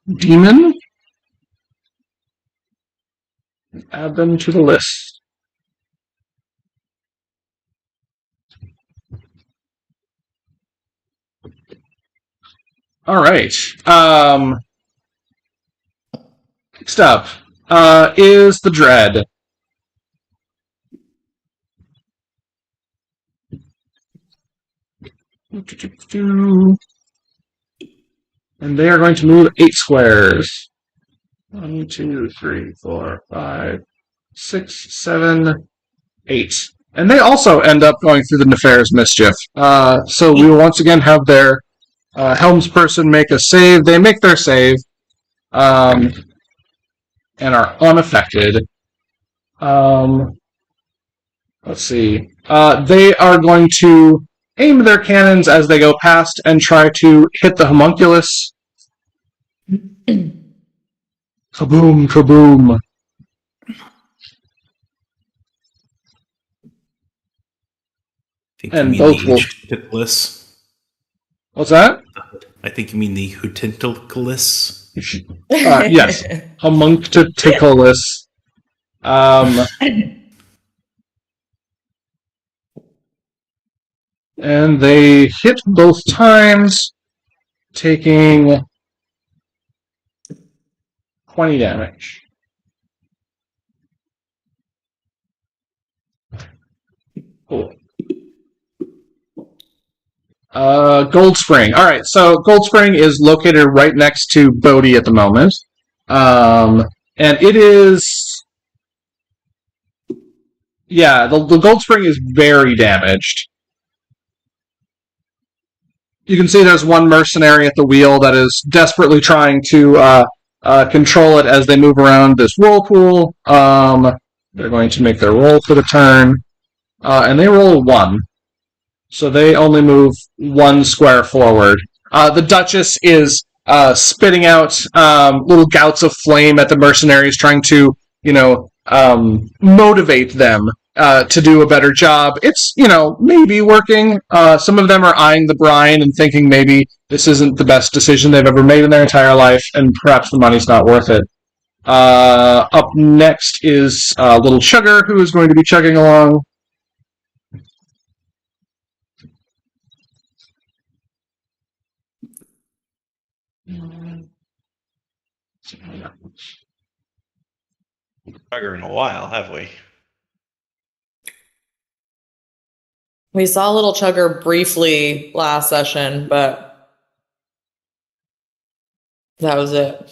demon. Add them to the list. All right. Next up is the Dread. And they are going to move 8 squares. 1, 2, 3, 4, 5, 6, 7, 8. And they also end up going through the Nefarious Mischief. So we will once again have their helmsperson make a save. They make their save and are unaffected. Let's see. They are going to aim their cannons as they go past and try to hit the homunculus. Kaboom, kaboom. And both will... What's that? I think you mean the Hutintilculus. Yes. Homunculus. And they hit both times, taking 20 damage. Cool. Gold Spring. All right, so Gold Spring is located right next to Bodhi at the moment. And it is... Yeah, the Gold Spring is very damaged. You can see there's one mercenary at the wheel that is desperately trying to control it as they move around this whirlpool. They're going to make their roll for the turn. And they roll a 1. So they only move 1 square forward. The Duchess is spitting out little gouts of flame at the mercenaries, trying to, motivate them to do a better job. It's, maybe working. Some of them are eyeing the brine and thinking maybe this isn't the best decision they've ever made in their entire life, and perhaps the money's not worth it. Up next is Little Chugger, who is going to be chugging along. Chugger in a while, have we? We saw Little Chugger briefly last session, but that was it.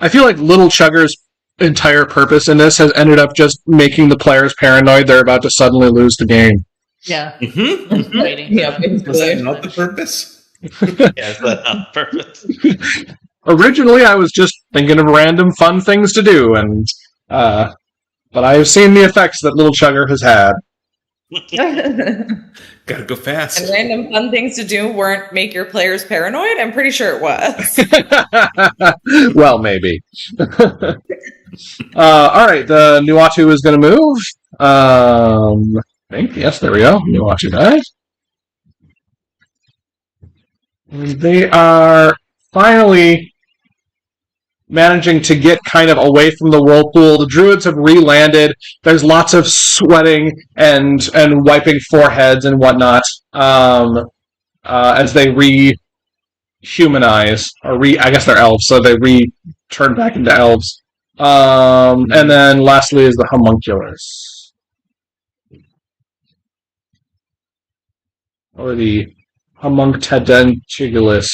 I feel like Little Chugger's entire purpose in this has ended up just making the players paranoid they're about to suddenly lose the game. Yeah. Mm-hmm. Waiting. Yeah, Was that not the purpose? Is that not purpose? Originally, I was just thinking of random fun things to do, and but I have seen the effects that Little Chugger has had. Gotta go fast. And random fun things to do weren't make your players paranoid? I'm pretty sure it was. Well, maybe. All right, the Nuatu is going to move. I think, yes, there we go. Nuatu died. And they are finally managing to get kind of away from the whirlpool. The druids have re-landed. There's lots of sweating and wiping foreheads and whatnot as they re-humanize. I guess they're elves, so they turn back into elves. And then lastly is the homunculus. Or the homunctedentulus.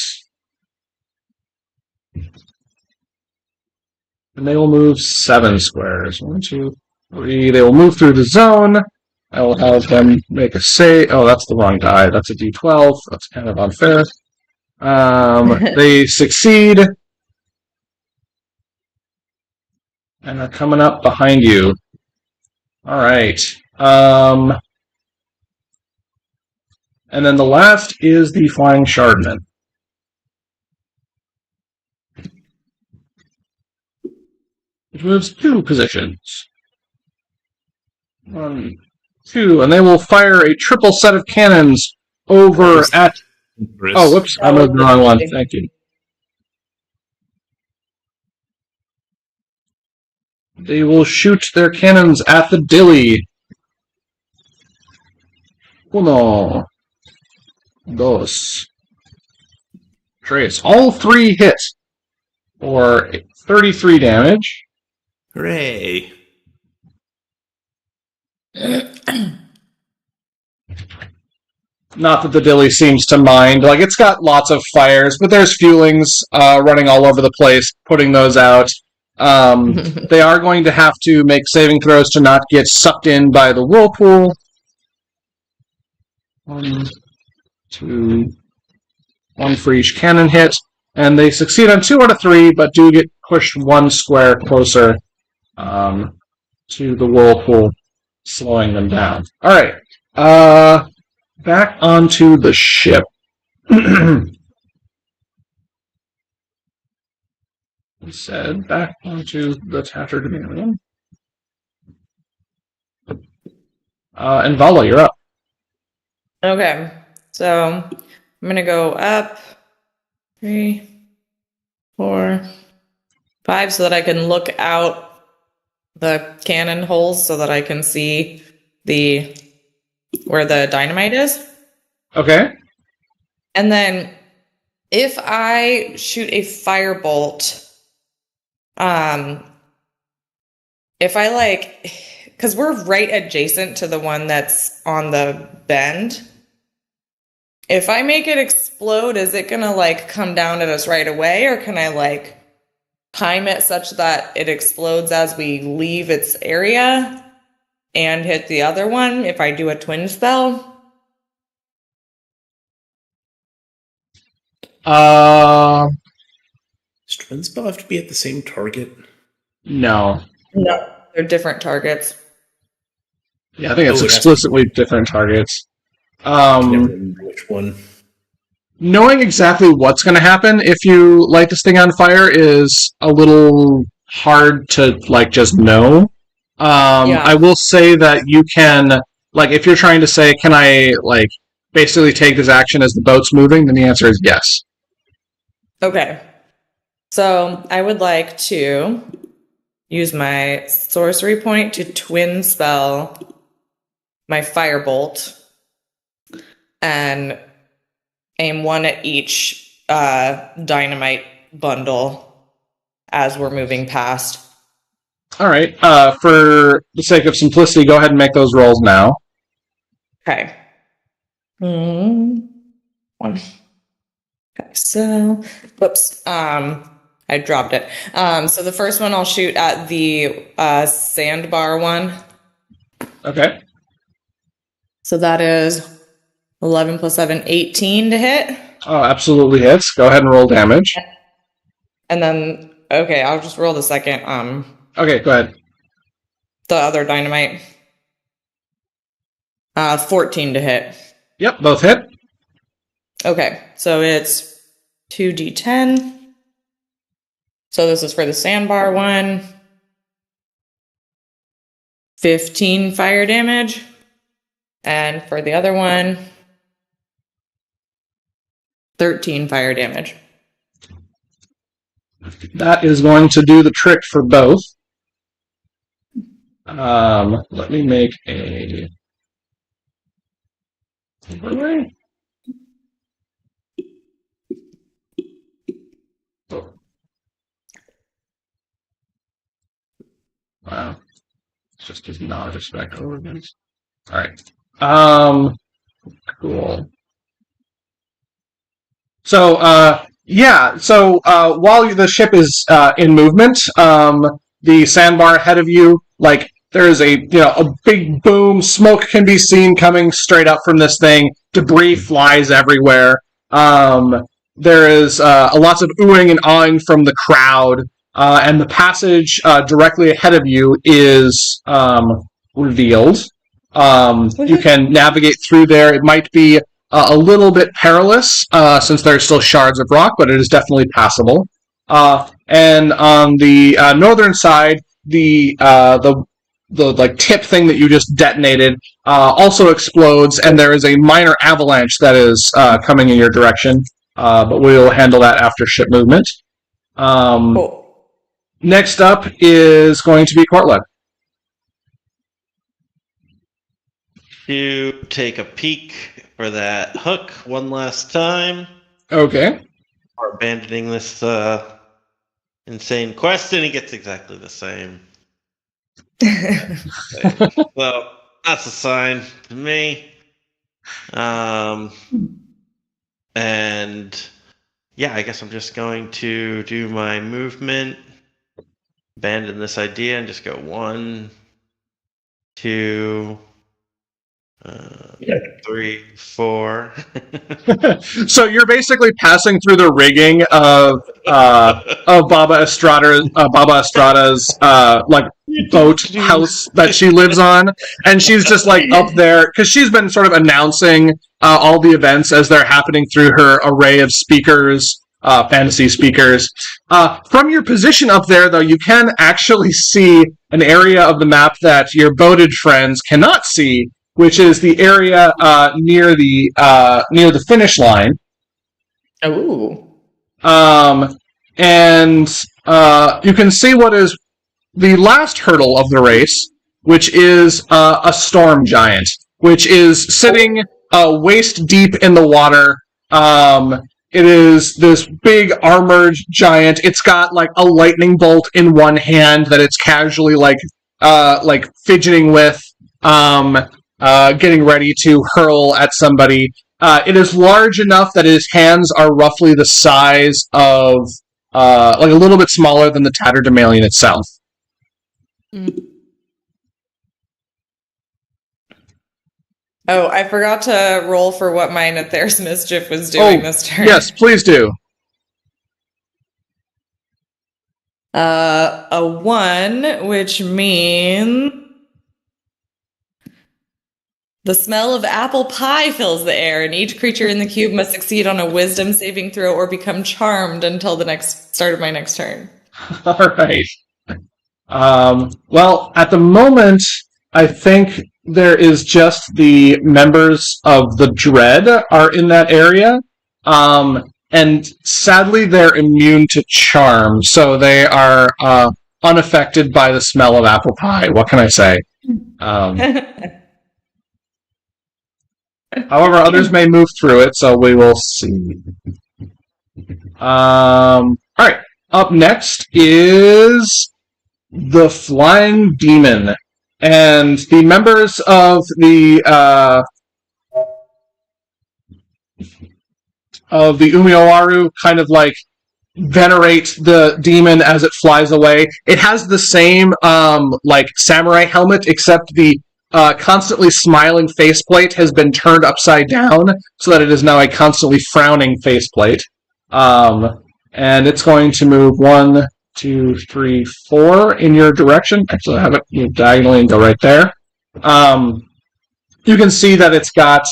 And they will move 7 squares. 1, 2, 3. They will move through the zone. I will have them make a save. Oh, that's the wrong die. That's a D12. That's kind of unfair. They succeed. And they're coming up behind you. All right. And then the last is the Flying Shardman. Which moves 2 positions. 1, 2, and they will fire a triple set of cannons over at... Oh, whoops, I moved the wrong one. Thank you. They will shoot their cannons at the dilly. Uno, dos, tres. All three hit for 33 damage. Hooray. Not that the dilly seems to mind. Like, it's got lots of fires, but there's fuelings running all over the place, putting those out. They are going to have to make saving throws to not get sucked in by the whirlpool. 1, 2, 1 for each cannon hit. And they succeed on 2 out of 3, but do get pushed 1 square closer to the whirlpool, slowing them down. Alright. Back onto the ship. He said, back onto the tattered alien. And Vala, you're up. Okay, so I'm gonna go up 3, 4, 5 so that I can look out the cannon holes so that I can see where the dynamite is. Okay. And then if I shoot a firebolt, if I because we're right adjacent to the one that's on the bend, if I make it explode, is it gonna come down at us right away, or can I time it such that it explodes as we leave its area and hit the other one if I do a twin spell? Does twin spell have to be at the same target? No. No, they're different targets. Yeah, I think it's Oh, explicitly different targets. I never remember which one. Knowing exactly what's going to happen if you light this thing on fire is a little hard to just know. Yeah. I will say that you can, if you're trying to say, can I basically take this action as the boat's moving, then the answer is yes. Okay. So I would like to use my sorcery point to twin spell my firebolt and aim 1 at each dynamite bundle as we're moving past. All right. For the sake of simplicity, go ahead and make those rolls now. Okay. 1. Okay, so, whoops. I dropped it. So the first one I'll shoot at the sandbar one. Okay. So that is 11 plus 7, 18 to hit. Oh, absolutely hits. Go ahead and roll damage. And then, okay, I'll just roll the second, Okay, go ahead. the other dynamite. 14 to hit. Yep, both hit. Okay, so it's 2d10. So this is for the sandbar one. 15 fire damage. And for the other one, 13 fire damage. That is going to do the trick for both. Let me make a overlay. Oh. Wow. It's just does not respect overlays. All right. Cool. So, yeah. So, while the ship is in movement, the sandbar ahead of you, there is a big boom. Smoke can be seen coming straight up from this thing. Debris flies everywhere. There is lots of oohing and awing from the crowd, and the passage directly ahead of you is revealed. You can navigate through there. It might be a little bit perilous since there are still shards of rock, but it is definitely passable. And on the northern side, the tip thing that you just detonated also explodes, and there is a minor avalanche that is coming in your direction. But we'll handle that after ship movement. Cool. Next up is going to be Cortland. To take a peek for that hook one last time. Okay. Or abandoning this insane quest, and he gets exactly the same. So that's a sign to me. And yeah, I guess I'm just going to do my movement, abandon this idea, and just go 1, 2, 3, 4. So you're basically passing through the rigging of Baba Estrada's like boat house that she lives on, and she's just like up there because she's been sort of announcing all the events as they're happening through her array of speakers, fantasy speakers. From your position up there, though, you can actually see an area of the map that your boated friends cannot see, which is the area near the finish line. Ooh. And you can see what is the last hurdle of the race, which is a storm giant, which is sitting waist deep in the water. It is this big armored giant. It's got like a lightning bolt in one hand that it's casually like fidgeting with, getting ready to hurl at somebody. It is large enough that its hands are roughly the size of like a little bit smaller than the tatterdemalion itself. Oh, I forgot to roll for what mine at There's Mischief was doing this turn. Yes, please do. A 1, which means the smell of apple pie fills the air, and each creature in the cube must succeed on a wisdom saving throw or become charmed until the next start of my next turn. All right. Well, at the moment, I think there is just the members of the Dread are in that area. And sadly, they're immune to charm, so they are unaffected by the smell of apple pie. What can I say? However, others may move through it, so we will see. All right. Up next is the Flying Demon, and the members of the Umioaru kind of like venerate the demon as it flies away. It has the same like samurai helmet, except the constantly smiling faceplate has been turned upside down so that it is now a constantly frowning faceplate. And it's going to move 1, 2, 3, 4 in your direction. Actually, I have it move diagonally and go right there. You can see that it's got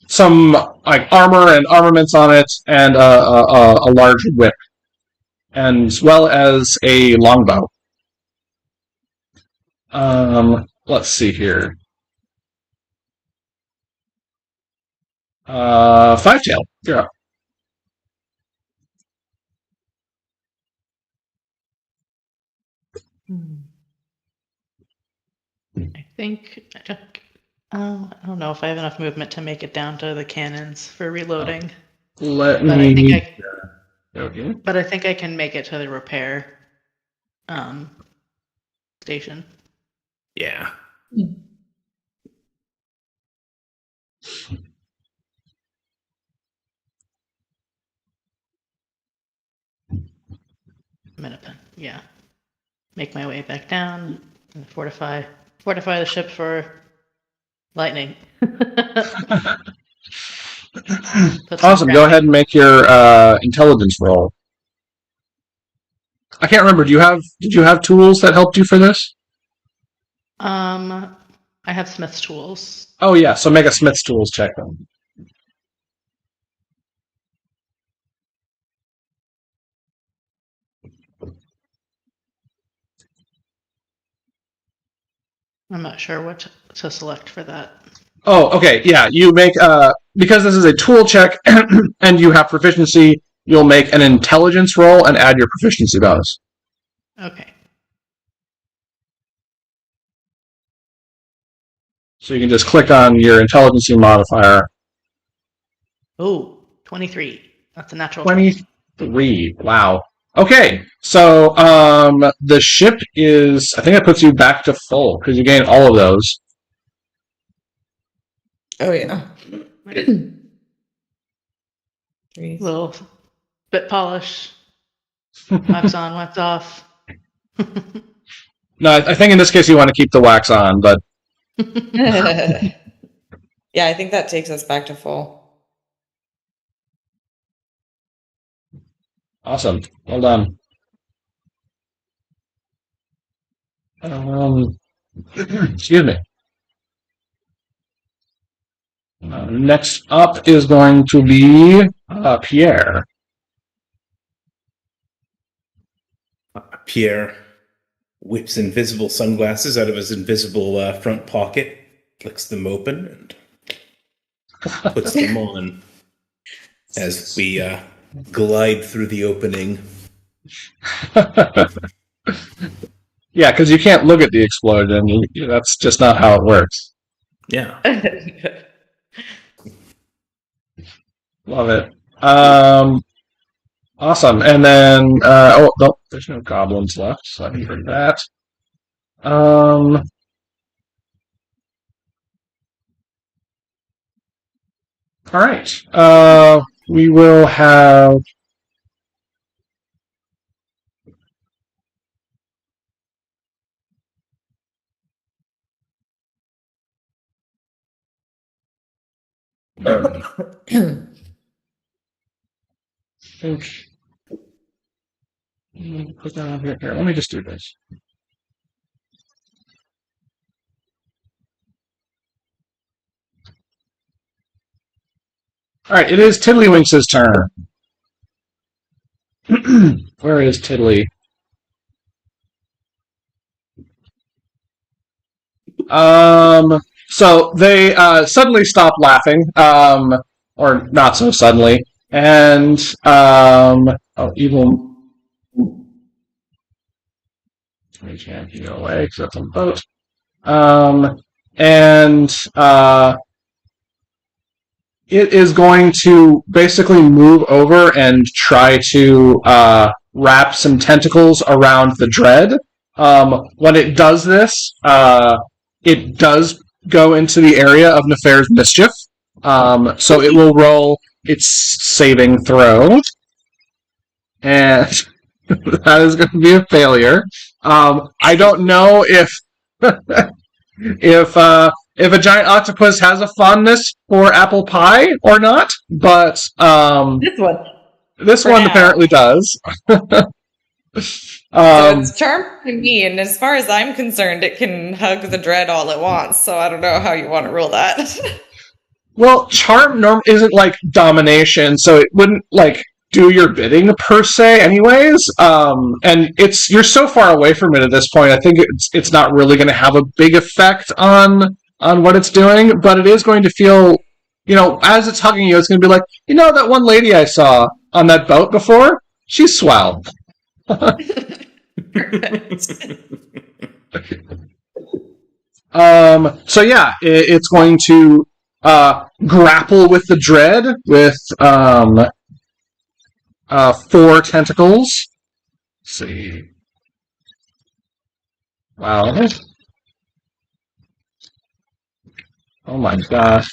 some like armor and armaments on it, and a large whip, and as well as a longbow. Let's see here. Five-tail, you're up. I think I don't know if I have enough movement to make it down to the cannons for reloading. Let But me. I think Okay. But I think I can make it to the repair station. Yeah. Minute. Yeah. Make my way back down and fortify the ship for lightning. Awesome. Go ahead and make your intelligence roll. I can't remember. Did you have tools that helped you for this? I have Smith's tools. Oh yeah. So make a Smith's tools check then. I'm not sure what to select for that. Oh, okay, yeah. You make because this is a tool check and you have proficiency. You'll make an intelligence roll and add your proficiency bonus. Okay. So you can just click on your intelligence modifier. Oh, 23. That's a natural 20. 23. Wow. Okay, so the ship is. I think that puts you back to full because you gain all of those. Oh yeah. Three. Little bit polish. Wax on, wax off. No, I think in this case you want to keep the wax on, but Yeah, I think that takes us back to full. awesome. Well done. Excuse me. Next up is going to be Pierre. Pierre whips invisible sunglasses out of his invisible front pocket, flicks them open, and puts them on as we glide through the opening. Yeah, because you can't look at the explosion. That's just not how it works. Yeah. Love it. Awesome. And then, no, there's no goblins left, so I can bring that. All right. We will have. Think. Put that on here. Here, let me just do this. All right, it is Tiddlywinks' turn. Where is Tiddly? So they suddenly stop laughing, or not so suddenly, and evil. We can't go away because that's on the boat. And it is going to basically move over and try to wrap some tentacles around the dread. When it does this, it does go into the area of Nefair's mischief. So it will roll its saving throw. And that is going to be a failure. I don't know if if a giant octopus has a fondness for apple pie or not, but this one now. apparently does. So it's charmed to me, and as far as I'm concerned, it can hug the dread all it wants. So I don't know how you want to rule that. Well, charm isn't like domination, so it wouldn't like do your bidding per se, anyways. And you're so far away from it at this point. I think it's not really going to have a big effect on what it's doing, but it is going to feel, as it's hugging you, it's going to be like, that one lady I saw on that boat before, she's swell. So yeah, it's going to grapple with the dread with 4 tentacles. Let's see. Wow. Oh my gosh.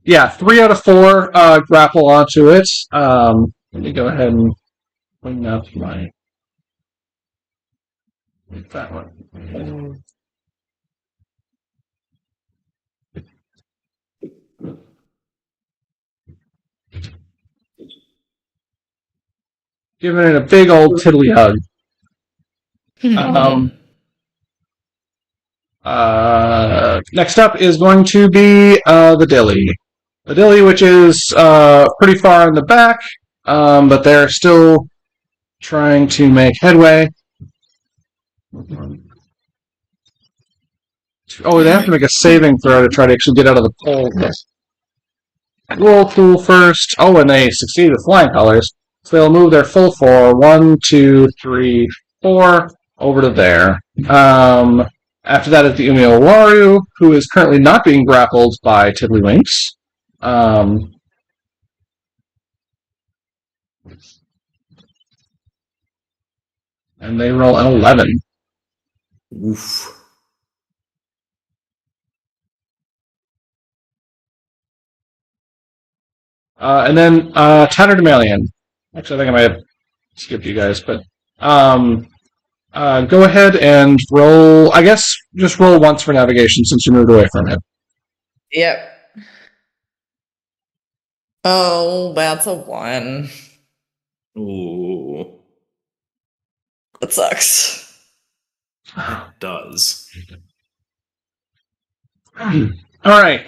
Yeah, 3 out of 4 grapple onto it. Let me go ahead and bring up my that one. Giving it a big old tiddly hug. Next up is going to be the Dilly. The Dilly, which is pretty far in the back, but they're still trying to make headway. Oh, they have to make a saving throw to try to actually get out of the pole. Whirlpool first. Oh, and they succeed with flying colors. So they'll move their full 4. 1, 2, 3, 4 over to there. After that is the Umiyowaru, who is currently not being grappled by Tiddlywinks. And they roll an 11. Oof. And then Tatterdemalion. Actually, I think I might have skipped you guys, but go ahead and roll. I guess just roll once for navigation since you moved away from him. Yep. Oh, that's a 1. Ooh. That sucks. It does. All right.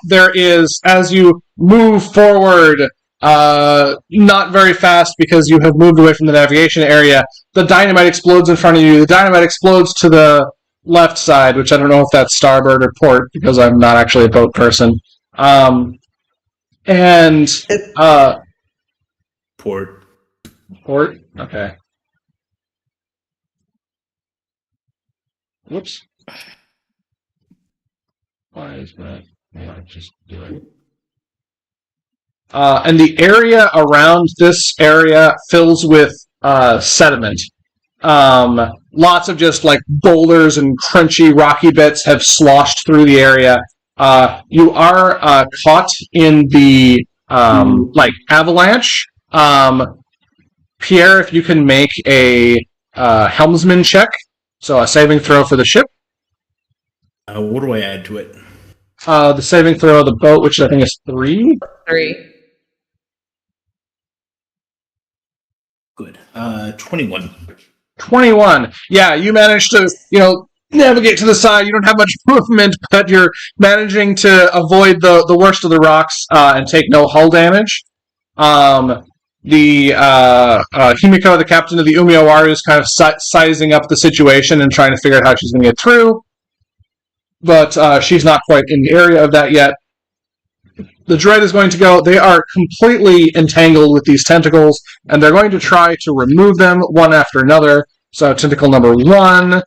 There is, as you move forward, not very fast because you have moved away from the navigation area, the dynamite explodes in front of you. The dynamite explodes to the left side, which I don't know if that's starboard or port because I'm not actually a boat person. And Port. port? Okay. Whoops. Why is that? Yeah, just do it. And the area around this area fills with sediment. Lots of just like boulders and crunchy rocky bits have sloshed through the area. You are caught in the like avalanche. Pierre, if you can make a helmsman check, so a saving throw for the ship. What do I add to it? The saving throw of the boat, which I think is 3. 3. Good. 21. 21. Yeah, you managed to, navigate to the side. You don't have much movement, but you're managing to avoid the worst of the rocks and take no hull damage. The Himiko, the captain of the Umiyowaru, is kind of sizing up the situation and trying to figure out how she's going to get through. But she's not quite in the area of that yet. The Dread is going to go. They are completely entangled with these tentacles, and they're going to try to remove them one after another. So tentacle number 1,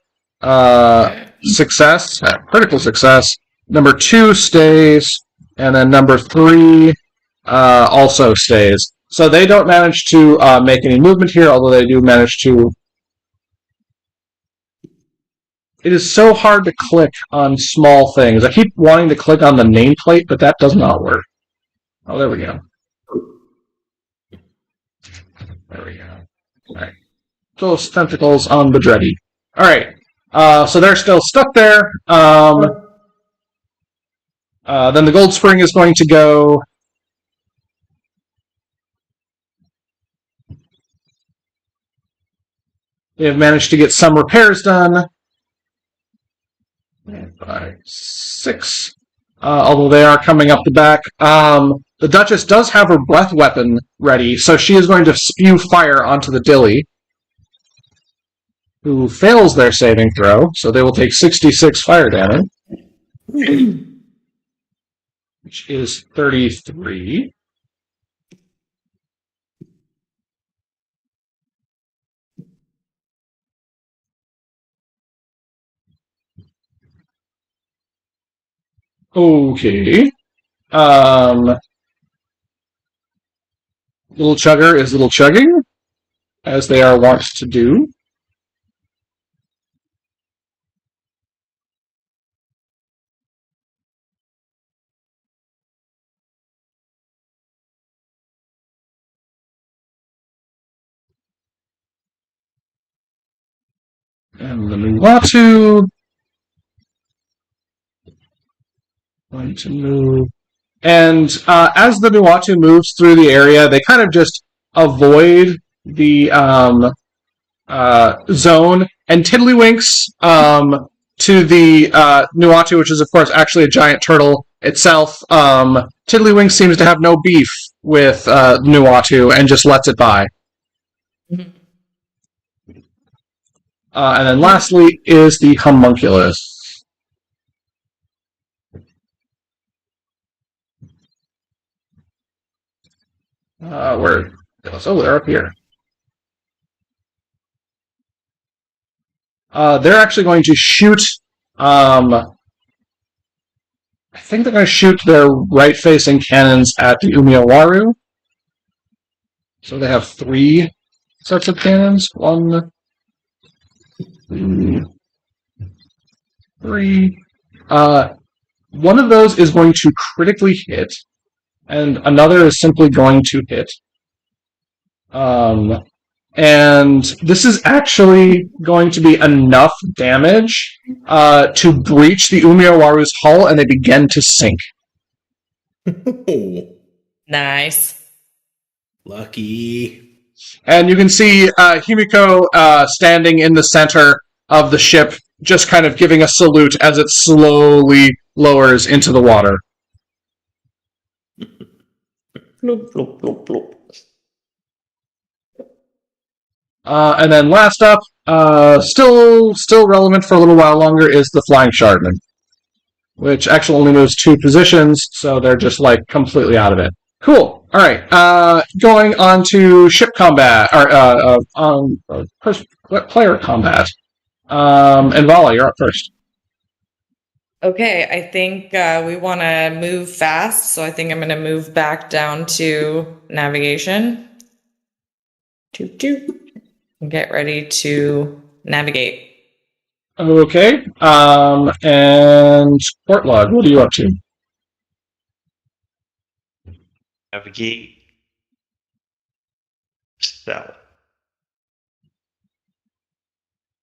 success, critical success. Number 2 stays, and then number 3 also stays. So they don't manage to make any movement here, although they do manage to. It is so hard to click on small things. I keep wanting to click on the nameplate, but that does not work. Oh, there we go. There we go. Alright. Those tentacles on the Dreddy. Alright. So they're still stuck there. Then the Gold Spring is going to go. They have managed to get some repairs done. 5, 6. Although they are coming up the back. The Duchess does have her breath weapon ready, so she is going to spew fire onto the Dilly, who fails their saving throw, so they will take 66 fire damage, which is 33. Okay. Little Chugger is little chugging, as they are wont to do. And the Nuatu going to move. And as the Nuatu moves through the area, they kind of just avoid the zone. And Tiddlywinks to the Nuatu, which is, of course, actually a giant turtle itself. Tiddlywinks seems to have no beef with Nuatu and just lets it by. Mhm. And then lastly is the Homunculus. Where? Oh, they're up here. They're actually going to shoot. I think they're going to shoot their right-facing cannons at the Umiyawaru. So they have 3 sets of cannons. 1, 2, 3. One of those is going to critically hit, and another is simply going to hit. And this is actually going to be enough damage to breach the Umiyawaru's hull, and they begin to sink. Oh, Nice. lucky. And you can see Himiko standing in the center of the ship, just kind of giving a salute as it slowly lowers into the water. Bloop, bloop, bloop, bloop. And then last up, still relevant for a little while longer, is the Flying Shardman, which actually only moves 2 positions, so they're just like completely out of it. Cool. All right. Going on to ship combat or player combat. And Vala, you're up first. Okay, I think we want to move fast, so I think I'm going to move back down to navigation. And get ready to navigate. Okay. And Portlog, what are you up to? Navigate. Spell.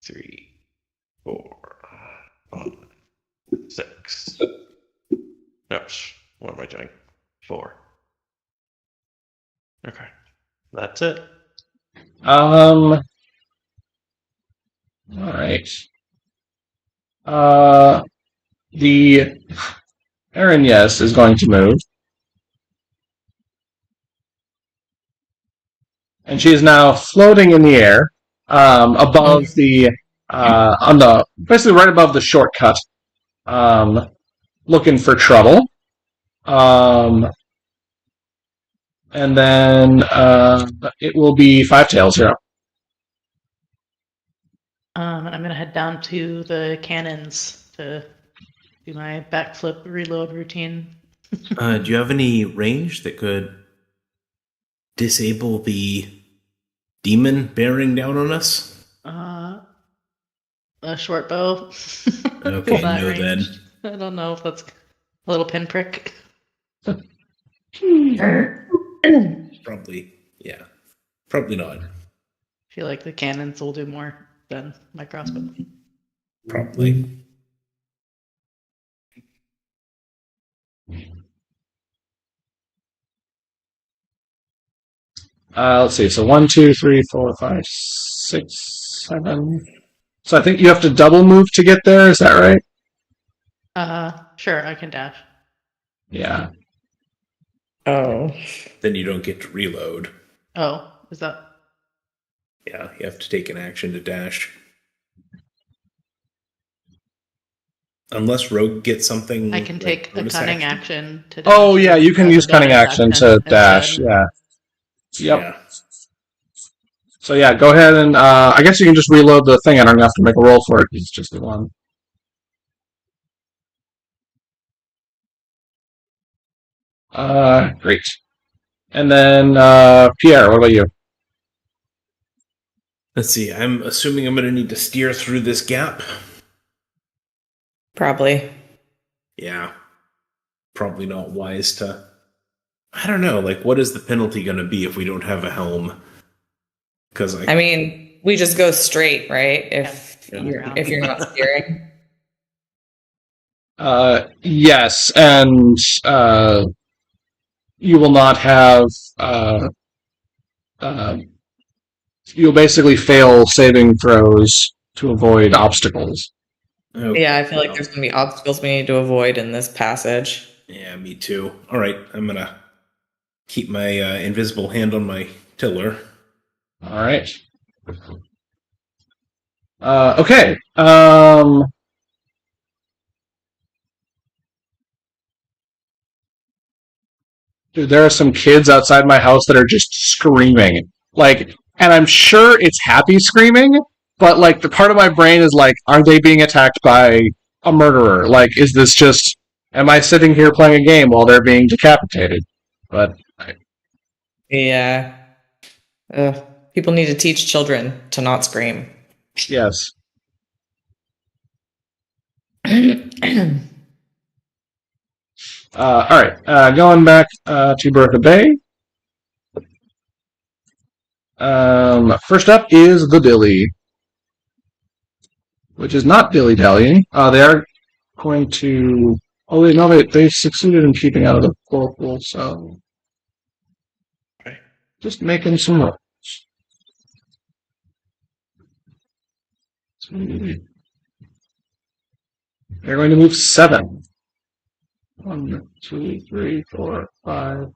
3, 4, 5, 6. No, what am I doing? 4. Okay. That's it. All right. The Aaron, yes, is going to move. And she is now floating in the air, above the, basically right above the shortcut, looking for trouble. And then, it will be Five Tails here. And I'm gonna head down to the cannons to do my backflip reload routine. Do you have any range that could disable the demon bearing down on us? A short bow. Okay, That no range. then. I don't know if that's a little pinprick. Probably, yeah. Probably not. I feel like the cannons will do more than my crossbow. Probably. Let's see. So 1, 2, 3, 4, 5, 6, 7. So I think you have to double move to get there. Is that right? Sure, I can dash. Yeah. Oh. Then you don't get to reload. Oh, is that? Yeah, you have to take an action to dash. Unless Rogue gets something. I can take a bonus cunning action to dash. Oh, yeah, you can as a use cunning bonus action to dash. instead. Yeah. Yep. Yeah. So yeah, go ahead and I guess you can just reload the thing. I don't have to make a roll for it. It's just the one. Great. And then Pierre, what about you? Let's see. I'm assuming I'm going to need to steer through this gap. Probably. Yeah. Probably not wise to. I don't know. Like, what is the penalty going to be if we don't have a helm? Because I mean, we just go straight, right? Yeah. If you're not steering. Yes, and you will not have. You'll basically fail saving throws to avoid obstacles. Okay. Yeah, I feel like there's going to be obstacles we need to avoid in this passage. Yeah, me too. All right, I'm going to keep my invisible hand on my tiller. All right. Okay. Dude, there are some kids outside my house that are just screaming. Like, and I'm sure it's happy screaming, but like the part of my brain is like, are they being attacked by a murderer? Like, is this just, am I sitting here playing a game while they're being decapitated? But, Yeah. People need to teach children to not scream. yes. Alright, going back to Bertha Bay. First up is the Dilly, which is not dilly-dallying. They are going to... Oh, wait, no, they succeeded in keeping out of the whirlpool, so... Right. Just making some rolls. They're going to move 7. 1, 2, 3, 4, 5,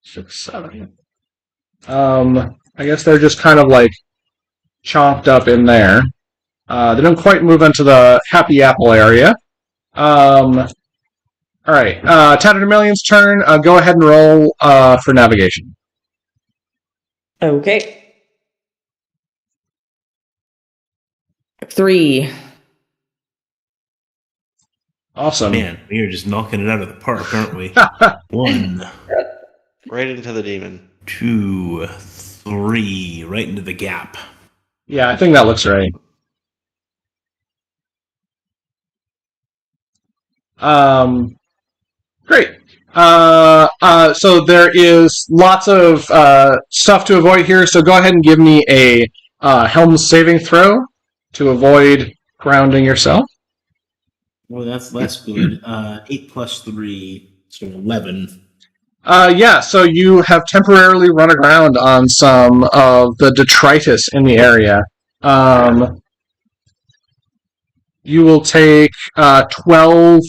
6, 7. I guess they're just kind of like chomped up in there. They don't quite move into the Happy Apple area. Alright, Tatterdemillion's turn. Go ahead and roll for navigation. Okay. 3. Awesome. Man, we are just knocking it out of the park, aren't we? 1, Right into the demon. 2, 3, right into the gap. Yeah, I think that looks right. Great. So there is lots of stuff to avoid here, so go ahead and give me a Helm's saving throw to avoid grounding yourself. Well, that's good. 8 plus 3, so 11. Yeah, so you have temporarily run aground on some of the detritus in the area. You will take 12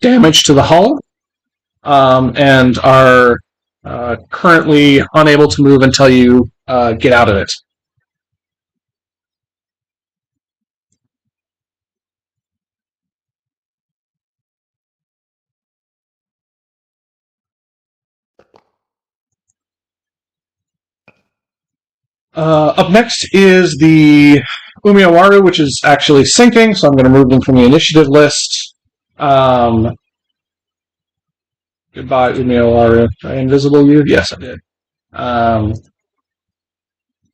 damage to the hull, and are currently unable to move until you get out of it. Up next is the Umiyawaru, which is actually sinking, so I'm going to move them from the initiative list. Goodbye, Umiyawaru. Did I invisible you? Yes, I did.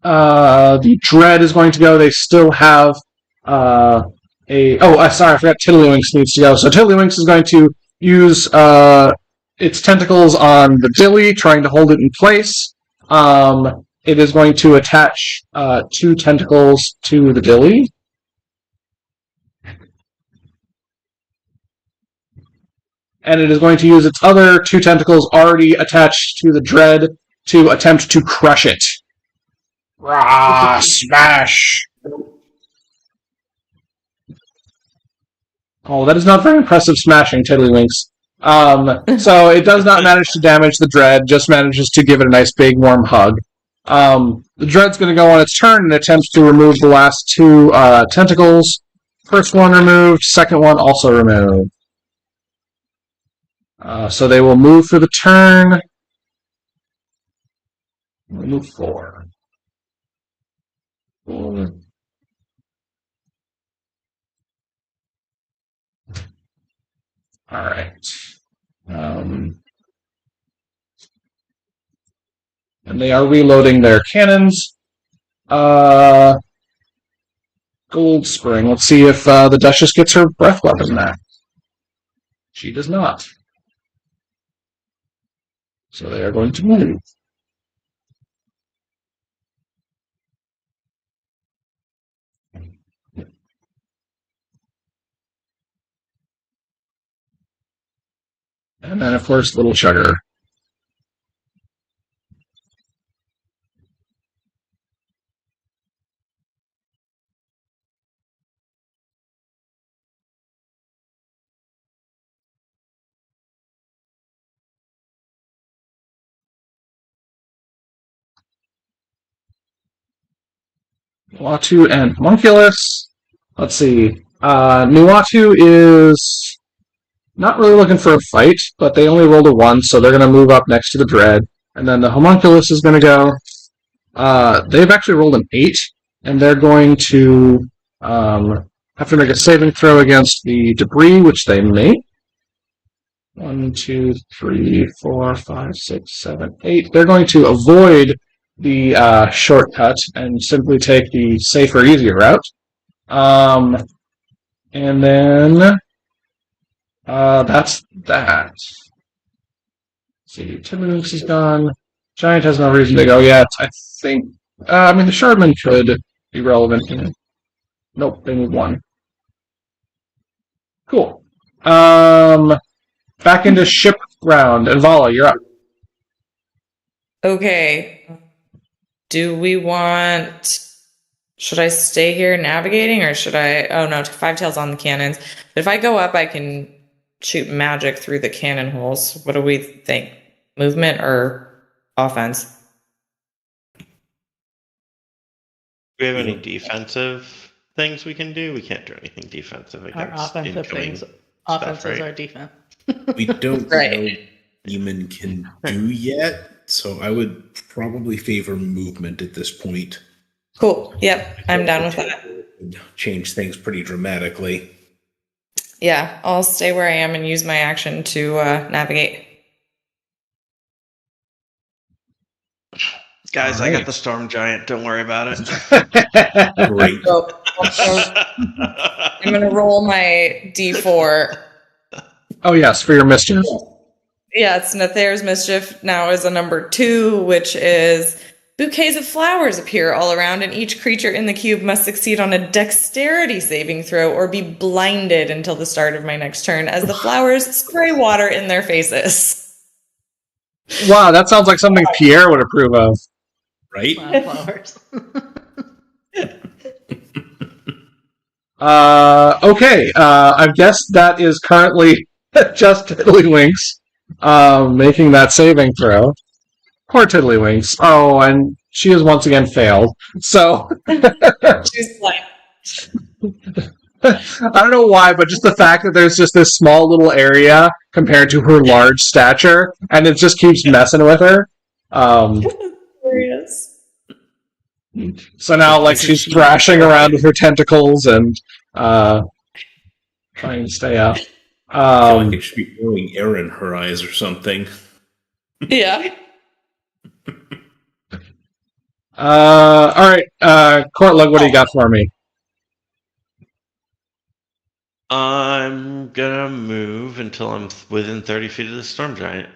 The Dread is going to go. They still have sorry, I forgot Tiddlywinks needs to go. So Tiddlywinks is going to use its tentacles on the Dilly, trying to hold it in place. It is going to attach 2 tentacles to the Dilly. And it is going to use its other 2 tentacles already attached to the Dread to attempt to crush it. Rah! Smash! Oh, that is not very impressive smashing, Tiddlywinks. So it does not manage to damage the Dread, just manages to give it a nice big warm hug. The Dread's going to go on its turn and attempt to remove the last 2 tentacles. First one removed, second one also removed. So they will move for the turn. Move 4. 4. Alright. And they are reloading their cannons. Gold Spring. Let's see if the Duchess gets her breath weapon back. She does not. So they are going to move. And then, of course, Little Sugar. Nuatu and Homunculus. Let's see. Nuatu is not really looking for a fight, but they only rolled a 1, so they're going to move up next to the Dread. And then the Homunculus is going to go. They've actually rolled an 8, and they're going to have to make a saving throw against the debris, which they make. 1, 2, 3, 4, 5, 6, 7, 8. They're going to avoid the shortcut and simply take the safer, easier route. And then that's that. Let's see, Timberlinks is gone. Giant has no reason to go yet. I think. The Shardman could be relevant here. Nope, they need 1. Cool. Back into ship round. And Vala, you're up. Okay. Do we want... Should I stay here navigating, or should I... Oh, no, 5 tails on the cannons. But if I go up, I can shoot magic through the cannon holes. What do we think? Movement or offense? Do we have any defensive things we can do? We can't do anything defensive Our against offensive incoming things. stuff, Offense is right? our defense. We don't Right. know demon can do yet, so I would probably favor movement at this point. Cool. Yep, I'm down with that. Change things pretty dramatically. Yeah, I'll stay where I am and use my action to navigate. Guys, I Alright. got the Storm Giant. Don't worry about it. Great. So I'm going to roll my d4. Oh, yes, for your mischief. Yeah, it's Nathair's Mischief now is a number 2, which is bouquets of flowers appear all around, and each creature in the cube must succeed on a dexterity saving throw or be blinded until the start of my next turn as the flowers spray water in their faces. Wow, that sounds like something Pierre would approve of. Right? Flowers. Okay, I guess that is currently just Tiddlywinks making that saving throw. Poor Tiddlywinks. Oh, and she has once again failed. So, She's like, I don't know why, but just the fact that there's just this small little area compared to her large stature, and it just keeps messing with her. serious. So now, like, she's thrashing around with her tentacles and trying to stay up. I feel like it should be blowing air in her eyes or something. Yeah. All right, Courtlug, what do you got for me? I'm gonna move until I'm within 30 feet of the Storm Giant.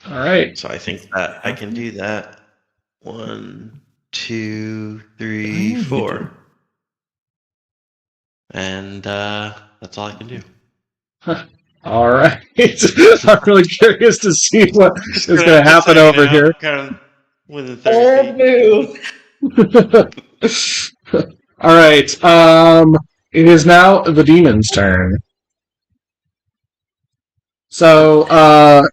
All right. So I think that I can do that. 1, 2, 3, 4. And that's all I can do. All right. I'm really curious to see what is going to happen over here. Kind of within 30 Bold feet. move. All right. It is now the demon's turn. So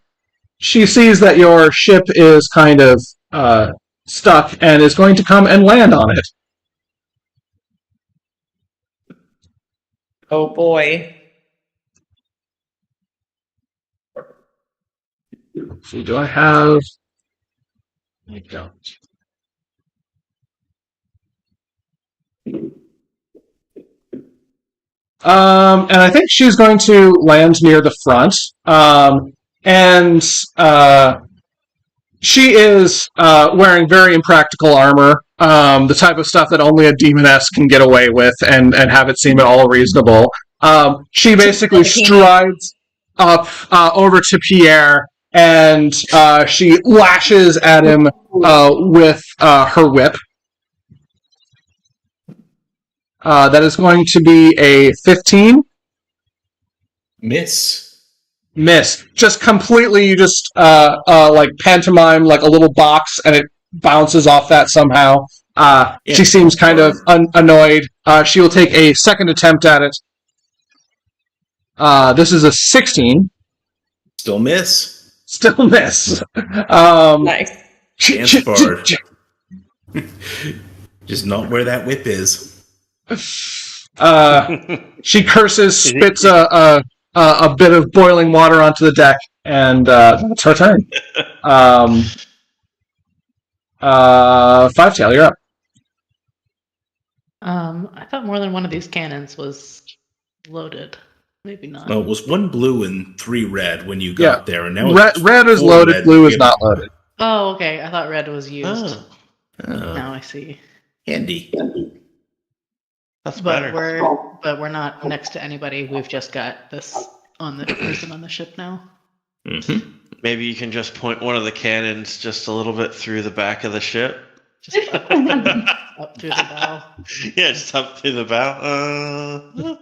she sees that your ship is kind of stuck and is going to come and land on it. Oh boy. Let's see, do I have? I don't. And I think she's going to land near the front. And she is wearing very impractical armor, the type of stuff that only a demoness can get away with and have it seem at all reasonable. She basically strides up over to Pierre, and she lashes at him with her whip. That is going to be a 15. Miss. Miss. Just completely, you just like pantomime like a little box, and it bounces off that somehow. She seems kind of annoyed. She will take a second attempt at it. This is a 16. Still miss. Still miss. Nice. Chance barred. Just not where that whip is. She curses, spits a a bit of boiling water onto the deck, and it's her turn. Five Tail, you're up. I thought more than one of these cannons was loaded. Maybe not. Well, it was 1 blue and 3 red when you got there, and now Red is 4 loaded, red. blue is not loaded. Oh, okay. I thought red was used. Oh, Now I see. Handy. that's But better. we're not next to anybody. We've just got this on the person on the ship now. Mm-hmm. Maybe you can just point one of the cannons just a little bit through the back of the ship. Just up through the bow. Yeah, just up through the bow.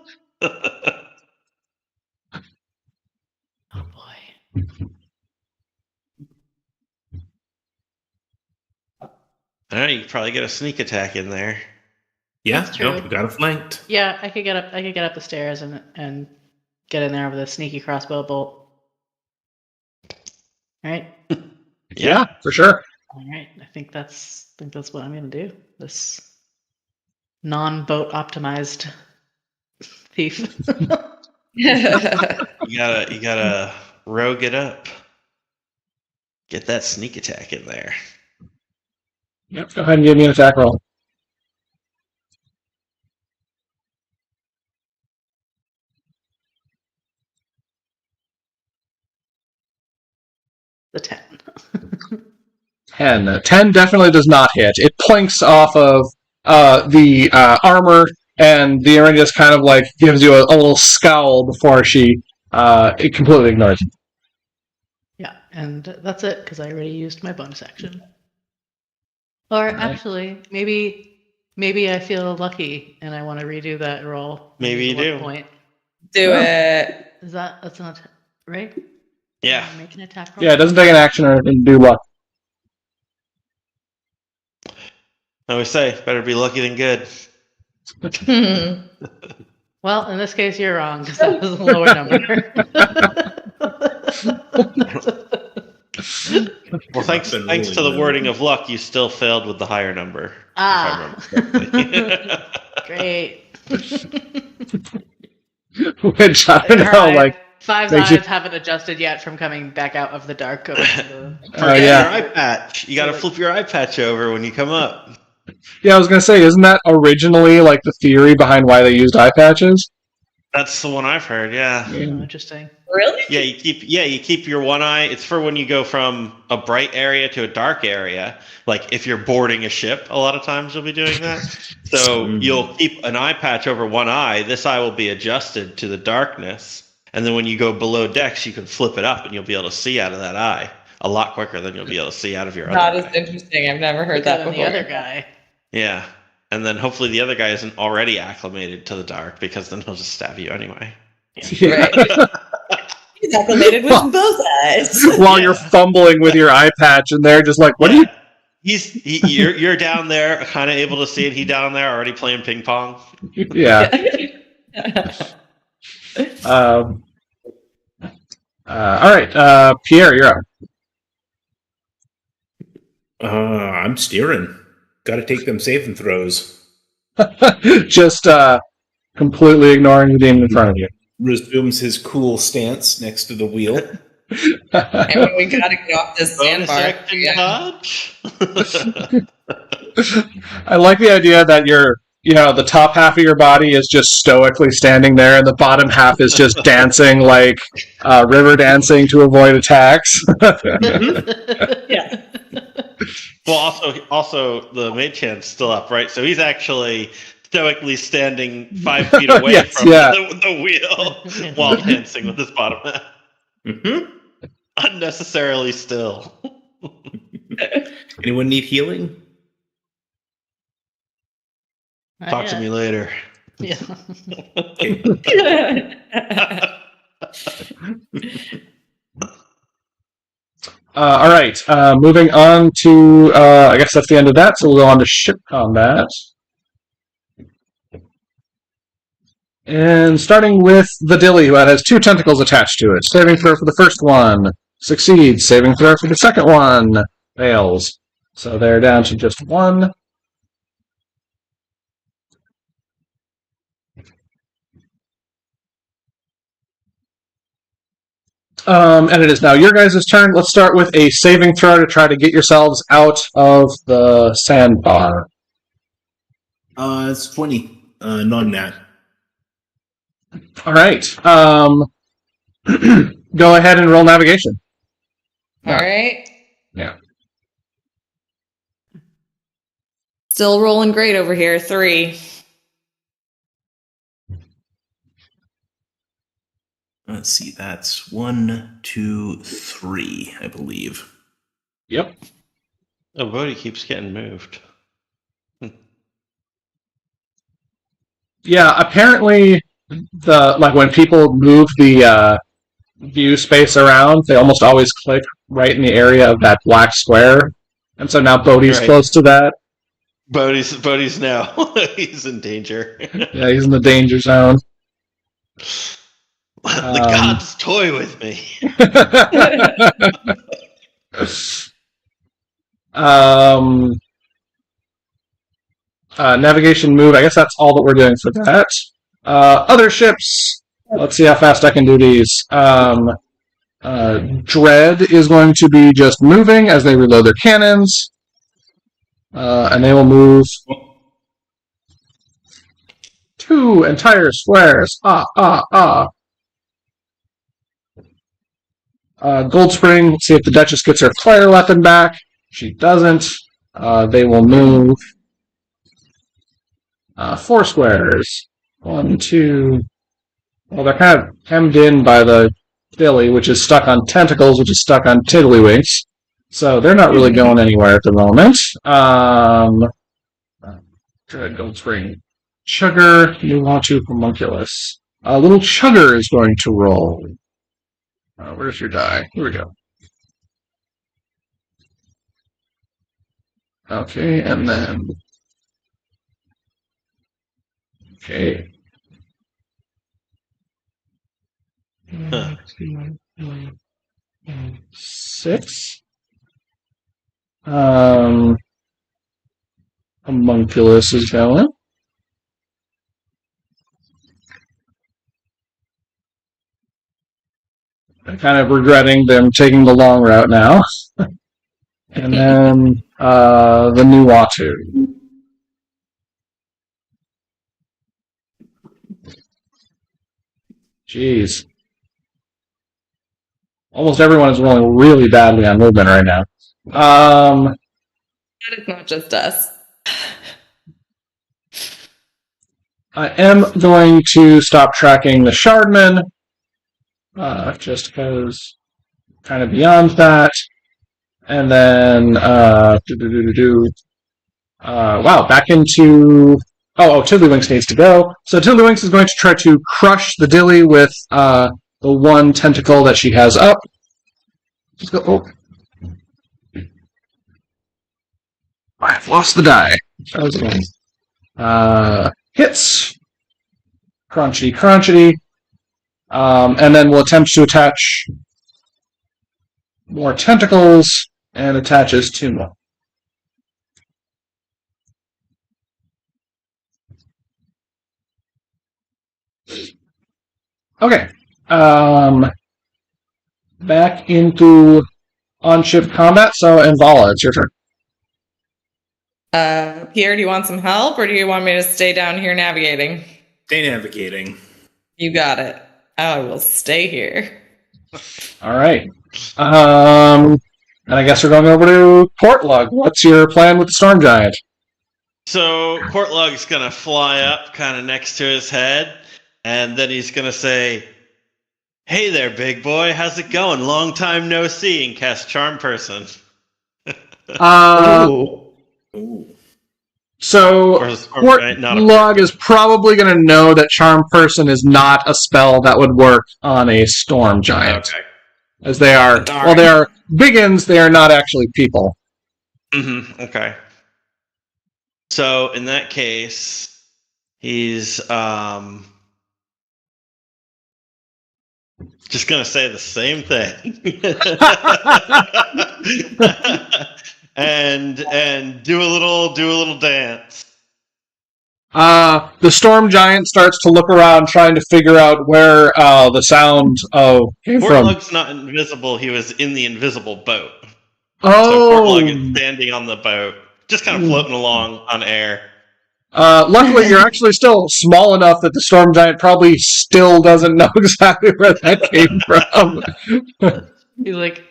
Oh boy. All right, you can probably get a sneak attack in there. Yeah, That's true. no, we got it flanked. Yeah, I could get up the stairs and get in there with a sneaky crossbow bolt. All right. Yeah, for sure. All right. I think that's what I'm gonna do. This non-boat optimized thief. You gotta rogue it up. Get that sneak attack in there. Yep, go ahead and give me an attack roll. The 10. 10 definitely does not hit. It plinks off of the armor, and the Erin just kind of like gives you a little scowl before it completely ignores it. Yeah, and that's it because I already used my bonus action. Or actually, maybe I feel lucky and I want to redo that roll. Maybe you do. Point. Do it. That's not right? Yeah. Make an attack roll. Yeah, it doesn't take an action or anything to do luck. I always say, better be lucky than good. Well, in this case, you're wrong because that was a lower number. Well, thanks to the wording of luck, you still failed with the higher number. Ah. If I remember correctly. Great. Which, I don't know, like... Five's makes eyes you- haven't adjusted yet from coming back out of the dark. Over to Forget yeah. your eye patch. You gotta flip your eye patch over when you come up. Yeah, I was going to say, isn't that originally like the theory behind why they used eye patches? That's the one I've heard, yeah. oh, interesting. Really? Yeah, you keep your one eye. It's for when you go from a bright area to a dark area. Like if you're boarding a ship, a lot of times you'll be doing that. So you'll keep an eye patch over one eye. This eye will be adjusted to the darkness. And then when you go below decks, you can flip it up and you'll be able to see out of that eye a lot quicker than you'll be able to see out of your Not other as eye. interesting. I've never heard Quicker that than before. the other guy. Yeah. And then hopefully the other guy isn't already acclimated to the dark because then he'll just stab you anyway. Yeah. He's acclimated with both eyes. While you're fumbling with your eye patch, and they're just like, what are you... You're down there, kind of able to see it. He down there already playing ping pong. Yeah. All right, Pierre, you're up. I'm steering. Got to take them saving throws. Just completely ignoring the demon in front of you. Resumes his cool stance next to the wheel. I mean, we gotta get off this Bonus sandbar. action dodge. I like the idea that the top half of your body is just stoically standing there, and the bottom half is just dancing like river dancing to avoid attacks. Yeah. Well, also the mage hand's still up, right? So he's actually stoically standing 5 feet away Yes, from yeah. the wheel while dancing with his bottom half. Mm-hmm. Unnecessarily still. Anyone need healing? Talk to me later. Yeah. All right, moving on to, I guess that's the end of that, so we'll go on to ship combat. And starting with the Dilly, who has 2 tentacles attached to it. Saving throw for the first one. Succeeds. Saving throw for the second one. Fails. So they're down to just 1. And it is now your guys' turn. Let's start with a saving throw to try to get yourselves out of the sandbar. It's 20. Non-nat. All right. Go ahead and roll navigation. All right. Yeah. Still rolling great over here. 3. Let's see. That's 1, 2, 3, I believe. Yep. Oh, Bodhi keeps getting moved. Yeah, apparently when people move the view space around, they almost always click right in the area of that black square. And so now Bodhi's Right. close to that. Bodhi's now. He's in danger. Yeah, he's in the danger zone. Let the gods toy with me. Navigation move, I guess that's all that we're doing for that. Other ships, let's see how fast I can do these. Dread is going to be just moving as they reload their cannons. And they will move 2 entire squares. Gold Spring, see if the Duchess gets her flare weapon back. She doesn't. They will move 4 squares. 1, 2. Well, they're kind of hemmed in by the Dilly, which is stuck on tentacles, which is stuck on Tiddlywinks. So they're not really going anywhere at the moment. Gold Spring. Sugar, you want to homunculus. Little Chugger is going to roll. Where's your die? Here we go. Okay, and then... Okay. Huh. 6. Homunculus is going. I'm kind of regretting them taking the long route now. And then the Nuatu. Jeez. Almost everyone is rolling really badly on movement right now. That is not just us. I am going to stop tracking the Shardman, just because kind of beyond that. And then, wow, back into... Oh, Tiddlywinks needs to go. So Tiddlywinks is going to try to crush the Dilly with the one tentacle that she has up. Let's go. Oh. I've lost the die. Okay. Hits. Crunchy, crunchity. And then we'll attempt to attach more tentacles and attaches 2 more. Okay. Back into on-ship combat. So, Envala, it's your turn. Pierre, do you want some help, or do you want me to stay down here navigating? Stay navigating. You got it. I will stay here. All right. And I guess we're going over to Portlug. What's your plan with the Storm Giant? So Portlug's gonna fly up kind of next to his head, and then he's gonna say, "Hey there, big boy. How's it going? Long time no see," and cast Charm Person. Ooh. So Portlug is probably going to know that Charm Person is not a spell that would work on a Storm Giant. Okay. As they are, well, they are Biggins, they are not actually people. Mm-hmm. Okay. So in that case, he's just gonna say the same thing, and do a little dance. The storm giant starts to look around, trying to figure out where the sound came from. Portlug's not invisible. He was in the invisible boat. Oh, So Portlug is standing on the boat, just kind of floating along on air. luckily, you're actually still small enough that the storm giant probably still doesn't know exactly where that came from. He's like,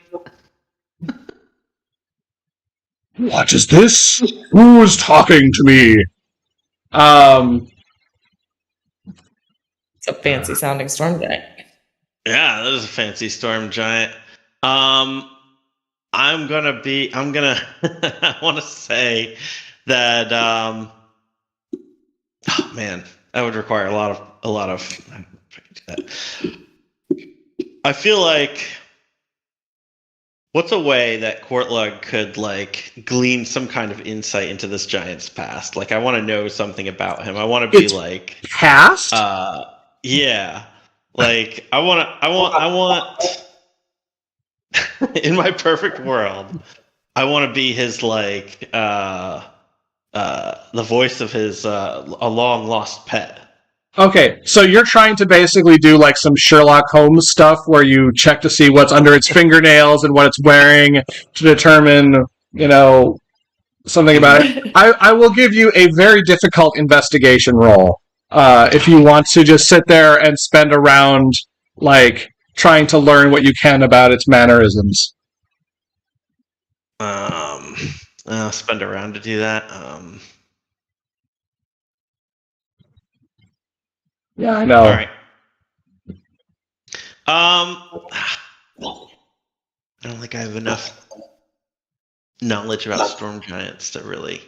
What is this? Who is talking to me? It's a fancy sounding storm giant. Yeah, that is a fancy storm giant. I want to say that, oh man, that would require a lot of, I feel like, what's a way that Portlug could, like, glean some kind of insight into this giant's past? Like, I want to know something about him. I want to be like, Past? yeah, like, I want, in my perfect world, I want to be his, like, the voice of his, a long lost pet. Okay, so you're trying to basically do like some Sherlock Holmes stuff where you check to see what's under its fingernails and what it's wearing to determine, something about it. I will give you a very difficult investigation roll if you want to just sit there and spend a round, like, trying to learn what you can about its mannerisms. I'll spend a round to do that. Yeah, I know. All right. I don't think I have enough knowledge about storm giants to really.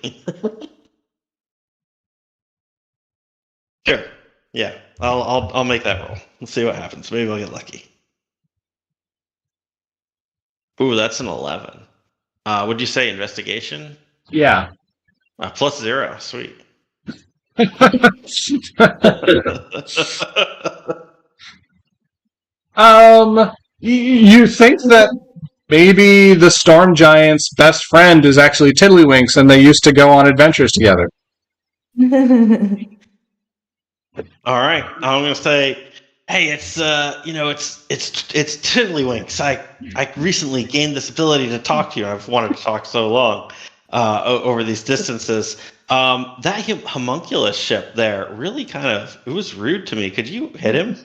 Sure. Yeah, I'll make that roll. Let's see what happens. Maybe I'll get lucky. Ooh, that's an 11. Would you say investigation? Yeah. +0. Sweet. You think that maybe the storm giant's best friend is actually Tiddlywinks, and they used to go on adventures together. All right, I'm gonna say, hey, it's Tiddlywinks. I recently gained this ability to talk to you. I've wanted to talk so long over these distances. That homunculus ship there really it was rude to me. Could you hit him?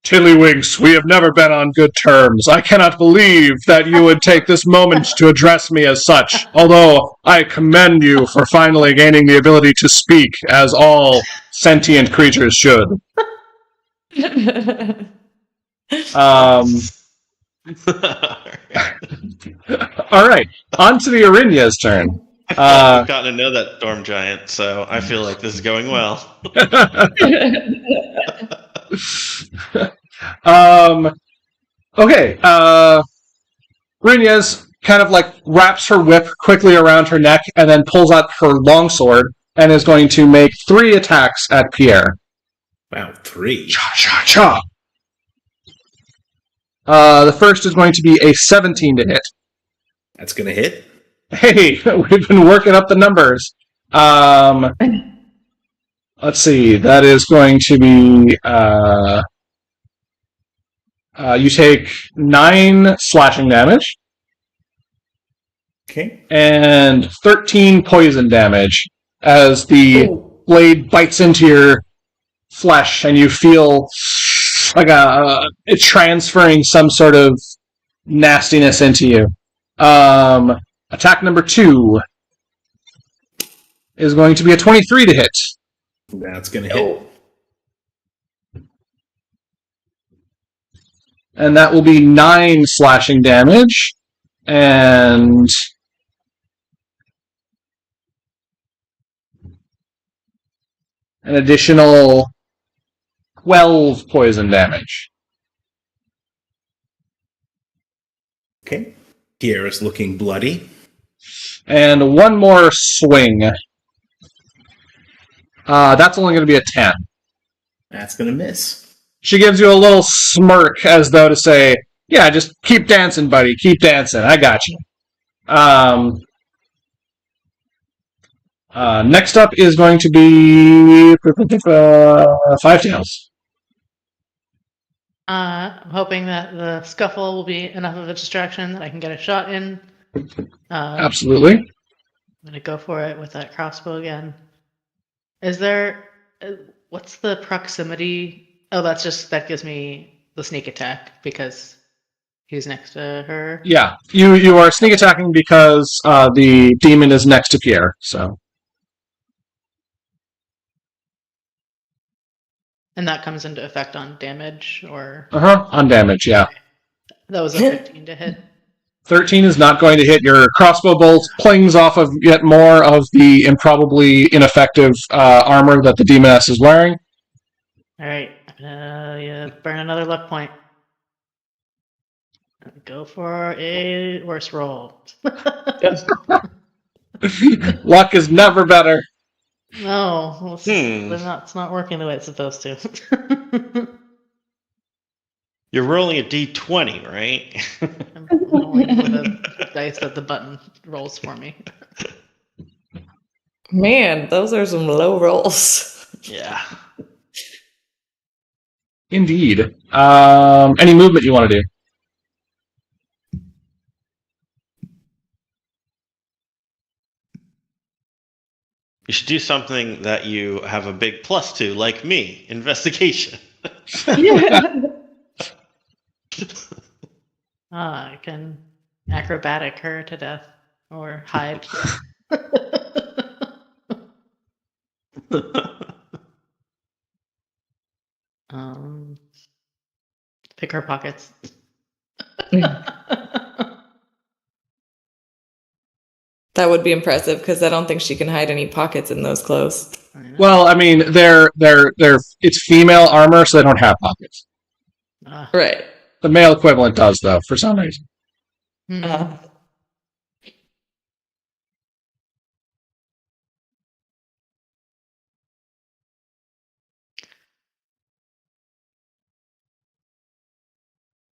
Tiddlywinks, we have never been on good terms. I cannot believe that you would take this moment to address me as such, although I commend you for finally gaining the ability to speak, as all sentient creatures should. Alright, on to the Arinya's turn. I've gotten to know that storm giant, so I feel like this is going well. Okay, Rinya's kind of like wraps her whip quickly around her neck and then pulls out her longsword and is going to make 3 attacks at Pierre. Wow, 3. Cha-cha-cha! The first is going to be a 17 to hit. That's going to hit. Hey, we've been working up the numbers. Let's see, that is going to be, you take 9 slashing damage. Okay. And 13 poison damage as the blade bites into your flesh and you feel like it transferring some sort of nastiness into you. Attack number 2 is going to be a 23 to hit. That's going to hit. And that will be 9 slashing damage. And an additional 12 poison damage. Okay. Pierre's looking bloody. And 1 more swing. That's only going to be a 10. That's going to miss. She gives you a little smirk as though to say, yeah, just keep dancing, buddy. Keep dancing. I got you. Next up is going to be Five Tails. I'm hoping that the scuffle will be enough of a distraction that I can get a shot in. Absolutely. I'm gonna go for it with that crossbow again. Is there? What's the proximity? Oh, that gives me the sneak attack because he's next to her. Yeah, you are sneak attacking because the demon is next to Pierre. So. And that comes into effect on damage, or On damage, yeah. that was a 15 to hit. 13 is not going to hit. Your crossbow bolt clings off of yet more of the improbably ineffective armor that the demoness is wearing. All right, burn another luck point. Go for a worse roll. Luck is never better. No, it's not working the way it's supposed to. You're rolling a d20, right? I'm rolling with a dice that the button rolls for me. Man, those are some low rolls. Yeah. Indeed. Any movement you want to do? You should do something that you have a big plus to, like me, investigation. I can acrobatic her to death or hide. Pick her pockets. That would be impressive because I don't think she can hide any pockets in those clothes. Well, I mean, it's female armor, so they don't have pockets. Right. The male equivalent does, though, for some reason.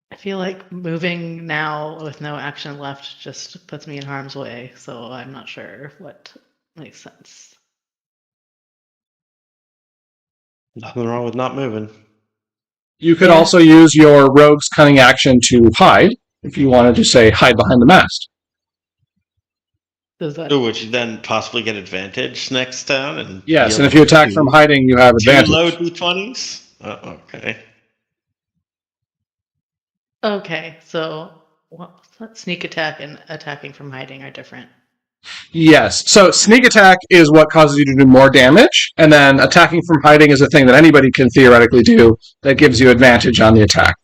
I feel like moving now with no action left just puts me in harm's way, so I'm not sure what makes sense. Nothing wrong with not moving. You could also use your rogue's cunning action to hide, if you wanted to, say, hide behind the mast. Does that? Would you then possibly get advantage next turn? And yes, and if you attack from hiding, you have advantage. 2 low d20s? Okay. Okay, so sneak attack and attacking from hiding are different. Yes. So sneak attack is what causes you to do more damage, and then attacking from hiding is a thing that anybody can theoretically do that gives you advantage on the attack.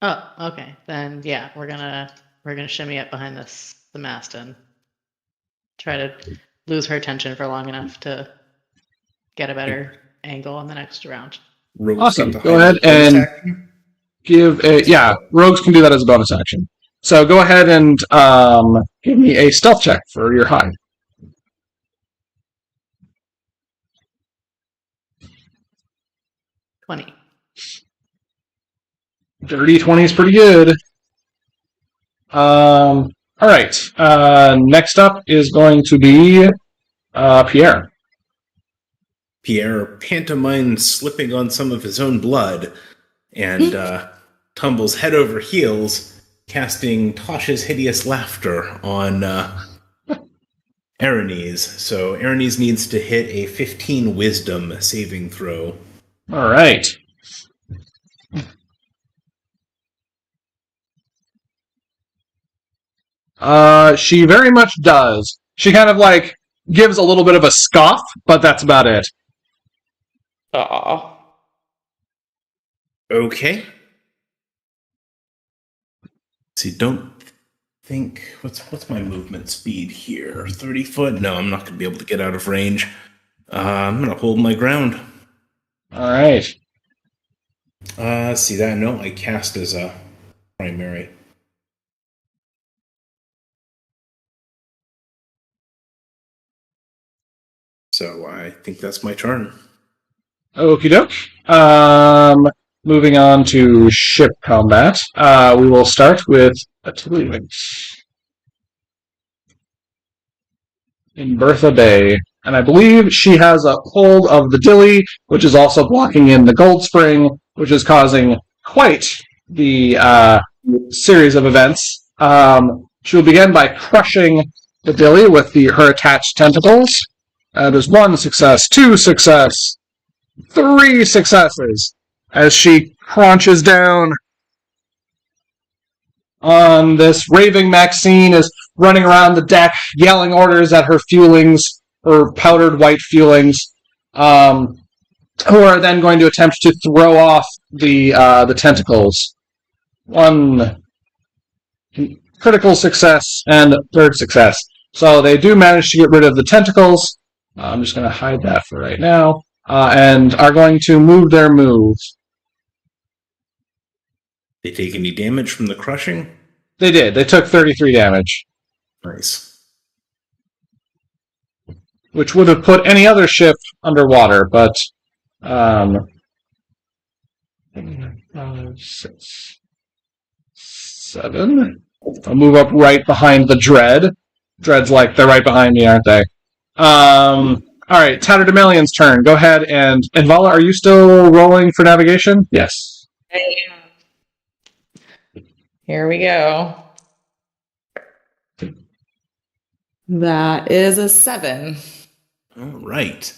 Oh, okay. Then yeah, we're gonna shimmy up behind the mast and try to lose her attention for long enough to get a better angle on the next round. Awesome. Go ahead and give a rogues can do that as a bonus action. So go ahead and give me a stealth check for your hide. $20. Dirty 20 is pretty good. All right. Next up is going to be Pierre. Pierre pantomimes slipping on some of his own blood and tumbles head over heels, casting Tasha's Hideous Laughter on Aranes. So Aranes needs to hit a 15 Wisdom saving throw. All right. She very much does. She kind of like gives a little bit of a scoff, but that's about it. Aww. Okay. See, don't think what's my movement speed here? 30 foot? No, I'm not going to be able to get out of range. I'm going to hold my ground. All right. See that? No, I cast as a primary. So I think that's my turn. Okie doke. Moving on to ship combat. We will start with Atelier in Bertha Bay. And I believe she has a hold of the dilly, which is also blocking in the gold spring, which is causing quite the series of events. She will begin by crushing the dilly with her attached tentacles. There's 1 success, 2 success, 3 successes as she crunches down on this. Raving Maxine is running around the deck, yelling orders at her fuelings, her powdered white fuelings, who are then going to attempt to throw off the tentacles. 1 critical success and 3rd success. So they do manage to get rid of the tentacles. I'm just going to hide that for right now. And are going to move their move. They take any damage from the crushing? They did. They took 33 damage. Nice. Which would have put any other ship underwater, but 5, 6, 7. I'll move up right behind the Dread. Dread's like, they're right behind me, aren't they? Alright, Tatterdemalian's turn. Go ahead and Vala, are you still rolling for navigation? Yes. Here we go. That is a 7. All right.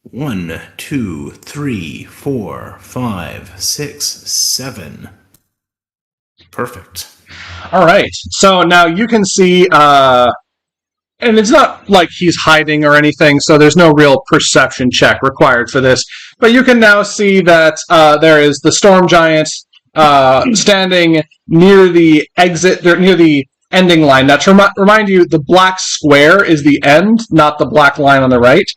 1, 2, 3, 4, 5, 6, 7. Perfect. Alright, so now you can see, and it's not like he's hiding or anything, so there's no real perception check required for this, but you can now see that there is the Storm Giant standing near the exit, near the ending line. Now, to remind you, the black square is the end, not the black line on the right.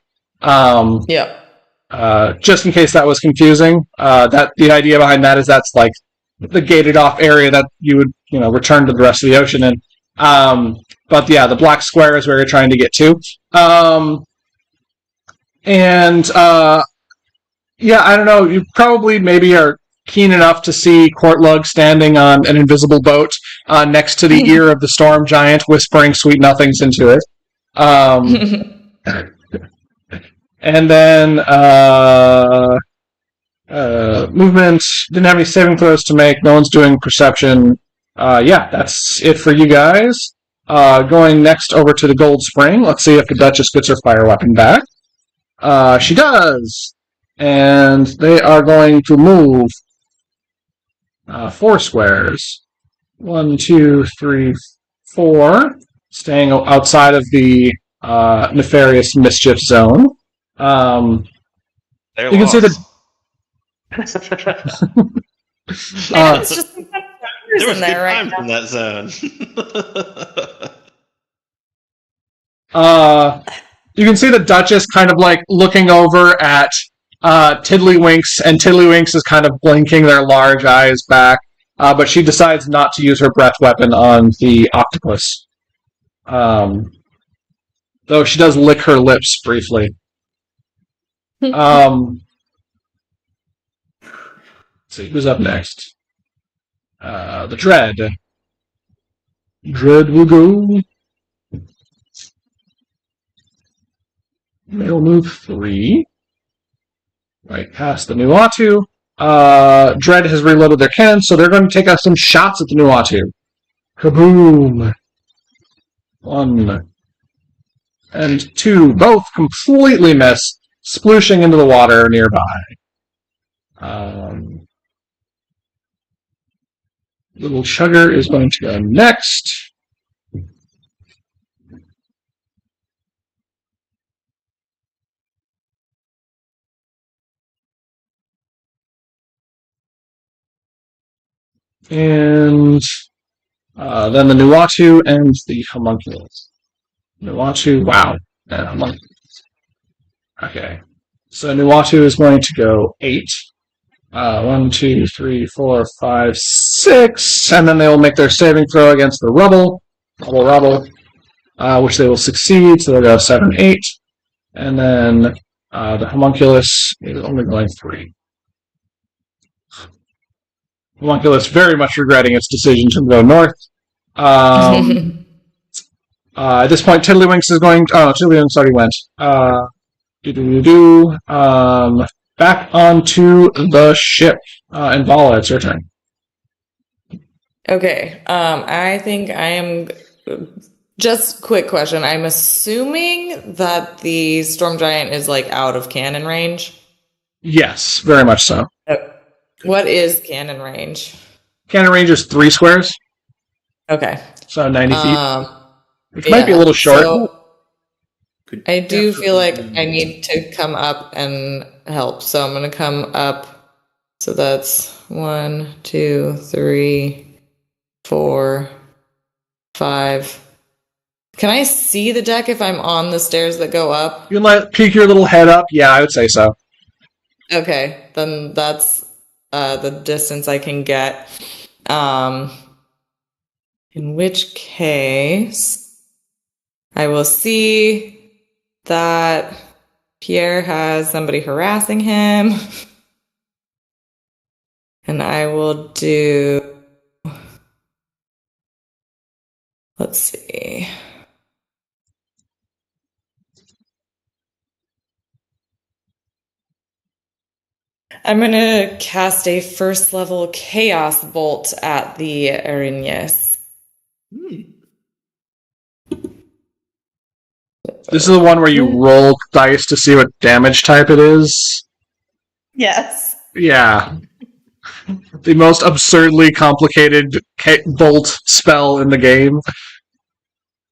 Just in case that was confusing, that the idea behind that is that's like the gated off area that you would, return to the rest of the ocean in. But yeah, the black square is where you're trying to get to. Yeah, I don't know. You probably maybe are keen enough to see Courtlug standing on an invisible boat next to the ear of the Storm Giant, whispering sweet nothings into it. And then movement. Didn't have any saving throws to make. No one's doing perception. Yeah, that's it for you guys. Going next over to the Gold Spring. Let's see if the Duchess gets her fire weapon back. She does. And they are going to move 4 squares. 1, 2, 3, 4. Staying outside of the nefarious mischief zone. You can see the. It's just some kind of There was in there good right times now. in that zone. You can see the Duchess kind of like looking over at Tiddlywinks, and Tiddlywinks is kind of blinking their large eyes back, but she decides not to use her breath weapon on the octopus. Though she does lick her lips briefly. Let's see, who's up next? The Dread. Dread will go. They'll move 3. Right past the Nuatu. Dread has reloaded their cannon, so they're going to take us some shots at the Nuatu. Kaboom! 1 and 2, both completely miss, splooshing into the water nearby. Little Chugger is going to go next. And then the Nuatu and the Homunculus. Nuatu, wow. And Homunculus. Okay. So Nuatu is going to go 8. 1, 2, 3, 4, 5, 6. And then they will make their saving throw against the rubble. Rubble. Which they will succeed, so they'll go 7, 8. And then the Homunculus is only going 3. Homunculus very much regretting its decision to go north. At this point, Tiddlywinks is going. Oh, Tiddlywinks already went. Back onto the ship. And Vala, it's your turn. Okay. I think I am. Just quick question. I'm assuming that the Storm Giant is like out of cannon range. Yes, very much so. What is cannon range? Cannon range is 3 squares, Okay. so 90 feet, which yeah, might be a little short. so I do feel like I need to come up and help. So I'm going to come up. So that's 1, 2, 3, 4, 5. Can I see the deck if I'm on the stairs that go up? You can peek your little head up. Yeah, I would say so. Okay, then that's the distance I can get. In which case, I will see that Pierre has somebody harassing him. And I will do... Let's see... I'm going to cast a first level Chaos Bolt at the Arrhenius. This is the one where you roll dice to see what damage type it is. Yes. Yeah. The most absurdly complicated bolt spell in the game.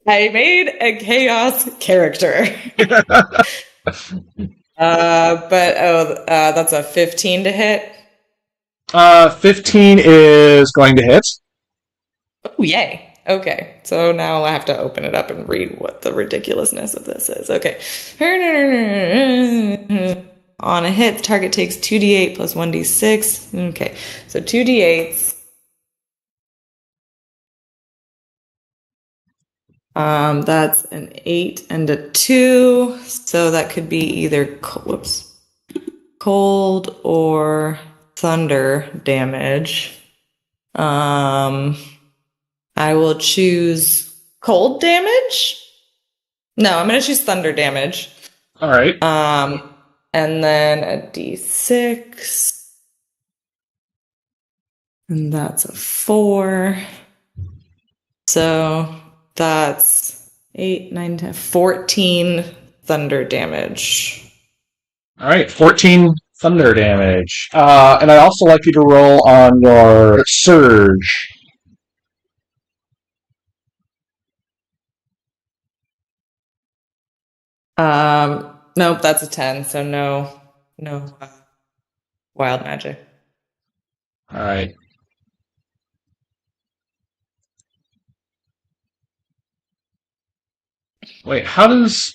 I made a Chaos character. That's a 15 to hit. 15 is going to hit. Oh, yay. Okay. So now I have to open it up and read what the ridiculousness of this is. Okay. On a hit, the target takes 2d8 plus 1d6. Okay. So 2d8s. That's an 8 and a 2. So that could be either cold or thunder damage. I will choose cold damage. No, I'm going to choose thunder damage. All right. And then a d6. And that's a 4. So that's 8, 9, 10, 14 thunder damage. All right, 14 thunder damage. And I'd also like you to roll on your surge. Nope, that's a 10, so no wild magic. All right. Wait, how does...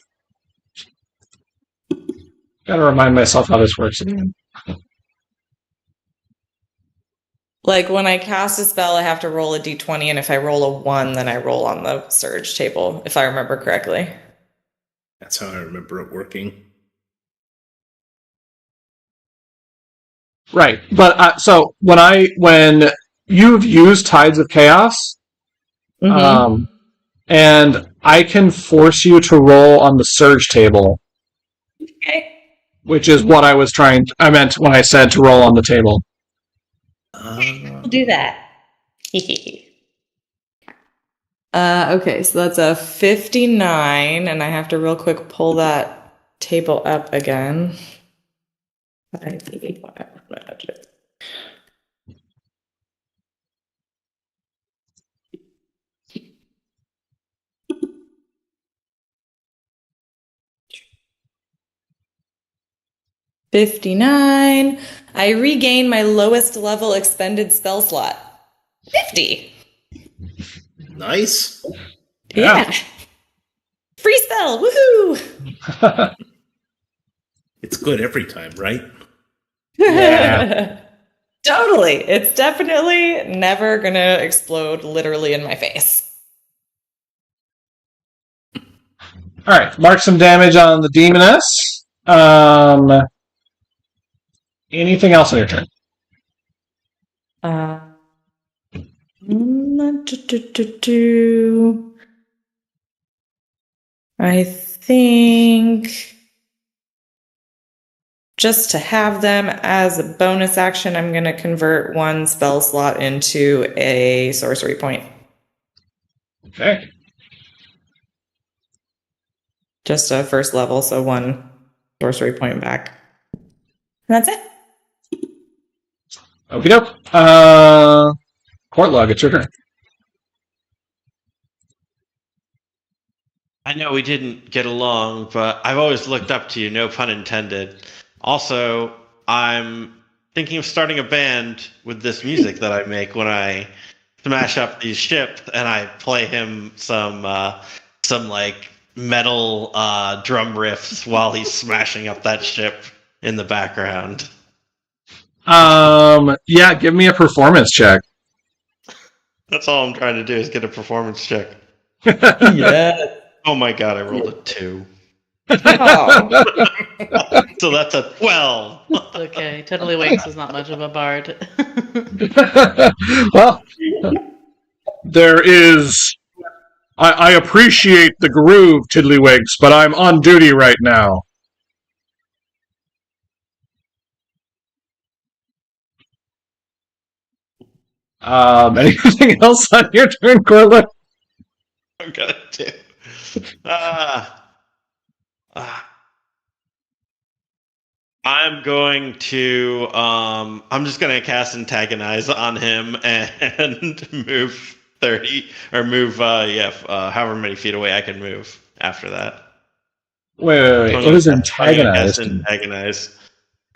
Gotta remind myself how this works again. Like, when I cast a spell, I have to roll a d20, and if I roll a 1, then I roll on the surge table, if I remember correctly. That's how I remember it working. Right, but so when you've used Tides of Chaos, and I can force you to roll on the surge table. Okay. Which is what I meant when I said to roll on the table. We'll do that. Okay, so that's a 59, and I have to real quick pull that table up again. I need magic. $59. I regain my lowest level expended spell slot. 50. Nice. Yeah. Free spell. Woohoo! It's good every time, right? Yeah. Totally. It's definitely never going to explode literally in my face. All right, mark some damage on the demoness. Anything else on your turn? I think just to have them as a bonus action, I'm going to convert one spell slot into a sorcery point. Okay. Just a first level, so one sorcery point back. And that's it. Okie doke. Courtlog, it's your turn. I know we didn't get along, but I've always looked up to you, no pun intended. Also, I'm thinking of starting a band with this music that I make when I smash up these ships, and I play him some like metal drum riffs while he's smashing up that ship in the background. Yeah, give me a performance check. That's all I'm trying to do is get a performance check. Yeah. Oh my god, I rolled a 2. Oh. So that's a 12. Okay, Tiddlywinks is not much of a bard. Well, there is. I appreciate the groove, Tiddlywinks, but I'm on duty right now. Anything else on your turn, Corlin? I'm gonna do. I'm going to. I'm just gonna cast antagonize on him and move 30 or move. However many feet away I can move after that. Wait. What is antagonize? Antagonize.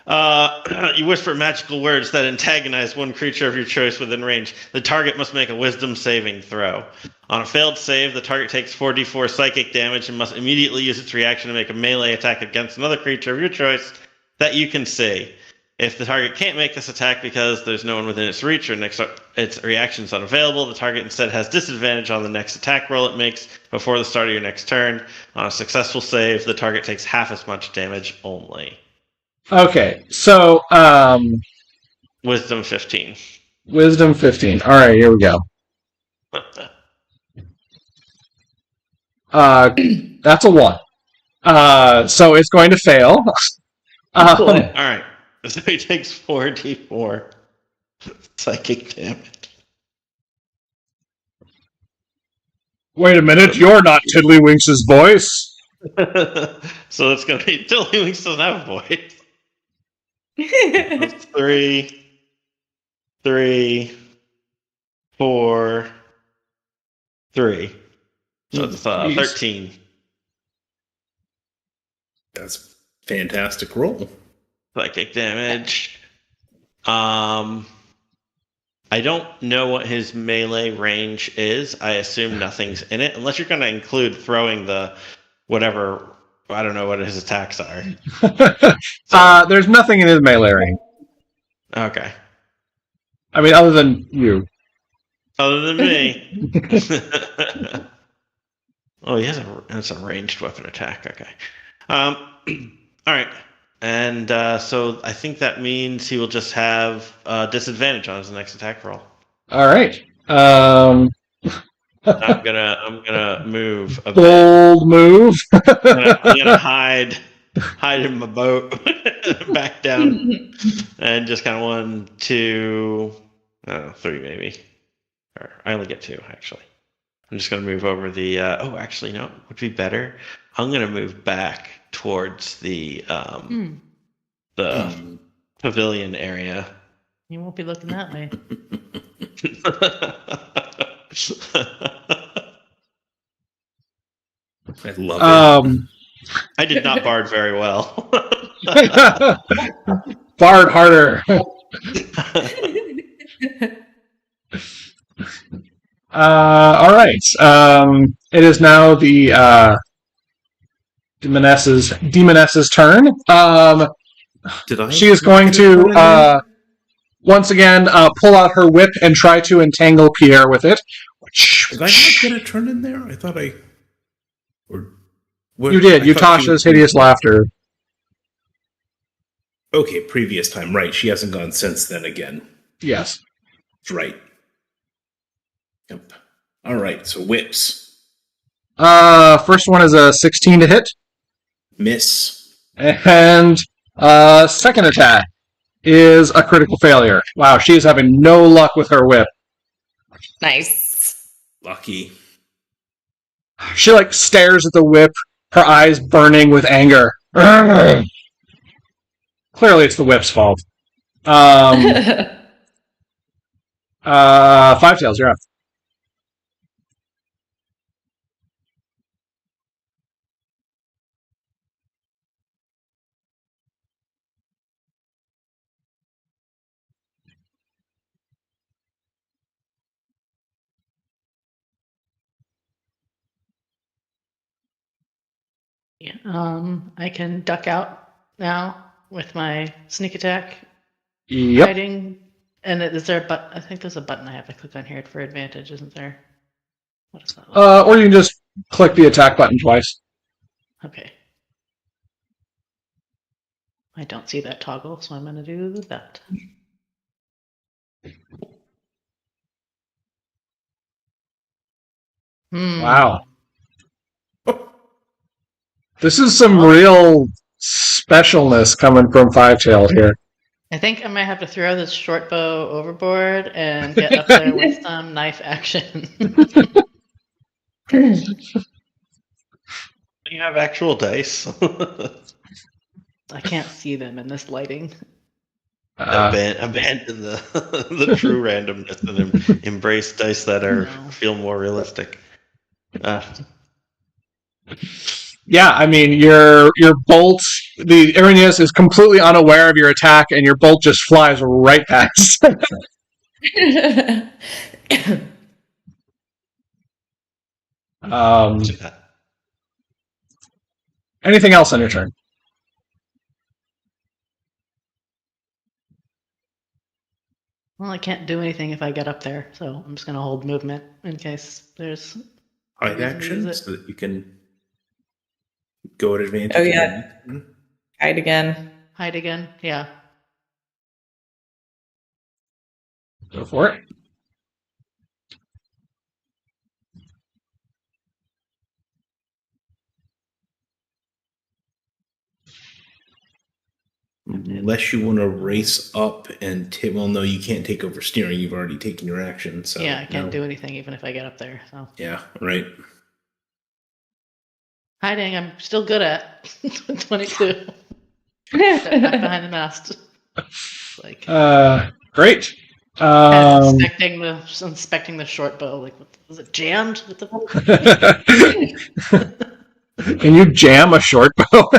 You whisper magical words that antagonize one creature of your choice within range. The target must make a wisdom saving throw. On a failed save, the target takes 4d4 psychic damage and must immediately use its reaction to make a melee attack against another creature of your choice that you can see. If the target can't make this attack because there's no one within its reach or its reaction is unavailable, the target instead has disadvantage on the next attack roll it makes before the start of your next turn. On a successful save, the target takes half as much damage only. Okay, so Wisdom 15. Wisdom 15. All right, here we go. That's a 1. So it's going to fail. All right. So he takes 4d4 psychic damage. Wait a minute, you're not Tiddlywinks' voice. So it's going to be Tiddlywinks doesn't have a voice. 3, 4, 3. So it's 13. That's fantastic roll. Psychic damage. I don't know what his melee range is. I assume nothing's in it, unless you're going to include throwing the whatever. I don't know what his attacks are. There's nothing in his melee range. Okay. I mean, other than you. Other than me. Oh, that's a ranged weapon attack. Okay. All right. And so I think that means he will just have disadvantage on his next attack roll. All right. I'm gonna move a bit. Bold move. I'm gonna hide in my boat, back down, and just kind of 1, 2, 3 maybe. Or I only get 2 actually. I'm just gonna move over the. Actually, no. Would be better. I'm gonna move back towards the pavilion area. You won't be looking that way. I love it. I did not bard very well. Bard harder. All right. It is now the Demoness's turn. Did I? She is going to once again pull out her whip and try to entangle Pierre with it. Did I not get a turn in there? I thought I. Or what, You did. I thought she Utasha's was- hideous laughter. Okay, previous time, right? She hasn't gone since then again. Yes. Right. Yep. All right. So whips. First one is a 16 to hit. Miss. And second attack is a critical failure. Wow, she is having no luck with her whip. Nice. Lucky. She like stares at the whip, her eyes burning with anger. Clearly, it's the whip's fault. Five Tails, you're up. Yeah. I can duck out now with my sneak attack. Yep. Hiding. And is there a button? I think there's a button I have to click on here for advantage, isn't there? What is that? Or you can just click the attack button twice. Okay. I don't see that toggle, so I'm going to do that. Wow. This is some real specialness coming from Five Tail here. I think I might have to throw this short bow overboard and get up there with some knife action. You have actual dice. I can't see them in this lighting. Abandon the true randomness and embrace dice that feel more realistic. Yeah, I mean, your bolt, the Irenaeus is completely unaware of your attack, and your bolt just flies right past. Anything else on your turn? Well, I can't do anything if I get up there, so I'm just going to hold movement in case there's Hide action so that you can go at advantage. Oh, yeah. Hide again. Hide again. Yeah. Go for it. Unless you want to race up and well, no, you can't take over steering. You've already taken your action. So yeah, I can't do anything even if I get up there. So yeah, right. Hiding, I'm still good at 22. Back behind the mast. Like great. Inspecting the short bow. Like, was it jammed? What the? Can you jam a short bow?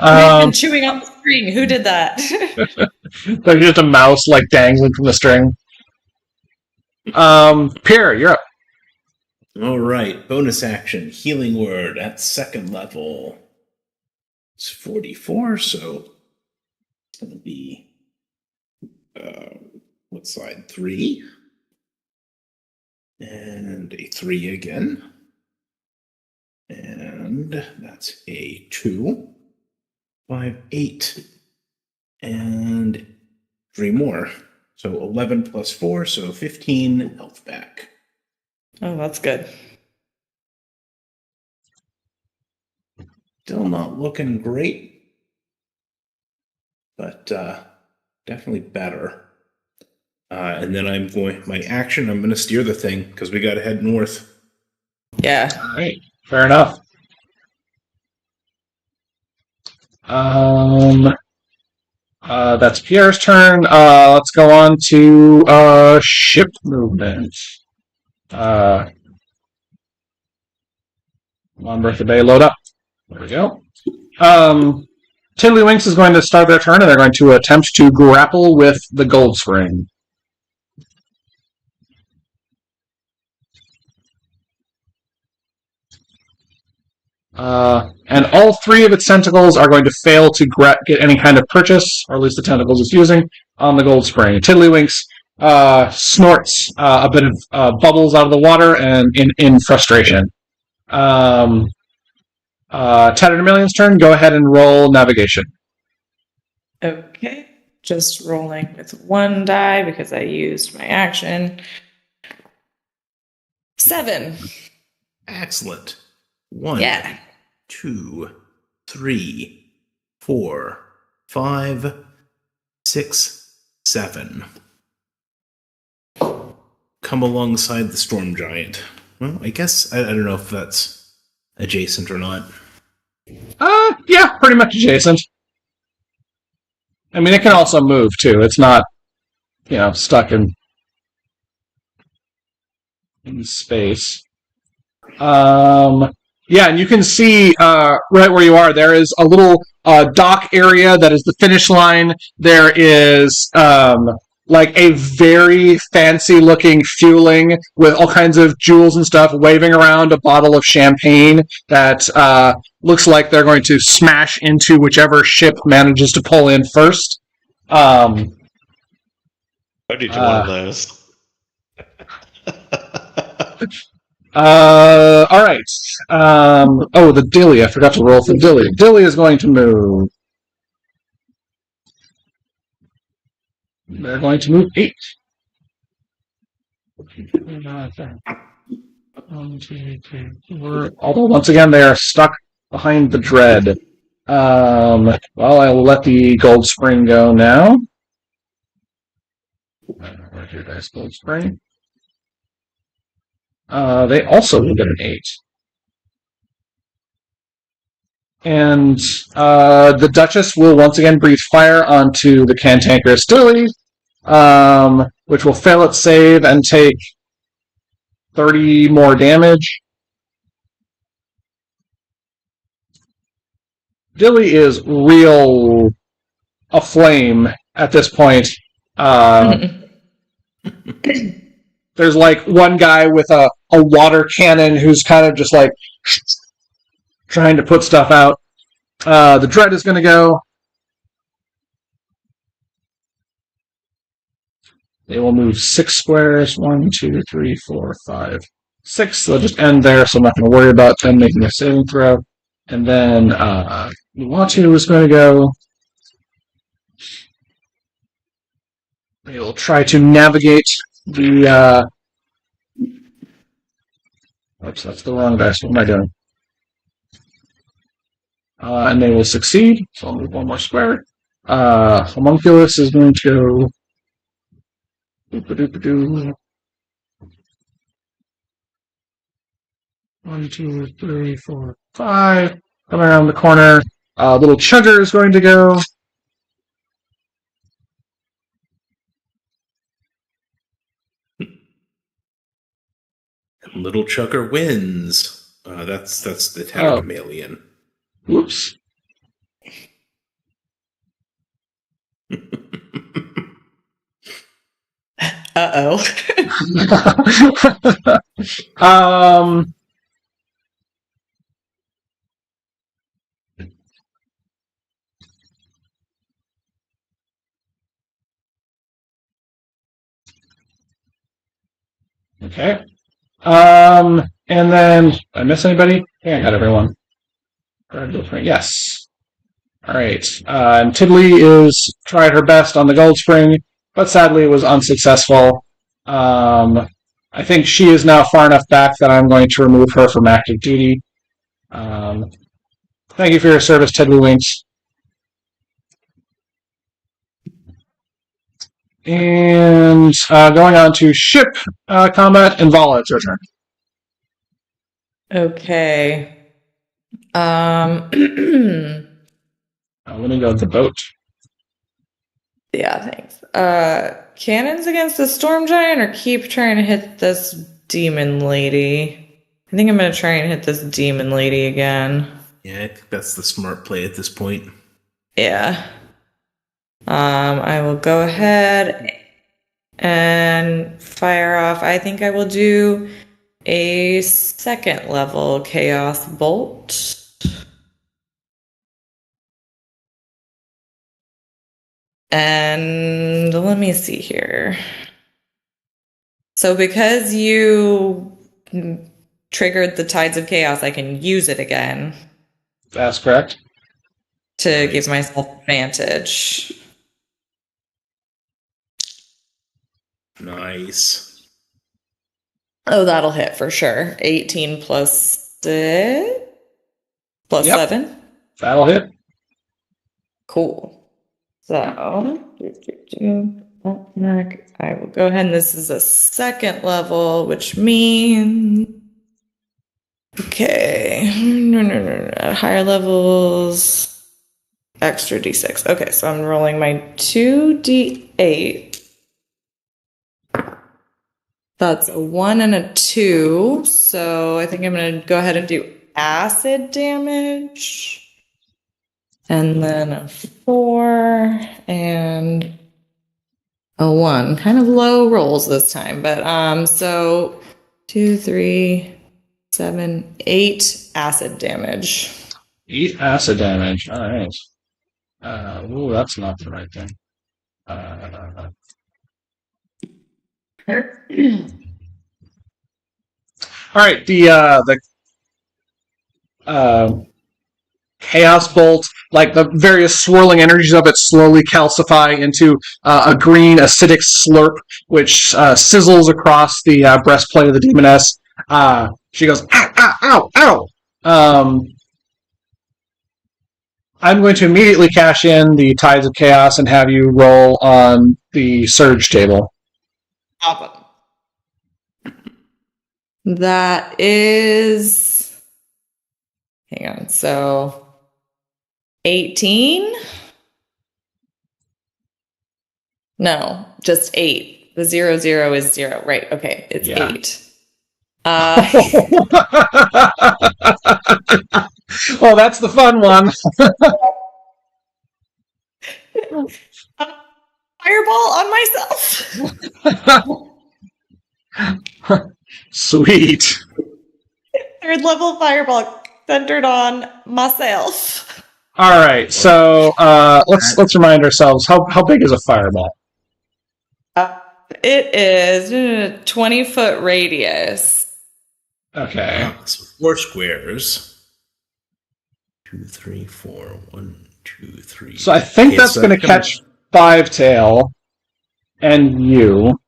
I've been chewing on the string. Who did that? There's just a mouse like dangling from the string. Pierre, you're up. All right, bonus action, healing word at second level. It's 44, so it's going to be what side? 3. And a 3 again. And that's a 2. 5, 8. And 3 more. So 11 plus 4, so 15 health back. Oh, that's good. Still not looking great, but definitely better. And then I'm going to steer the thing because we got to head north. Yeah. All right, fair enough. That's Pierre's turn. Let's go on to ship movement. Come on, Bertha Bay, load up. There we go. Tiddlywinks is going to start their turn, and they're going to attempt to grapple with the gold spring. And all 3 of its tentacles are going to fail to get any kind of purchase, or at least the tentacles it's using, on the gold spring. Tiddlywinks snorts a bit of bubbles out of the water and in frustration. Tatterdemillion's turn. Go ahead and roll navigation. Okay. Just rolling with 1 die because I used my action. 7. Excellent. 1, Yeah. 2, 3, 4, 5, 6, 7. Come alongside the storm giant. Well, I guess I don't know if that's adjacent or not. Yeah, pretty much adjacent. I mean, it can also move too. It's not, stuck in space. Yeah, and you can see right where you are. There is a little dock area that is the finish line. There is like a very fancy looking fueling with all kinds of jewels and stuff waving around a bottle of champagne that looks like they're going to smash into whichever ship manages to pull in first. I need one of those. All right. The Dilly. I forgot to roll for Dilly. Dilly is going to move. They're going to move 8. 1, 2, 3, 4. Although, once again, they are stuck behind the dread. Well, I will let the Gold Spring go now. Where's your dice, Gold Spring? They also will get an 8. And the Duchess will once again breathe fire onto the cantankerous Dilly, which will fail its save and take 30 more damage. Dilly is real aflame at this point. There's like one guy with a water cannon who's kind of just like trying to put stuff out. The Dread is going to go. They will move 6 squares. 1, 2, 3, 4, 5, 6. They'll just end there, so I'm not going to worry about them making a saving throw. And then Nuatu is going to go. They will try to navigate the... Oops, that's the wrong dice. What am I doing? And they will succeed. So I'll move 1 more square. Homunculus is going to go... Boop-a-doop-a-doo. 1, 2, 3, 4, 5. Come around the corner. Little Chugger is going to go. Little Chugger wins. That's the Tatterdemalion. Whoops. Uh-oh. Okay. And then, did I miss anybody? Yeah, I got everyone. Yes. All right. And Tiddly is tried her best on the Gold Spring, but sadly was unsuccessful. I think she is now far enough back that I'm going to remove her from active duty. Thank you for your service, Tiddlywinks. And going on to ship combat, and Vala, it's your turn. Okay. Let me go to the boat. Yeah, thanks. Cannons against the storm giant, or keep trying to hit this demon lady? I think I'm gonna try and hit this demon lady again. Yeah, I think that's the smart play at this point. Yeah. I will go ahead and fire off. I think I will do a 2nd level Chaos Bolt. And let me see here. So because you triggered the Tides of Chaos, I can use it again. That's correct. To give myself advantage. Nice. Oh, that'll hit for sure. 18 plus 6 plus Yep. 7. That'll hit. Cool. So, I will go ahead and this is a second level, which means. Okay. No. At higher levels, extra d6. Okay, so I'm rolling my 2d8. That's a 1 and a 2. So I think I'm going to go ahead and do acid damage. And then a 4 and a 1. Kind of low rolls this time. But so 2, 3, 7, 8 acid damage. 8 acid damage. All right. Ooh, that's not the right thing. All right. The chaos bolt, like the various swirling energies of it, slowly calcify into a green acidic slurp, which sizzles across the breastplate of the demoness. She goes, ow, ow, ow, ow! I'm going to immediately cash in the Tides of Chaos and have you roll on the surge table. Awesome. That is. Hang on. So 18? No, just 8. The 0, 0 is 0. Right. Okay. It's 8. Well, that's the fun one. Fireball on myself. Sweet. 3rd level fireball centered on myself. All right, so let's remind ourselves how big is a fireball? It is 20-foot radius. Okay. So 4 squares. 2, 3, 4. 1, 2, 3. So I think that's going to catch Five-Tail and you.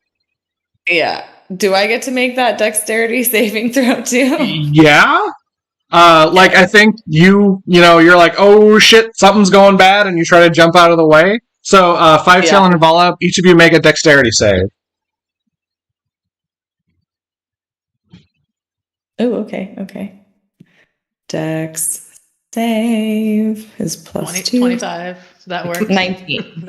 Yeah. Do I get to make that dexterity saving throw too? Yeah. I think you're like, oh shit, something's going bad, and you try to jump out of the way. So Five-Tail and Vala, each of you make a dexterity save. Oh, okay. Dex save is plus 2. 25. That works. 19.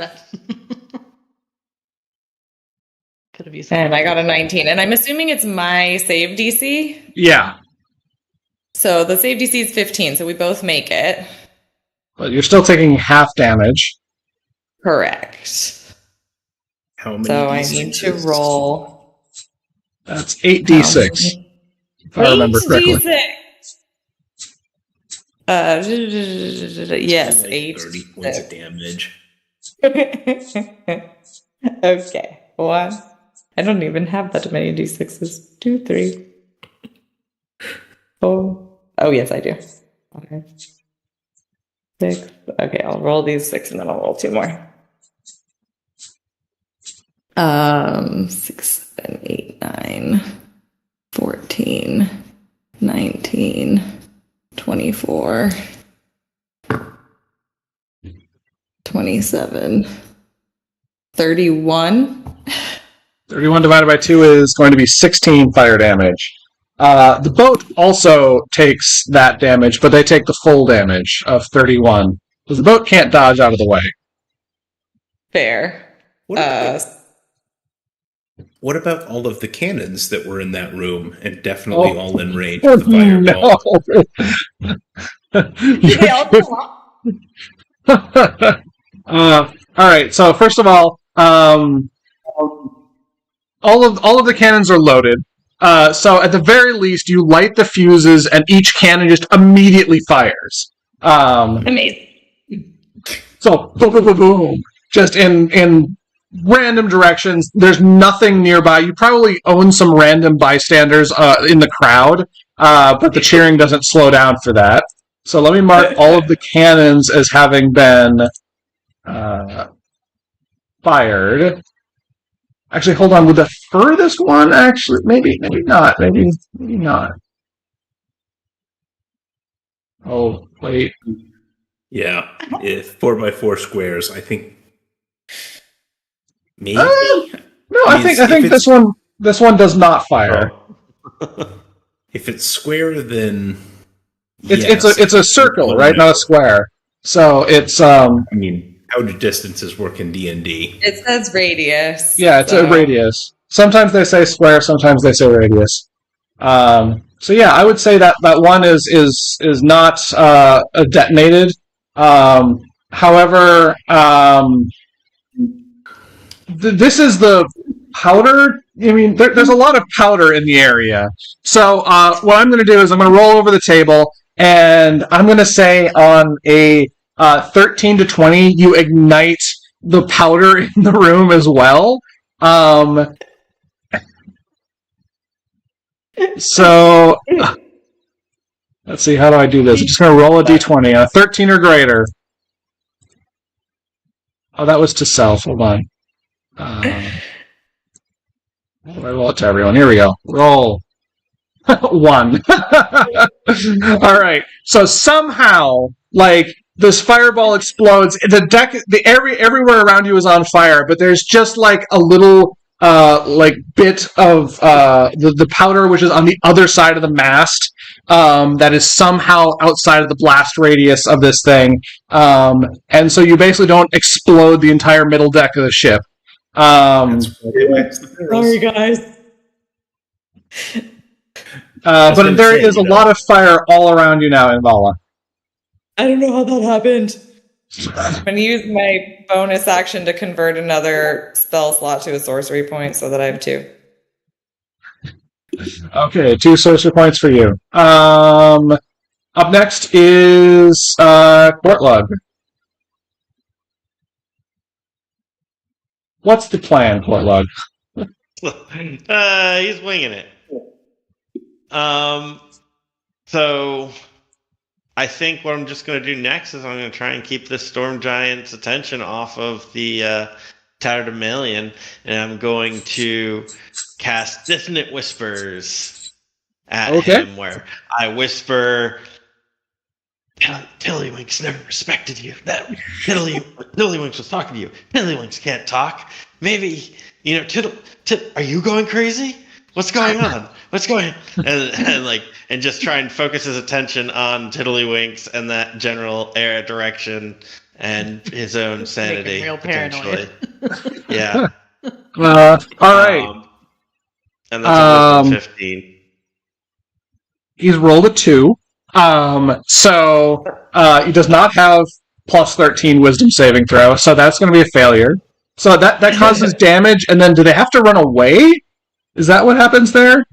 Could have used And I got a 19. And I'm assuming it's my save DC? Yeah. So the save DC is 15, so we both make it. But you're still taking half damage. Correct. How many So D6s? I need to roll. That's 8d6. If I remember correctly. 8d6. Yes, Like 8. 30 points of damage. Okay. 1. I don't even have that many d6s. 2, 3, 4. Oh, yes, I do. 5, 6. Okay, I'll roll these 6 and then I'll roll 2 more. 6, 7, 8, 9, 14, 19, 24, 27, 31. 31 divided by 2 is going to be 16 fire damage. The boat also takes that damage, but they take the full damage of 31. So the boat can't dodge out of the way. Fair. What about all of the cannons that were in that room and definitely all in range of the fireball? All right. So first of all of the cannons are loaded. So at the very least, you light the fuses, and each cannon just immediately fires. Amazing. So boom, boom, boom, boom, just in random directions. There's nothing nearby. You probably own some random bystanders in the crowd, but the cheering doesn't slow down for that. So let me mark all of the cannons as having been fired. Actually, hold on. Would the furthest one actually? Maybe not. Maybe not. Oh, wait. Yeah, if 4x4 squares, I think maybe. No, I think if this one does not fire. Oh. If it's square, then It's a circle, right? Not a square. So it's I mean, how do distances work in D&D? It says radius. yeah, it's a radius. Sometimes they say square, sometimes they say radius. So yeah, I would say that one is not detonated. However, this is the powder. I mean, there's a lot of powder in the area. So what I'm going to do is I'm going to roll over the table, and I'm going to say on a 13 to 20, you ignite the powder in the room as well. So let's see, how do I do this? I'm just going to roll a d20. 13 or greater. Oh, that was to self. Hold on. How do I roll it to everyone? Here we go. Roll. 1. All right. So somehow, like, this fireball explodes. The deck, everywhere around you is on fire, but there's just like a little, like bit of the powder which is on the other side of the mast. That is somehow outside of the blast radius of this thing, and so you basically don't explode the entire middle deck of the ship. Sorry, guys. But there is a lot of fire all around you now, Invala. I don't know how that happened. I'm going to use my bonus action to convert another spell slot to a sorcery point so that I have 2. Okay, 2 sorcery points for you. Up next is Courtlug. What's the plan, Courtlug? He's winging it. So I think what I'm just going to do next is I'm going to try and keep this Storm Giant's attention off of the Tatterdemalion, and I'm going to cast Dissonant Whispers at him, where I whisper, Tiddlywinks never respected you. That Tiddlywinks was talking to you. Tiddlywinks can't talk. Maybe, are you going crazy? What's going on? What's going on? And just try and focus his attention on Tiddlywinks and that general air direction and his own sanity. Real paranoid. Yeah. All right. And that's a wisdom 15. He's rolled a 2. So he does not have plus 13 wisdom saving throw, so that's going to be a failure. So that causes damage, and then do they have to run away? Is that what happens there?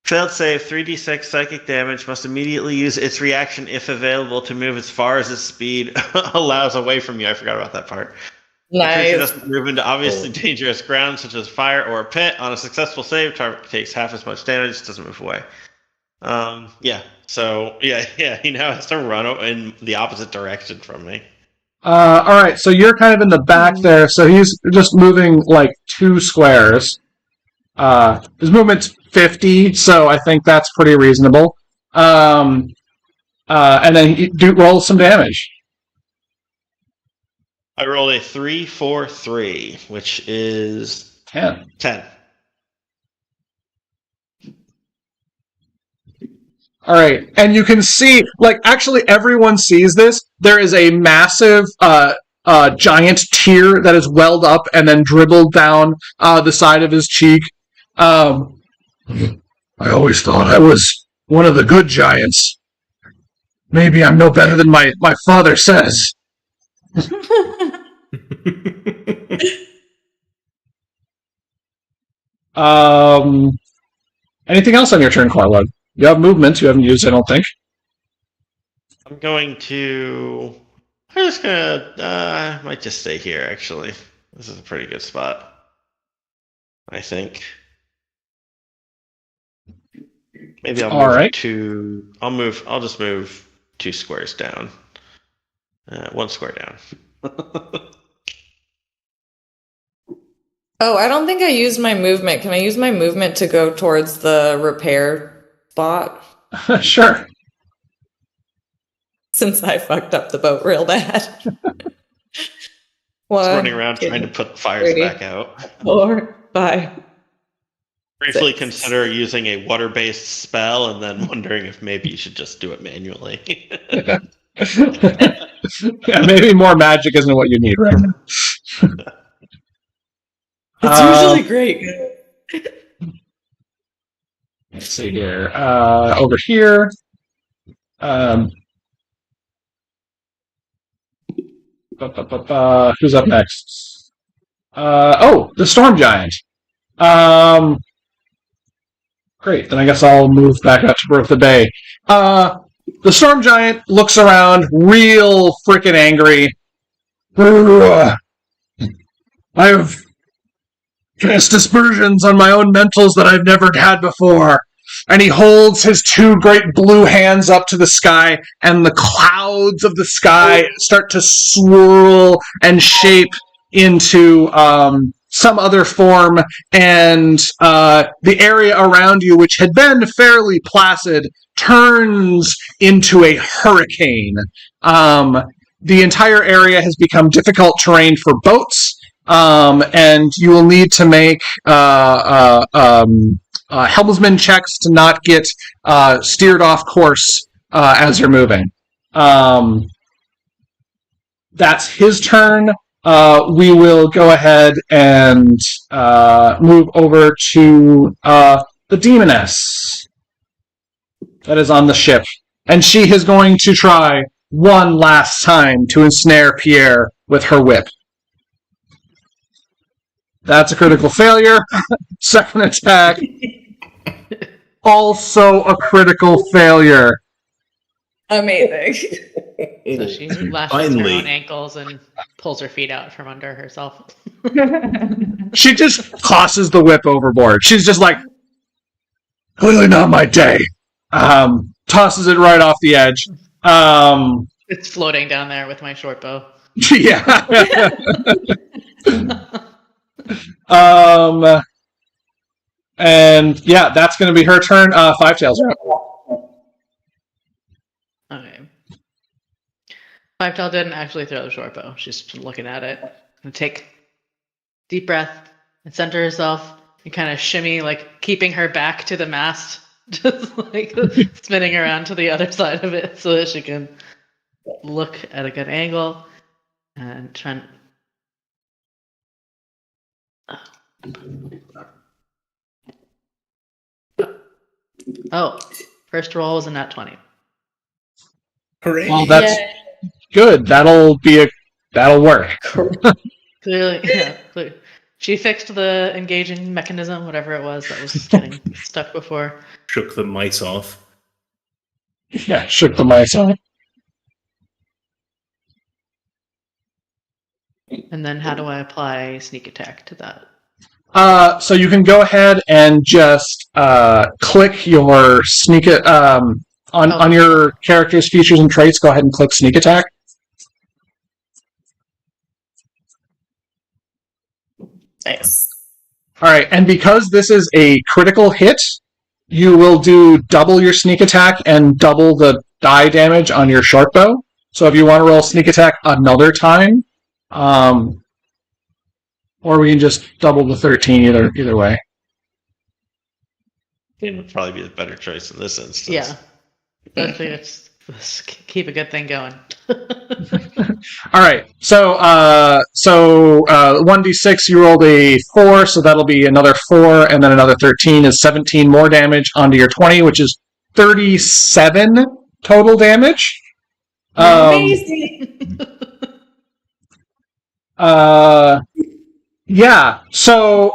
Failed save, 3d6 psychic damage, must immediately use its reaction if available to move as far as its speed allows away from you. I forgot about that part. Nice. The creature doesn't move into obviously dangerous ground, such as fire or a pit. On a successful save, target takes half as much damage, doesn't move away. So he now has to run in the opposite direction from me. All right, so you're kind of in the back there, so he's just moving like 2 squares. His movement's 50, so I think that's pretty reasonable. And then he roll some damage. I rolled a 3, 4, 3, which is 10. 10. All right, and you can see, like, actually everyone sees this. There is a massive giant tear that is welled up and then dribbled down the side of his cheek. I always thought I was one of the good giants. Maybe I'm no better than my father says. Anything else on your turn, Corlug? You have movement you haven't used, I don't think. I'm just gonna I might just stay here, actually. This is a pretty good spot, I think. Maybe I'll move I'll just move 2 squares down. 1 square down. Oh, I don't think I used my movement. Can I use my movement to go towards the repair spot? Sure. Since I fucked up the boat real bad. It's running around trying to put the fires 30, back out. 4, 5. Briefly 6. consider using a water-based spell and then wondering if maybe you should just do it manually. Yeah, maybe more magic isn't what you need right now. It's usually great. Let's see here. Over here. Who's up next? The Storm Giant. Great. Then I guess I'll move back up to Bertha Bay. The Storm Giant looks around, real freaking angry. I've cast dispersions on my own mentals that I've never had before. And he holds his two great blue hands up to the sky, and the clouds of the sky start to swirl and shape into some other form, and the area around you, which had been fairly placid, turns into a hurricane. The entire area has become difficult terrain for boats, and you will need to make helmsman checks to not get steered off course as you're moving. That's his turn. We will go ahead and move over to the Demoness that is on the ship. And she is going to try one last time to ensnare Pierre with her whip. That's a critical failure. Second attack. Also a critical failure. Amazing. So she lashes her own ankles and pulls her feet out from under herself. She just tosses the whip overboard. She's just like, clearly not my day. Tosses it right off the edge. It's floating down there with my short bow. Yeah. And yeah, that's going to be her turn. Five Tails. Okay. Five Tail didn't actually throw the short bow. She's just looking at it. And take deep breath and center herself and kind of shimmy, like keeping her back to the mast, just like spinning around to the other side of it so that she can look at a good angle and try and. Oh, first roll was a nat 20. Hooray! Well, that's good. That'll work. Clearly, yeah. Clearly. She fixed the engaging mechanism, whatever it was that was getting stuck before. Shook the mice off. Yeah, shook the mice off. And then how do I apply sneak attack to that? So you can go ahead and just click your sneak on your character's features and traits. Go ahead and click sneak attack. Nice. All right, and because this is a critical hit, you will do double your sneak attack and double the die damage on your short bow. So if you want to roll sneak attack another time, or we can just double the 13 either way. It would probably be the better choice in this instance. Yeah. Let's keep a good thing going. All right. So 1d6, you rolled a 4, so that'll be another 4, and then another 13 is 17 more damage onto your 20, which is 37 total damage. Amazing. Yeah. So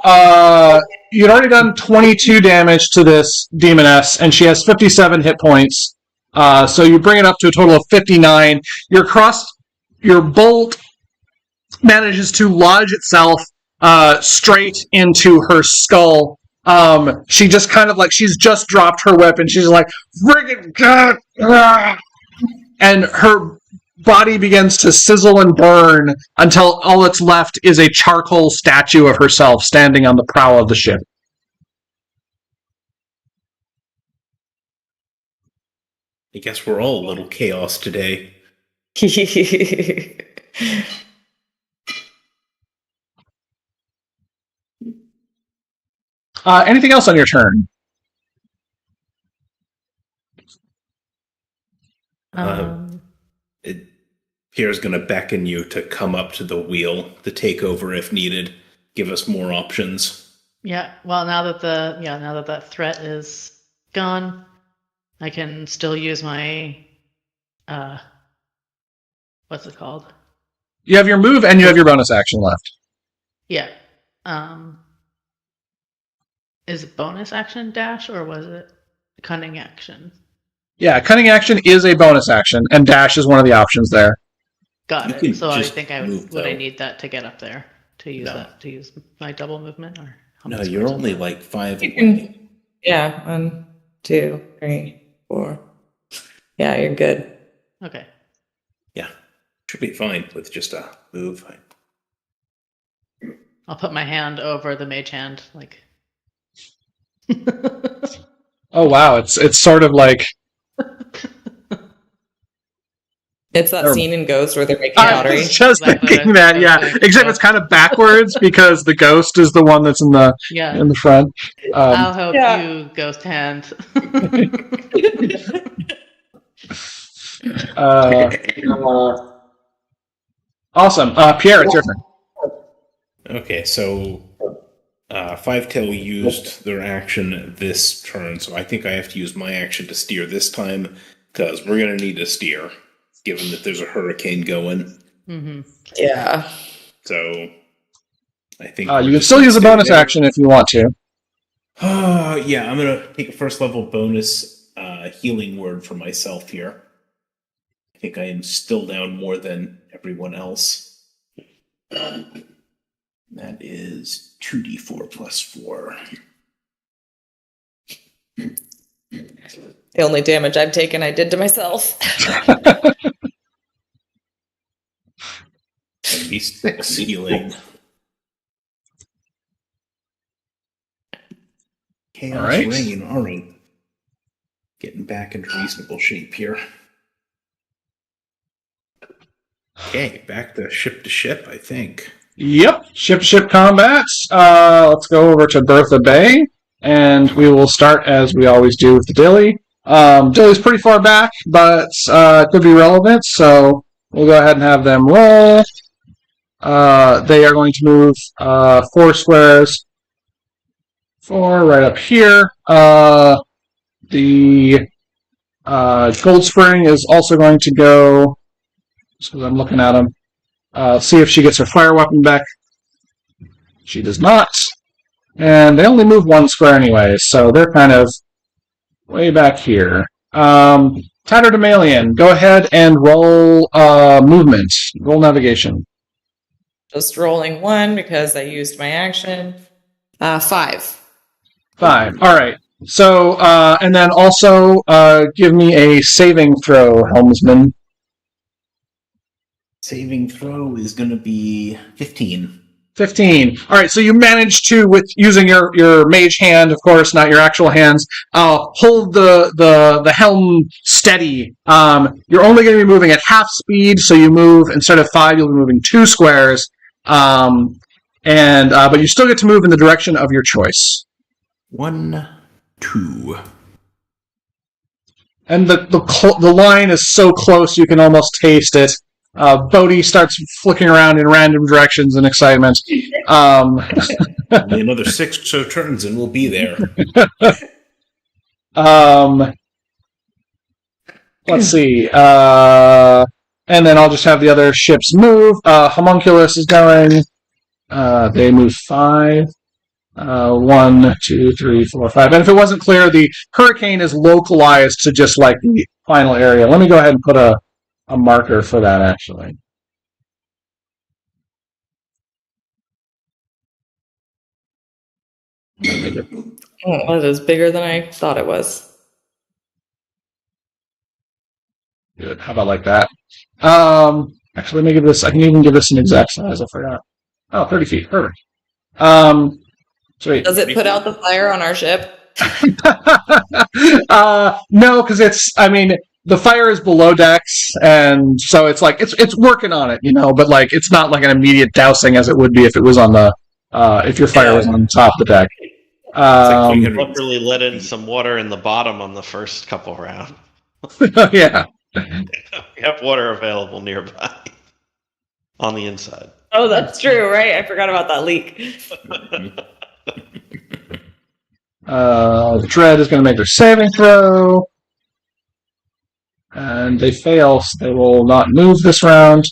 you'd already done 22 damage to this Demoness, and she has 57 hit points. So you bring it up to a total of 59. Your bolt manages to lodge itself straight into her skull. She just kind of like, she's just dropped her weapon. She's like, friggin' God! And her body begins to sizzle and burn until all that's left is a charcoal statue of herself standing on the prow of the ship. I guess we're all a little chaos today. Anything else on your turn? Pierre's going to beckon you to come up to the wheel to take over if needed. Give us more options. Yeah. Well, now that that threat is gone, I can still use my what's it called? You have your move and you have your bonus action left. Yeah. Is it bonus action dash or was it cunning action? Yeah, cunning action is a bonus action, and dash is one of the options there. Got You it. can So I just think I move, would I though. need that to get up there to use No. to use my double movement or how No, many you're squares only is that? like 5 You away. can- Yeah, 1, 2, 3, 4. Yeah, you're good. Okay. Yeah, should be fine with just a move. I'll put my hand over the mage hand, like. Oh wow, it's sort of like It's that Or- scene in Ghost where they're making I pottery. was just Exactly thinking what I that, was yeah. thinking. Except it's kind of backwards because the ghost is the one that's in the Yeah. front. I'll help Yeah. you, ghost hand. Awesome, Pierre, it's your turn. Okay, so Five-Tail used their action this turn, so I think I have to use my action to steer this time, because we're going to need to steer, given that there's a hurricane going. Mm-hmm. Yeah. So, I think... You can still use a bonus action if you want to. Yeah, I'm going to take a first level bonus healing word for myself here. I think I am still down more than everyone else. That is 2d4 plus 4. The only damage I've taken, I did to myself. That'd be 6 healing. Chaos All right. Rain, alright. Getting back into reasonable shape here. Okay, back to ship, I think. Yep, ship combat. Let's go over to Bertha Bay, and we will start as we always do with the Dilly. Dilly's pretty far back, but it could be relevant, so we'll go ahead and have them roll. They are going to move 4 squares. 4 right up here. The Gold Spring is also going to go, so I'm looking at them. See if she gets her fire weapon back. She does not. And they only move 1 square anyway, so they're kind of way back here. Tatterdemalion, go ahead and roll movement. Roll navigation. Just rolling 1 because I used my action. 5. 5. All right. So, and then also give me a saving throw, Helmsman. Saving throw is going to be 15. 15. All right, so you managed to, with using your mage hand, of course, not your actual hands, hold the helm steady. You're only going to be moving at half speed, so you move, instead of 5, you'll be moving 2 squares. But you still get to move in the direction of your choice. 1, 2. And the line is so close you can almost taste it. Bodhi starts flicking around in random directions in excitement. Only another 6 or so turns and we'll be there. Let's see. And then I'll just have the other ships move. Homunculus is going. They move 5. 1, 2, 3, 4, 5. And if it wasn't clear, the hurricane is localized to just like the final area. Let me go ahead and put a marker for that, actually. Oh, it is bigger than I thought it was. Good. How about like that? Actually, let me give this. I can even give this an exact size. I forgot. Oh, 30 feet. Perfect. Sweet. Does it put out the fire on our ship? No, because it's. I mean, the fire is below decks, and so it's like it's working on it, But like, it's not like an immediate dousing as it would be if it was on the if your fire was on top of the deck. like 300. Luckily let in some water in the bottom on the first couple rounds. Yeah. We have water available nearby on the inside. Oh, that's true, right? I forgot about that leak. The Dread is going to make their saving throw. And they fail, so they will not move this round.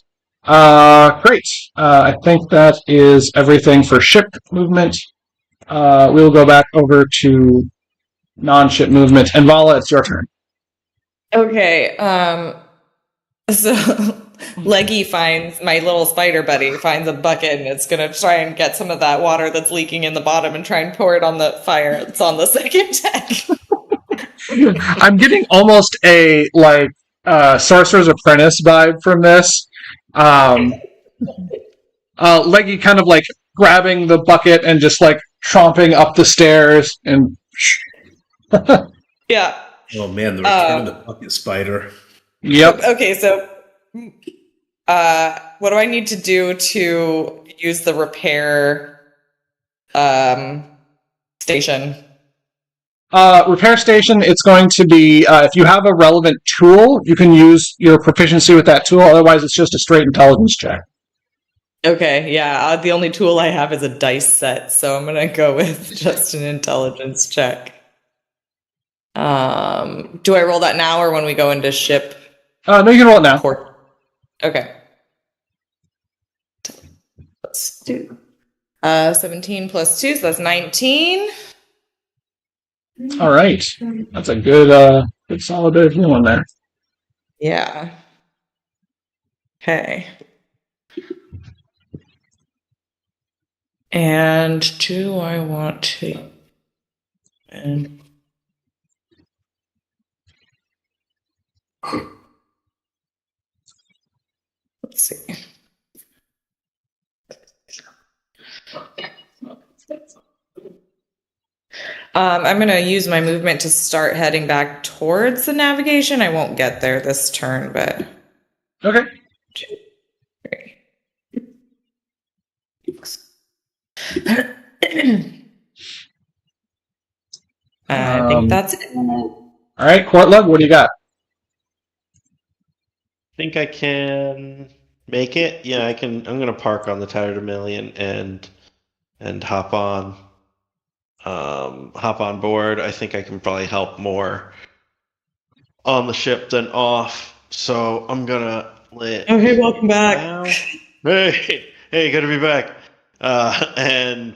Great. I think that is everything for ship movement. We'll go back over to non-ship movement. And Vala, it's your turn. Okay, so Leggy finds, my little spider buddy finds a bucket and it's gonna try and get some of that water that's leaking in the bottom and try and pour it on the fire that's on the second deck. I'm getting almost a Sorcerer's Apprentice vibe from this. Leggy kind of like grabbing the bucket and just like tromping up the stairs and Yeah. Oh man, the return of the bucket spider. Yep. Okay, so what do I need to do to use the repair station? Repair station, it's going to be, if you have a relevant tool, you can use your proficiency with that tool. Otherwise, it's just a straight intelligence check. Okay, yeah. The only tool I have is a dice set, so I'm going to go with just an intelligence check. Do I roll that now or when we go into ship? No, you can roll it now. Okay. Let's do 17 plus 2, so that's 19. All right. That's a good solid bit of healing there. Yeah. Okay. And do I want to... And... Let's see. I'm going to use my movement to start heading back towards the navigation. I won't get there this turn, but... Okay. 2, 3. I think that's it. All right, Courtlug, what do you got? Think I can make it? Yeah, I can. I'm gonna park on the tatterdemalion and hop on board. I think I can probably help more on the ship than off. So I'm gonna let. Oh, hey, welcome back. Down. Hey, good to be back. I'm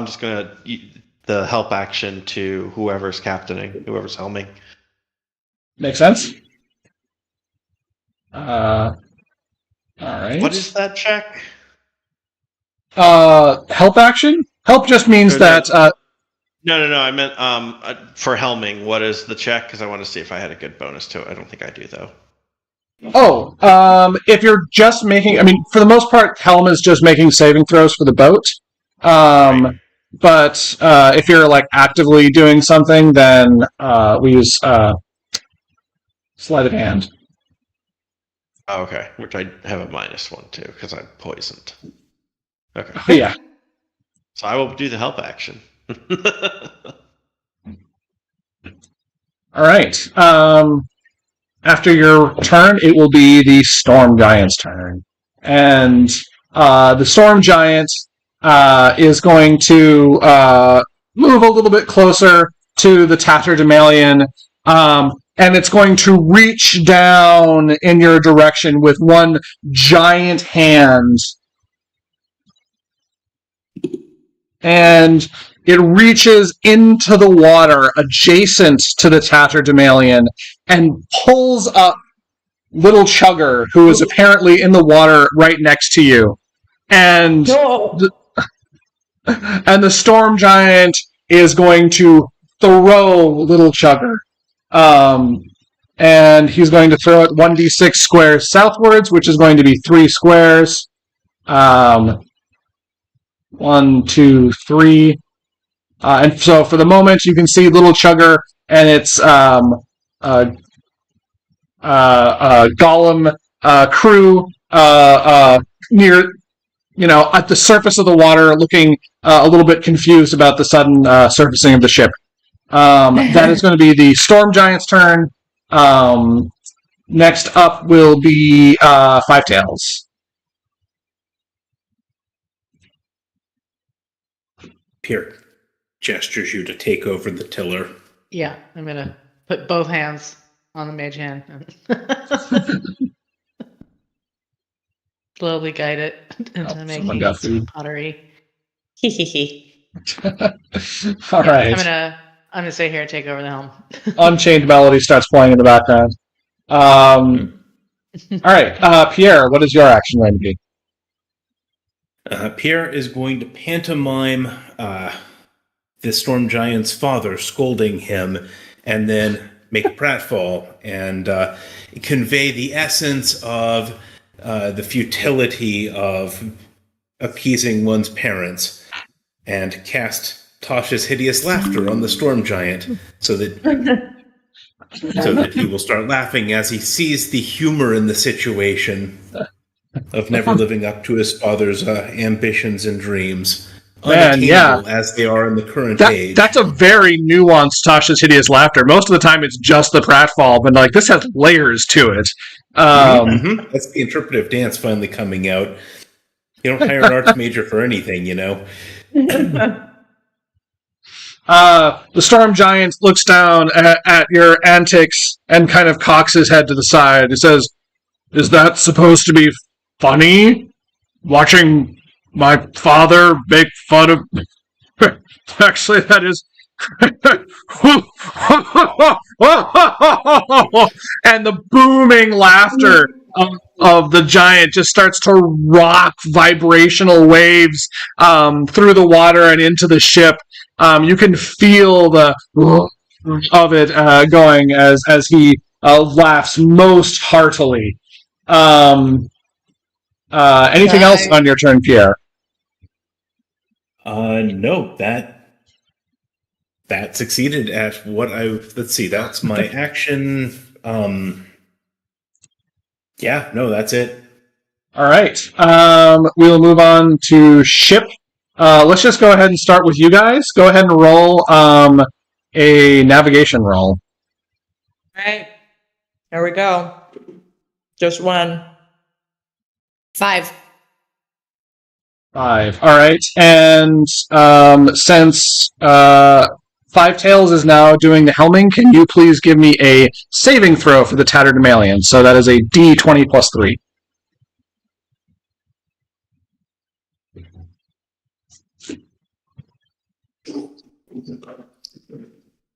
just gonna the help action to whoever's captaining, whoever's helming. Makes sense. All right. What is that check? Help action? Help just means that. No. I meant for helming. What is the check? Because I want to see if I had a good bonus to it. I don't think I do though. If you're just making, I mean, for the most part, helm is just making saving throws for the boat. Right. But if you're like actively doing something, then we use sleight of hand. Oh, okay, which I have a -1 too because I'm poisoned. Okay. Oh, yeah. So I will do the help action. All right. After your turn, it will be the Storm Giant's turn. And the Storm Giant is going to move a little bit closer to the tatterdemalion, and it's going to reach down in your direction with one giant hand. And it reaches into the water adjacent to the tatterdemalion and pulls up little Chugger, who is apparently in the water right next to you. And the Storm Giant is going to throw little Chugger. and he's going to throw it 1d6 squares southwards, which is going to be 3 squares. 1, 2, 3. And so for the moment, you can see Little Chugger and its golem crew near, at the surface of the water, looking a little bit confused about the sudden surfacing of the ship. That is going to be the Storm Giant's turn. Next up will be Five Tails. Pierre gestures you to take over the tiller. Yeah, I'm gonna put both hands on the mage hand and slowly guide it into making pottery. All right. I'm gonna stay here and take over the helm. Unchained Melody starts playing in the background. All right, Pierre, what is your action going to be? Pierre is going to pantomime the Storm Giant's father scolding him, and then make a pratfall and convey the essence of the futility of appeasing one's parents, and cast Tasha's hideous laughter on the Storm Giant, so that he will start laughing as he sees the humor in the situation of never living up to his father's ambitions and dreams. Man, yeah. As they are in the current age. That's a very nuanced Tasha's hideous laughter. Most of the time it's just the pratfall, but this has layers to it. That's the interpretive dance finally coming out. You don't hire an arts major for anything, The Storm Giant looks down at your antics and kind of cocks his head to the side. He says, "Is that supposed to be funny? Watching my father make fun of..." Actually, that is... And the booming laughter of the giant just starts to rock vibrational waves through the water and into the ship. You can feel the of it going as he laughs most heartily. Anything else on your turn, Pierre? No, that succeeded at what let's see, that's my action. That's it. All right. We'll move on to ship. Let's just go ahead and start with you guys. Go ahead and roll a navigation roll. All right. There we go. Just one. 5. 5. All right. And since Five Tails is now doing the helming, can you please give me a saving throw for the Tattered Mammalian? So that is a D20 plus 3.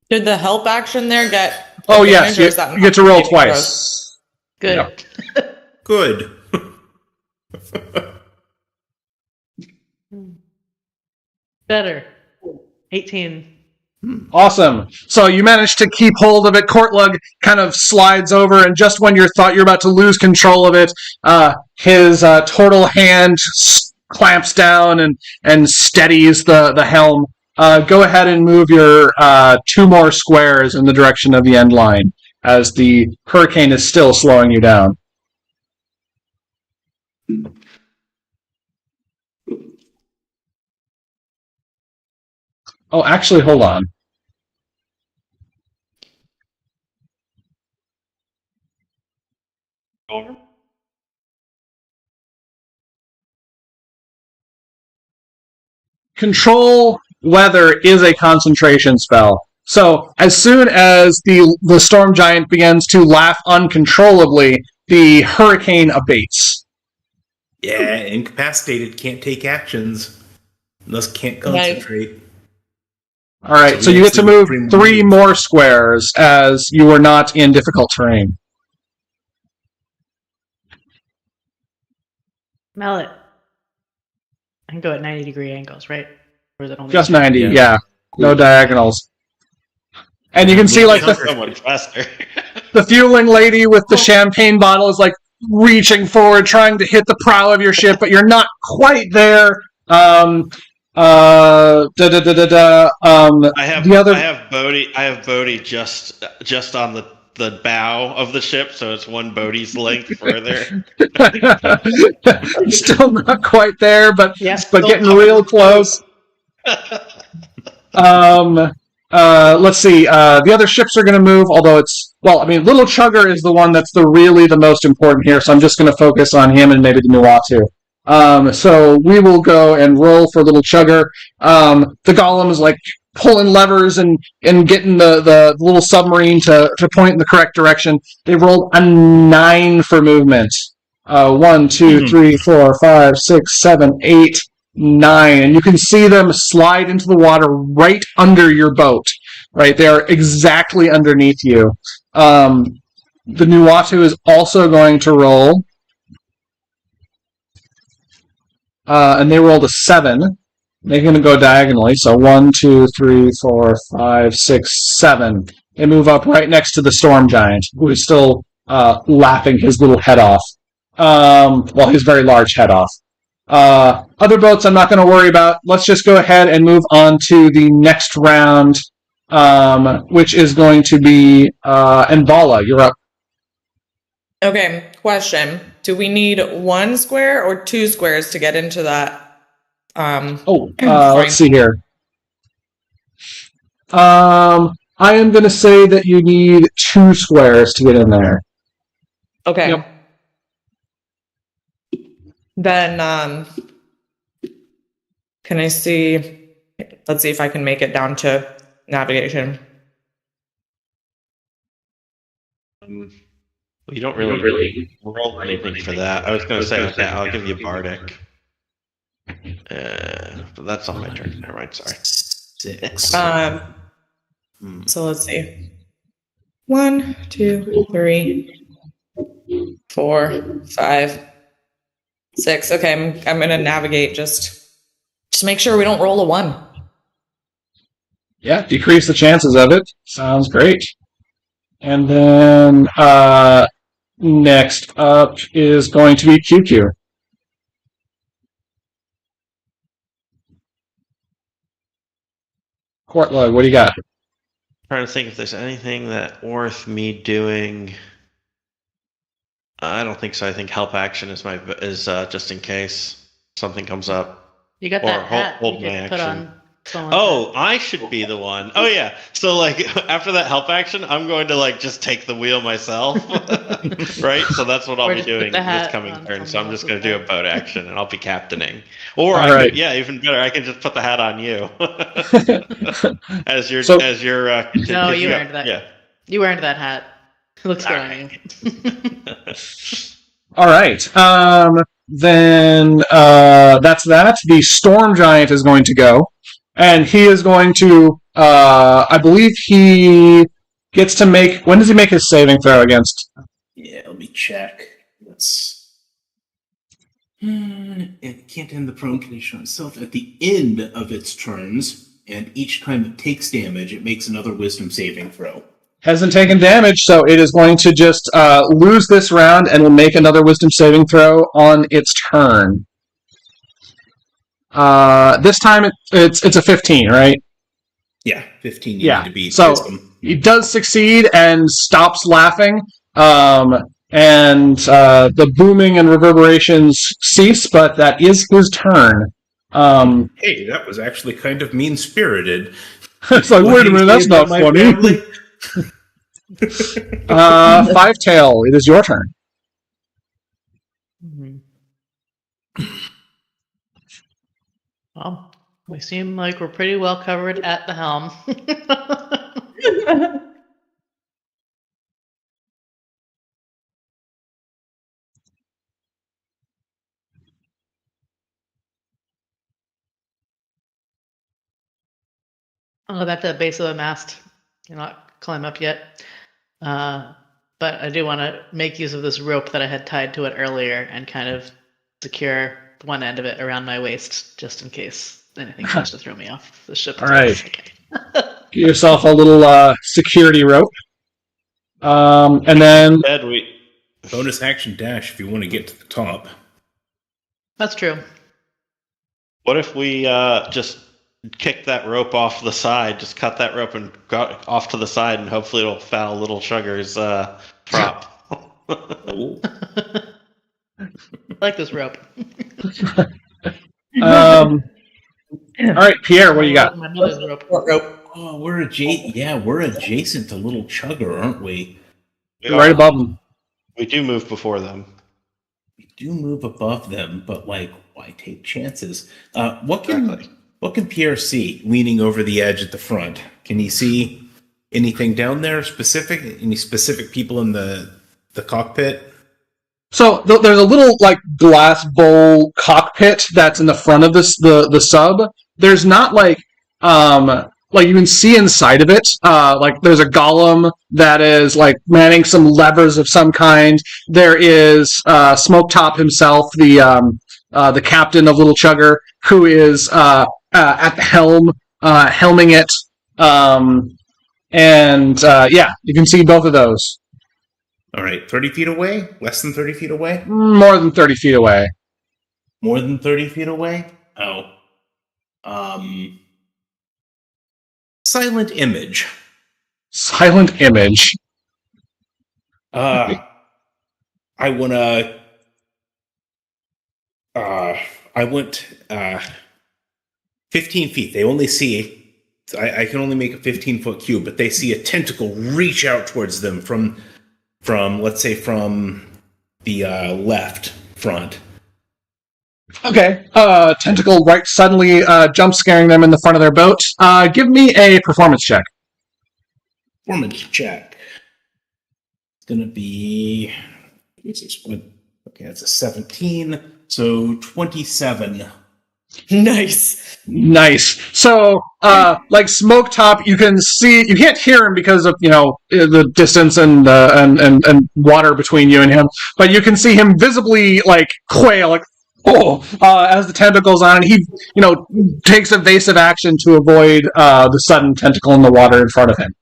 Did the help action there get... Oh, yes. You get to roll twice. Good. Yep. Good. Better. 18. Awesome. So you managed to keep hold of it. Courtlug kind of slides over, and just when you thought you're about to lose control of it, his turtle hand clamps down and steadies the helm. Go ahead and move your 2 more squares in the direction of the end line, as the hurricane is still slowing you down. Oh, actually, hold on. Over. Control weather is a concentration spell. So as soon as the storm giant begins to laugh uncontrollably, the hurricane abates. Yeah, incapacitated, can't take actions, thus can't concentrate. All right, so you get to move 3 more squares as you are not in difficult terrain. Mallet. I can go at 90-degree angles, right? Or is it only Just 90, yeah. No diagonals. And you can see So much faster. the fueling lady with the champagne bottle is like reaching forward, trying to hit the prow of your ship, but you're not quite there. I have The other I have Bodhi just on the bow of the ship, so it's one Bodhi's length further. still not quite there, but Yeah. getting real close. Let's see. The other ships are going to move, although Little Chugger is the one that's really the most important here, so I'm just going to focus on him and maybe the Nuatu. So we will go and roll for Little Chugger. The Golem is like pulling levers and getting the little submarine to point in the correct direction. They rolled a 9 for movement. 1, 2, 3, 4, 5, 6, 7, 8, 9. And you can see them slide into the water right under your boat. Right? They are exactly underneath you. The Nuatu is also going to roll. And they rolled a 7. They're going to go diagonally. So 1, 2, 3, 4, 5, 6, 7. They move up right next to the Storm Giant, who is still laughing his little head off. His very large head off. Other boats I'm not going to worry about. Let's just go ahead and move on to the next round, which is going to be Envala. You're up. Okay, question. Do we need 1 square or 2 squares to get into that? Let's see here. I am going to say that you need 2 squares to get in there. Okay. Yep. Then, can I see? Let's see if I can make it down to navigation. You don't really roll anything for that. I was going to say, okay, I'll give you Bardic. But that's on my turn. Never mind, sorry. 6. So let's see. 1, 2, 3, 4, 5, 6. Okay, I'm gonna navigate. Just make sure we don't roll a 1. Yeah, decrease the chances of it. Sounds great. And then next up is going to be QQ. Courtloy, what do you got? Trying to think if there's anything that worth me doing. I don't think so. I think help action is just in case something comes up. You got Or that hat hold you my could put action. on someone's Oh, I should be the one. Oh yeah. So after that help action, I'm going to just take the wheel myself. Right? So that's what I'll Or be just put doing the hat this coming on turn. So someone I'm just going to else's do a boat action and I'll be captaining. Or All I right. could, even better. I can just put the hat on you as your So- No, you earned that. Yeah. You earned that hat. It looks good on you. All right. Then that's that. The Storm Giant is going to go. And he is going to, I believe he gets to make, when does he make his saving throw against? Yeah, let me check. It can't end the prone condition on itself at the end of its turns, and each time it takes damage, it makes another wisdom saving throw. Hasn't taken damage, so it is going to just lose this round and will make another wisdom saving throw on its turn. This time it's a 15, right? Yeah, 15 Yeah, need to beat so- wisdom. He does succeed and stops laughing, and the booming and reverberations cease, but that is his turn. Hey, that was actually kind of mean-spirited. It's like, wait a minute, that's not My funny. family? Five Tail, it is your turn. Mhm. Well, we seem like we're pretty well covered at the helm. I'll go back to the base of the mast. You're not climb up yet. But I do want to make use of this rope that I had tied to it earlier and kind of secure one end of it around my waist just in case anything tries to throw me off the ship. All right. Get yourself a little security rope. And then Ed, we Bonus action dash if you want to get to the top. That's true. what if we just kick that rope off the side? Just cut that rope and go off to the side, and hopefully it'll foul Little Sugar's prop. Oh. I like this rope. all right, Pierre, what do you got? My mother's rope. Oh, we're adjacent to Little Chugger, aren't we? Right above him. We do move before them. We do move above them, but like, why take chances? What can Pierre see leaning over the edge at the front? Can he see anything down there specific? Any specific people in the cockpit? So there's a little like glass bowl cockpit that's in the front of the sub. There's not like you can see inside of it. Like there's a golem that is like manning some levers of some kind. There is Smoke-Top himself, the captain of Little Chugger, who is at the helm, helming it. Yeah, you can see both of those. All right, 30 feet away? Less than 30 feet away? More than 30 feet away. More than 30 feet away? Oh. Silent image. Silent image. I went 15 feet. They only see, I can only make a 15-foot cube, but they see a tentacle reach out towards them from let's say from the left front. Okay. Tentacle right suddenly jump scaring them in the front of their boat. Give me a performance check. Performance check. It's gonna be okay, that's a 17. So 27. Nice. Nice. So, like Smoke-Top, you can see, you can't hear him because of, the distance and water between you and him, but you can see him visibly, like, quail, like, as the tentacle's on, and he, takes evasive action to avoid, the sudden tentacle in the water in front of him.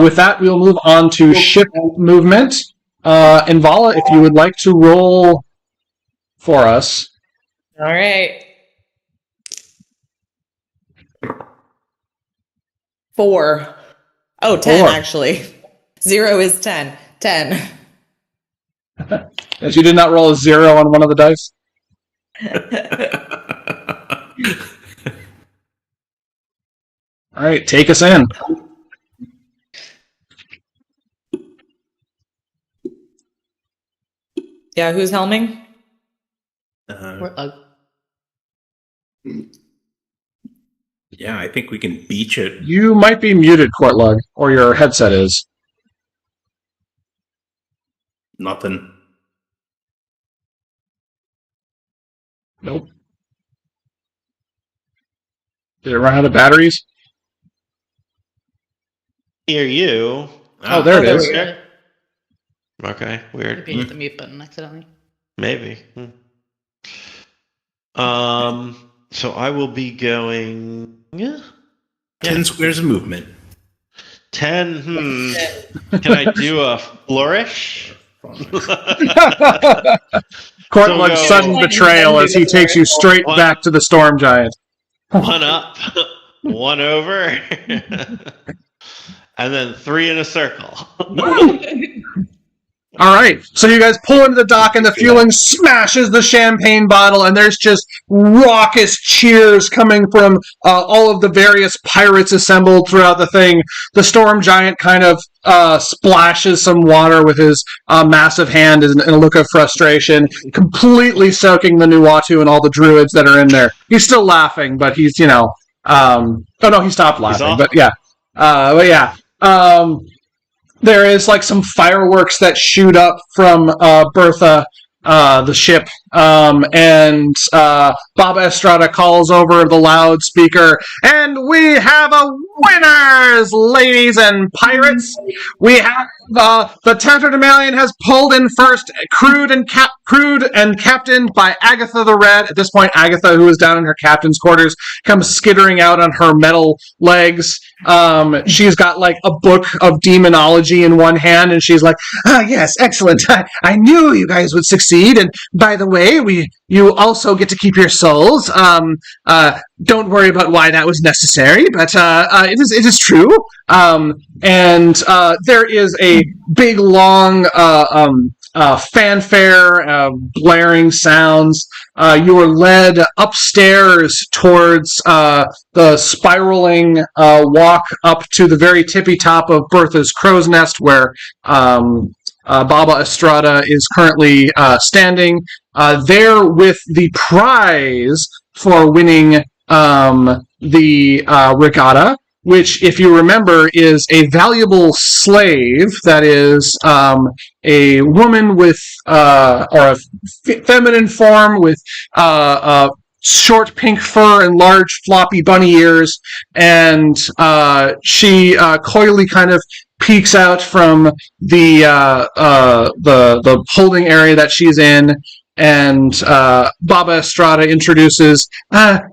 With that, we'll move on to ship movement. Invala, if you would like to roll for us. All right. 4. Oh, 10 4. actually. 0 is 10. 10. As you did not roll a 0 on one of the dice. All right, take us in. Yeah, who's helming? Yeah, I think we can beach it. You might be muted, Courtlug, or your headset is. Nothing. Nope. Did it run out of batteries? Hear you. Oh, there it is. Weird. Okay, weird. Maybe hit the mute button accidentally. Maybe. So I will be going. 10 squares of movement. 10. Can I do a flourish? Courtlug's So sudden betrayal as he takes you straight back to the Storm Giant. 1 up, 1 over, and then 3 in a circle. All right, so you guys pull into the dock, and the fueling smashes the champagne bottle, and there's just raucous cheers coming from all of the various pirates assembled throughout the thing. The Storm Giant kind of splashes some water with his massive hand in a look of frustration, completely soaking the Nuatu and all the druids that are in there. He's still laughing, but he's, oh no, he stopped laughing, but yeah. There is like some fireworks that shoot up from Bertha, the ship, and Baba Estrada calls over the loudspeaker, and we have a winners, ladies and pirates. We have The Tatterdemalion has pulled in first, crewed and captained by Agatha the Red. At this point, Agatha, who is down in her captain's quarters, comes skittering out on her metal legs. She's got like a book of demonology in one hand, and she's like, yes, excellent. I knew you guys would succeed. And by the way, you also get to keep your souls. Don't worry about why that was necessary, but it is true. And there is a big, long fanfare, blaring sounds. You are led upstairs towards the spiraling walk up to the very tippy top of Bertha's crow's nest, where Baba Estrada is currently standing. There with the prize for winning the regatta, which, if you remember, is a valuable slave that is a woman with, or a feminine form with short pink fur and large floppy bunny ears, and she coyly kind of peeks out from the holding area that she's in. And Baba Estrada introduces,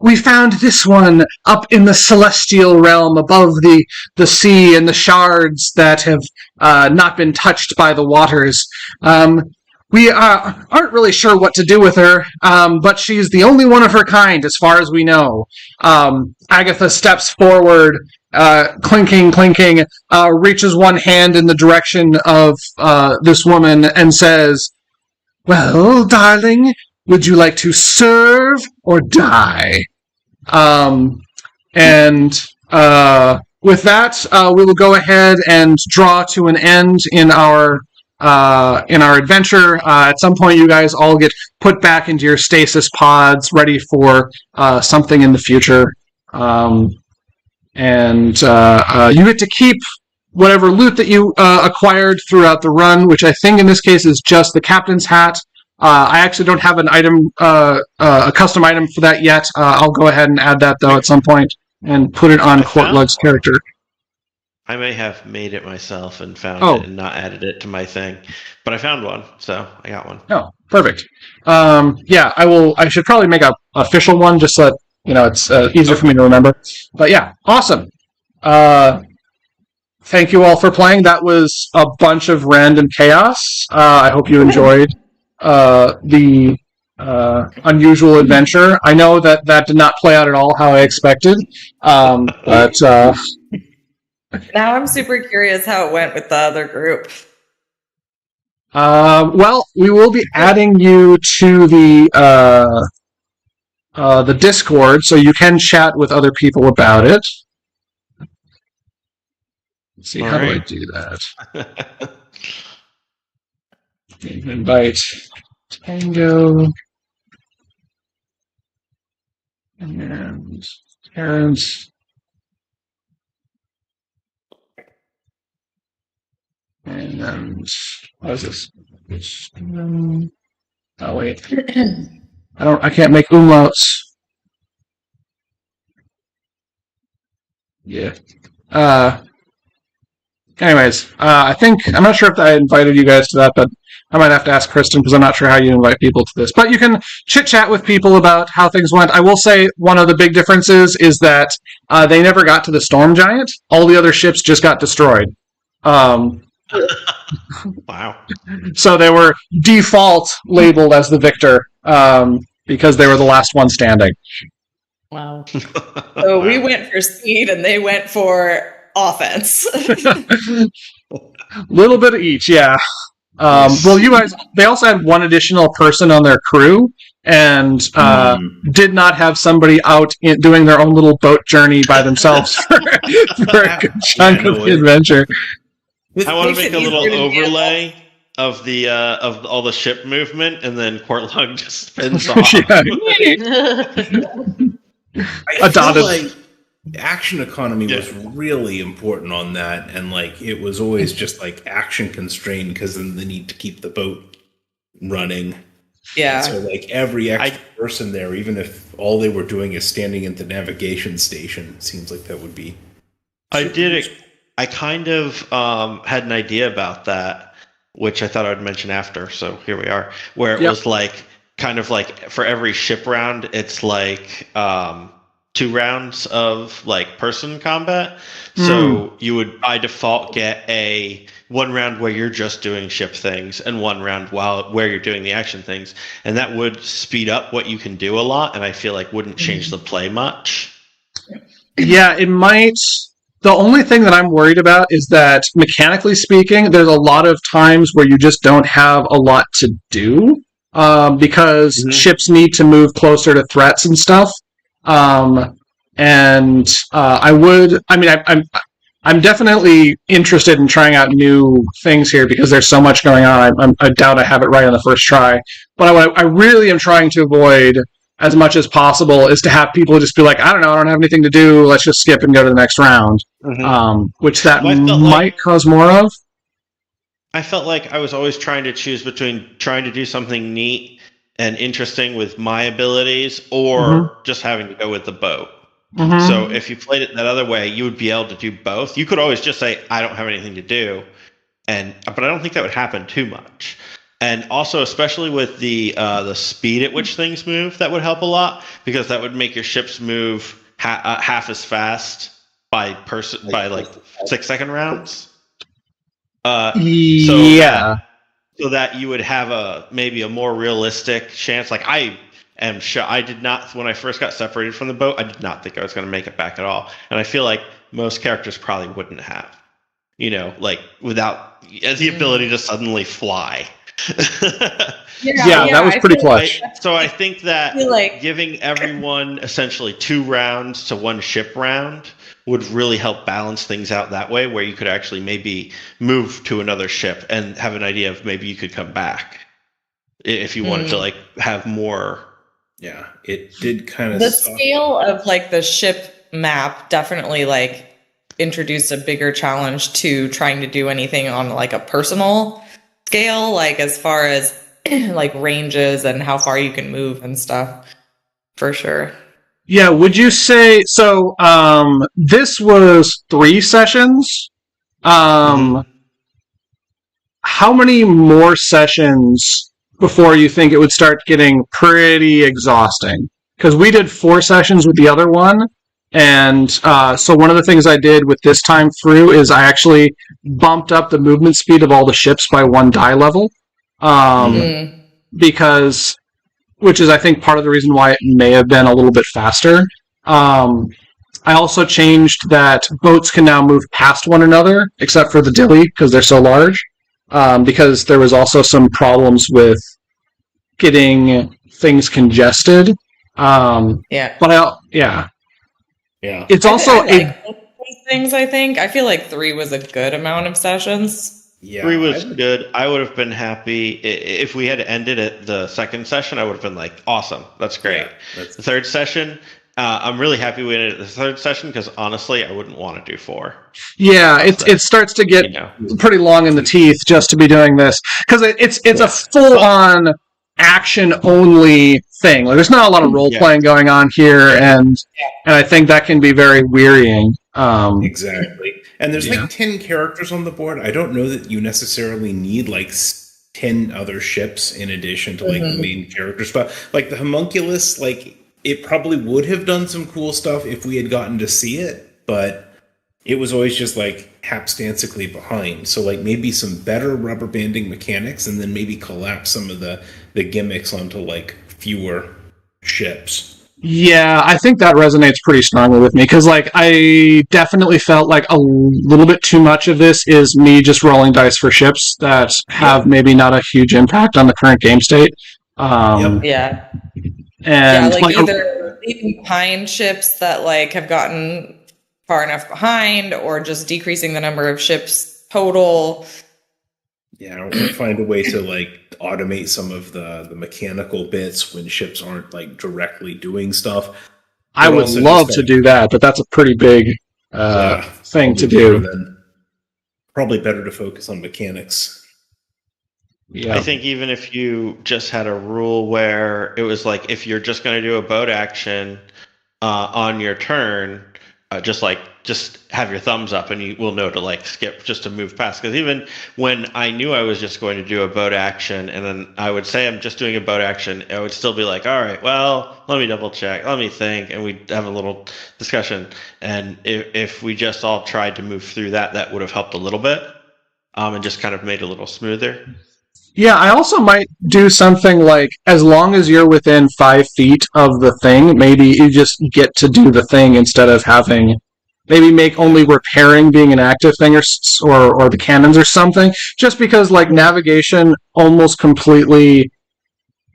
we found this one up in the celestial realm above the sea and the shards that have not been touched by the waters. We aren't really sure what to do with her, but she's the only one of her kind as far as we know. Agatha steps forward, clinking, reaches one hand in the direction of this woman and says, well, darling, would you like to serve or die? With that, we will go ahead and draw to an end in our adventure. At some point, you guys all get put back into your stasis pods, ready for something in the future. You get to keep whatever loot that you acquired throughout the run, which I think in this case is just the captain's hat. I actually don't have an item, a custom item for that yet. I'll go ahead and add that, though, at some point and put it on Courtlug's character. I may have made it myself and found Oh. it and not added it to my thing. But I found one, so I got one. Oh, perfect. Yeah, I should probably make an official one just so that, it's easier for me to remember. But yeah, awesome. Thank you all for playing. That was a bunch of random chaos. I hope you enjoyed the unusual adventure. I know that did not play out at all how I expected, but Now I'm super curious how it went with the other group. well, we will be adding you to the Discord, so you can chat with other people about it. Let's see, how do I do that? Invite Tango and Terrence and what is this? Oh wait, I can't make umlauts. Yeah. Anyways, I'm not sure if I invited you guys to that, but I might have to ask Kristen because I'm not sure how you invite people to this. But you can chit-chat with people about how things went. I will say one of the big differences is that they never got to the Storm Giant. All the other ships just got destroyed. Wow. So they were default labeled as the victor because they were the last one standing. Wow. So we went for speed and they went for offense. Little bit of each, yeah. Well, you guys, they also had one additional person on their crew and did not have somebody out doing their own little boat journey by themselves for a good chunk of the adventure. I want to Makes make a it little easier to overlay of the of all the ship movement, and then Courtlug just spins off. I Adopted. feel like action economy was really important on that, and like it was always just like action constrained because then the need to keep the boat running. Yeah. So like every extra person there, even if all they were doing is standing at the navigation station, it seems like that would be. I I kind of had an idea about that, which I thought I'd mention after. So here we are, where it was like kind of like for every ship round, it's like 2 rounds of like person combat. So you would by default get a 1 round where you're just doing ship things and 1 round where you're doing the action things, and that would speed up what you can do a lot, and I feel like wouldn't change the play much. Yeah, it might. The only thing that I'm worried about is that, mechanically speaking, there's a lot of times where you just don't have a lot to do because ships need to move closer to threats and stuff. I'm definitely interested in trying out new things here because there's so much going on. I doubt I have it right on the first try. But what I really am trying to avoid as much as possible is to have people just be like, I don't know, I don't have anything to do, let's just skip and go to the next round. Which that might cause more of. I felt like I was always trying to choose between trying to do something neat and interesting with my abilities or just having to go with the boat. So if you played it that other way, you would be able to do both. You could always just say, I don't have anything to do, but I don't think that would happen too much. And also, especially with the speed at which things move, that would help a lot because that would make your ships move half as fast by like 6-second rounds. So that you would have maybe a more realistic chance. Like I did not, when I first got separated from the boat, I did not think I was going to make it back at all. And I feel like most characters probably wouldn't have, like without the ability to suddenly fly. That was pretty clutch. So I think that giving everyone essentially 2 rounds to 1 ship round would really help balance things out that way, where you could actually maybe move to another ship and have an idea of maybe you could come back if you wanted to like have more. Yeah, it did kind of. The scale of like the ship map definitely like introduced a bigger challenge to trying to do anything on like a personal scale, like as far as like ranges and how far you can move and stuff, for sure. Yeah, would you say so? This was 3 sessions. How many more sessions before you think it would start getting pretty exhausting? Because we did 4 sessions with the other one, and so one of the things I did with this time through is I actually bumped up the movement speed of all the ships by 1 die level, because, which is I think part of the reason why it may have been a little bit faster. I also changed that boats can now move past one another, except for the Dilly, because they're so large, because there was also some problems with getting things congested. But it's also things. I think I feel like 3 was a good amount of sessions. Yeah, 3 was good. I would have been happy if we had ended at the 2nd session. I would have been like, awesome, that's great. The 3rd session, I'm really happy we ended at the 3rd session because honestly, I wouldn't want to do 4. Yeah, it starts to get pretty long in the teeth just to be doing this because it's a full on action only thing. Like, there's not a lot of role playing going on here, and I think that can be very wearying. Exactly. And there's like 10 characters on the board. I don't know that you necessarily need like 10 other ships in addition to like the main character stuff. Like the homunculus, like it probably would have done some cool stuff if we had gotten to see it, but it was always just like hapstancically behind. So like maybe some better rubber banding mechanics and then maybe collapse some of the gimmicks onto like fewer ships. Yeah, I think that resonates pretty strongly with me because, like, I definitely felt like a little bit too much of this is me just rolling dice for ships that have maybe not a huge impact on the current game state. And like either leaving behind ships that like have gotten far enough behind, or just decreasing the number of ships total. Yeah, or find a way to like automate some of the mechanical bits when ships aren't like directly doing stuff. I would love to do that, but that's a pretty big thing to do. Probably better to focus on mechanics. Yeah. I think even if you just had a rule where it was like if you're just going to do a boat action on your turn, just have your thumbs up and you will know to like skip just to move past. Because even when I knew I was just going to do a boat action and then I would say I'm just doing a boat action, I would still be like, all right, well, let me double check, let me think, and we'd have a little discussion. And if we just all tried to move through that would have helped a little bit, and just kind of made it a little smoother. Yeah, I also might do something like, as long as you're within 5 feet of the thing, maybe you just get to do the thing instead of having, maybe make only repairing being an active thing, or the cannons or something. Just because like navigation almost completely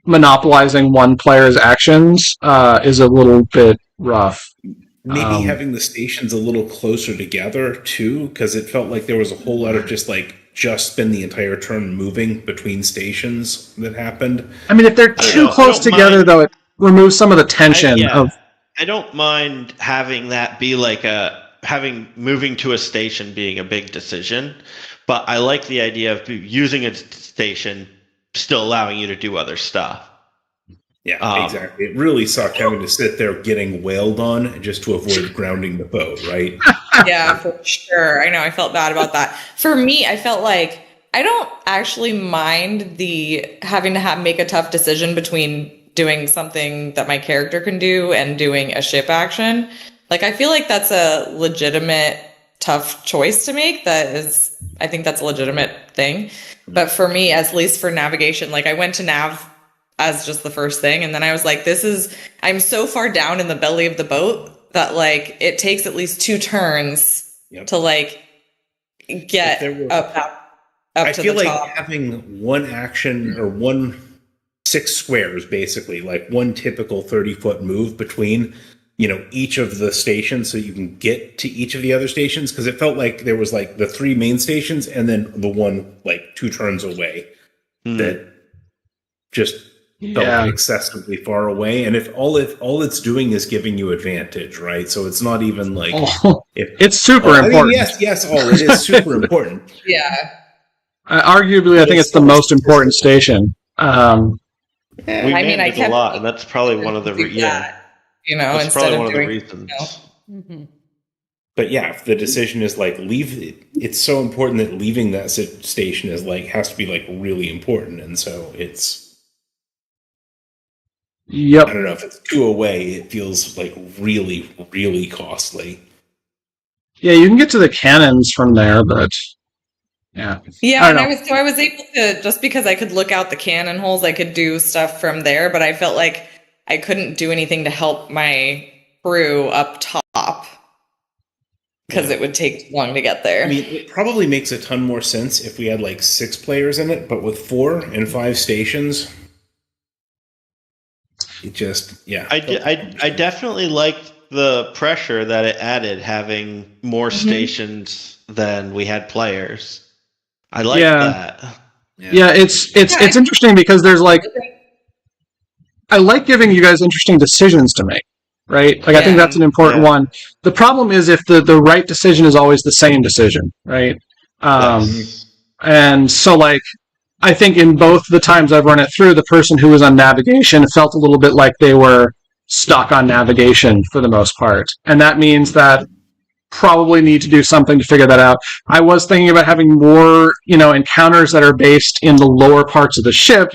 monopolizing one player's actions is a little bit rough. Maybe having the stations a little closer together too, because it felt like there was a whole lot of just spend the entire turn moving between stations that happened. I mean, if they're too close together, though, it removes some of the tension of. I don't mind having that be like moving to a station being a big decision, but I like the idea of using a station still allowing you to do other stuff. Yeah, exactly. It really sucked having to sit there getting wailed on just to avoid grounding the boat, right? Yeah, for sure. I know. I felt bad about that. For me, I felt like I don't actually mind the having to make a tough decision between doing something that my character can do and doing a ship action. Like, I feel like that's a legitimate tough choice to make. I think that's a legitimate thing. But for me, at least for navigation, like I went to nav as just the first thing. And then I was like, I'm so far down in the belly of the boat that like it takes at least 2 turns to like get up I to feel the like top. having one action or 6 squares, basically, like one typical 30-foot move between, each of the stations so you can get to each of the other stations. Because it felt like there was like the 3 main stations and then the one like 2 turns away that just felt excessively far away. And if all it's doing is giving you advantage, right? So it's not even like it's super important. I mean, yes, it is super important. Yeah. Arguably, I think it's the most important station. I kept a lot, and that's probably one of the that's probably one of the reasons. Mm-hmm. But yeah, if the decision is like it's so important that leaving that station is like has to be like really important, and so it's. Yep. I don't know if it's 2 away. It feels like really, really costly. Yeah, you can get to the cannons from there, but yeah. Yeah, and I was able to, just because I could look out the cannon holes, I could do stuff from there, but I felt like I couldn't do anything to help my crew up top because it would take long to get there. I mean, it probably makes a ton more sense if we had like 6 players in it, but with 4 and 5 stations, it just I definitely liked the pressure that it added having more stations than we had players. I like that. Yeah, it's interesting because there's like, I like giving you guys interesting decisions to make, right? Like I think that's an important one. The problem is if the right decision is always the same decision, right? And so like, I think in both the times I've run it through, the person who was on navigation felt a little bit like they were stuck on navigation for the most part. And that means that probably need to do something to figure that out. I was thinking about having more, encounters that are based in the lower parts of the ship.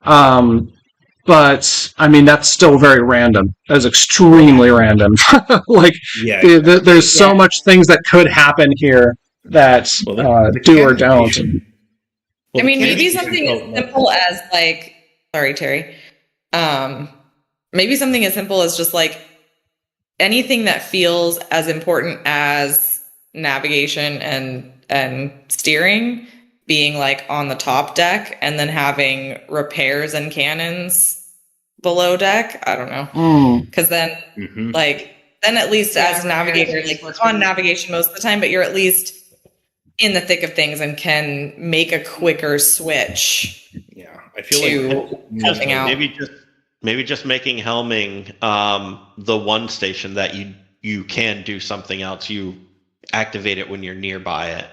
But I mean, that's still very random. That's extremely random. There's so much things that could happen here that do or don't. I mean, maybe something as simple as like, sorry, Terry. Maybe something as simple as just like anything that feels as important as navigation and steering being like on the top deck and then having repairs and cannons below deck. I don't know. Because then then at least as a navigator, like you're on navigation most of the time, but you're at least in the thick of things and can make a quicker switch. Yeah, I feel like helping out. Maybe just making helming the one station that you can do something else. You activate it when you're nearby it.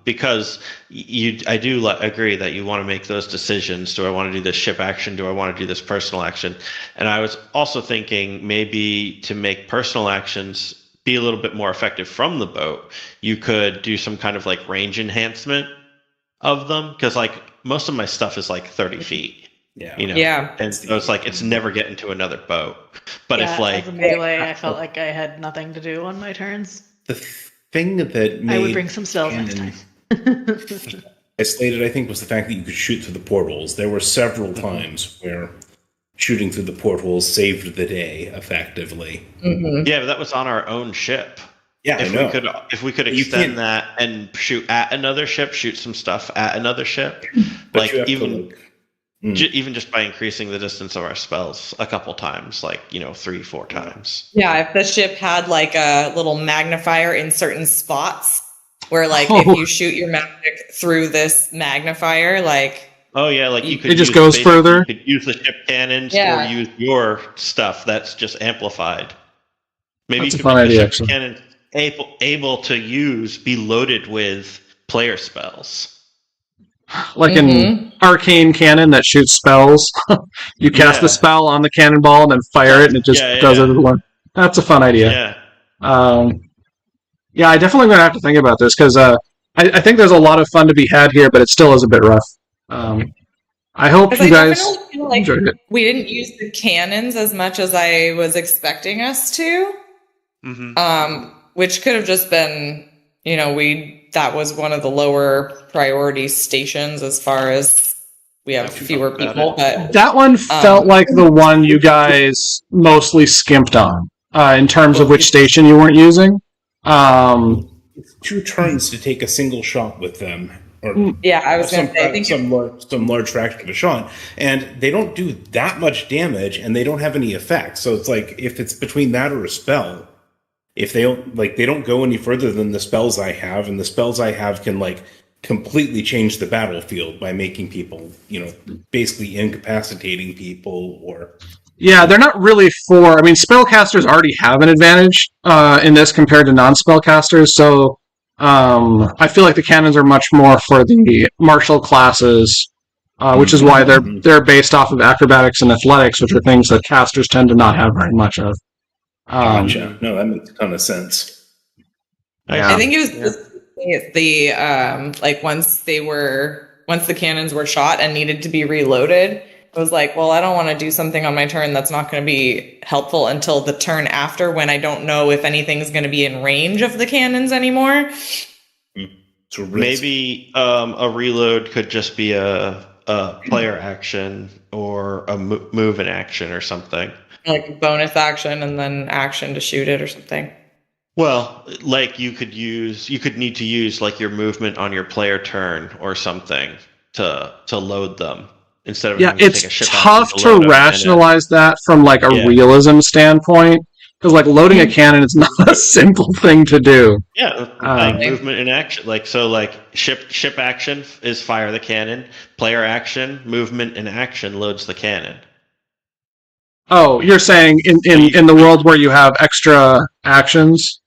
Because I do agree that you want to make those decisions. Do I want to do this ship action? Do I want to do this personal action? And I was also thinking maybe to make personal actions be a little bit more effective from the boat, you could do some kind of like range enhancement of them, because like most of my stuff is like 30 feet. Yeah. You know? Yeah. And so it's like it's never getting to another boat. But Yeah, if like as a melee, I felt like I had nothing to do on my turns. The thing that made I would bring some spells next Cannon time. isolated, I think, was the fact that you could shoot through the portholes. There were several times where shooting through the portholes saved the day, effectively. yeah, but that was on our own ship. Yeah, I know. If we could You can't- extend that and shoot at another ship, shoot some stuff at another ship, But like you have to, even like, even just by increasing the distance of our spells a couple times, like 3-4 times. Yeah, if the ship had like a little magnifier in certain spots where like Oh. if you shoot your magic through this magnifier, like Oh yeah, like you could. It just use goes basically- further? You could use the ship cannons Yeah. or use your stuff that's just amplified. Maybe That's you a could fun make idea, the ship actually. cannon able to be loaded with player spells. Like an arcane cannon that shoots spells. You cast the Yeah. spell on the cannonball and then fire it, and it just Yeah, does yeah. everyone. That's a fun idea. Yeah. Yeah, I definitely gonna have to think about this because I think there's a lot of fun to be had here, but it still is a bit rough. I hope because you I guys definitely feel like enjoyed it. we didn't use the cannons as much as I was expecting us to. Which could have just been, that was one of the lower priority stations as far as we have fewer about people, it. but That one felt like the one you guys mostly skimped on in terms of which station you weren't using. it's 2 turns to take a single shot with them, or yeah, I was going to say, I think some large fraction of a shot, and they don't do that much damage, and they don't have any effect. So it's like if it's between that or a spell, if they don't go any further than the spells I have, and the spells I have can like completely change the battlefield by making people, basically incapacitating people or. Yeah, they're not really for. I mean, spellcasters already have an advantage in this compared to non-spellcasters, so I feel like the cannons are much more for the martial classes, which is why they're based off of acrobatics and athletics, which are things that casters tend to not have very much of. Gotcha. No, that makes a ton of sense. Yeah. I think it was just the like once the cannons were shot and needed to be reloaded, I was like, well, I don't want to do something on my turn that's not going to be helpful until the turn after, when I don't know if anything's going to be in range of the cannons anymore. So Maybe a reload could just be a player action or a move in action or something. Like a bonus action and then action to shoot it or something. Well, like you could need to use like your movement on your player turn or something to load them instead of having to It's take a ship tough action to load them, rationalize that from like a Yeah. realism standpoint, because like loading a cannon is not a simple thing to do. like movement in action. Like ship action is fire the cannon. Player action, movement in action loads the cannon. Oh, you're saying in the world where you have extra actions?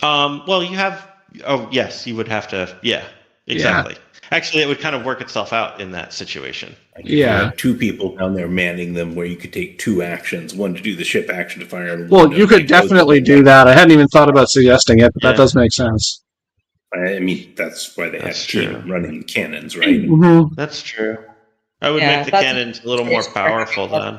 Well, you have. Oh, yes, you would have to. Yeah, exactly. Actually, it would kind of work itself out in that situation. You had 2 people down there manning them, where you could take 2 actions, one to do the ship action to fire. And Well, one to you could make those definitely little- do that. I hadn't even thought about suggesting it, but Yeah. that does make sense. I mean, that's why they have That's a team true. running cannons, right? Mm-hmm. That's true. I would Yeah, make the that's- cannons a little more powerful then.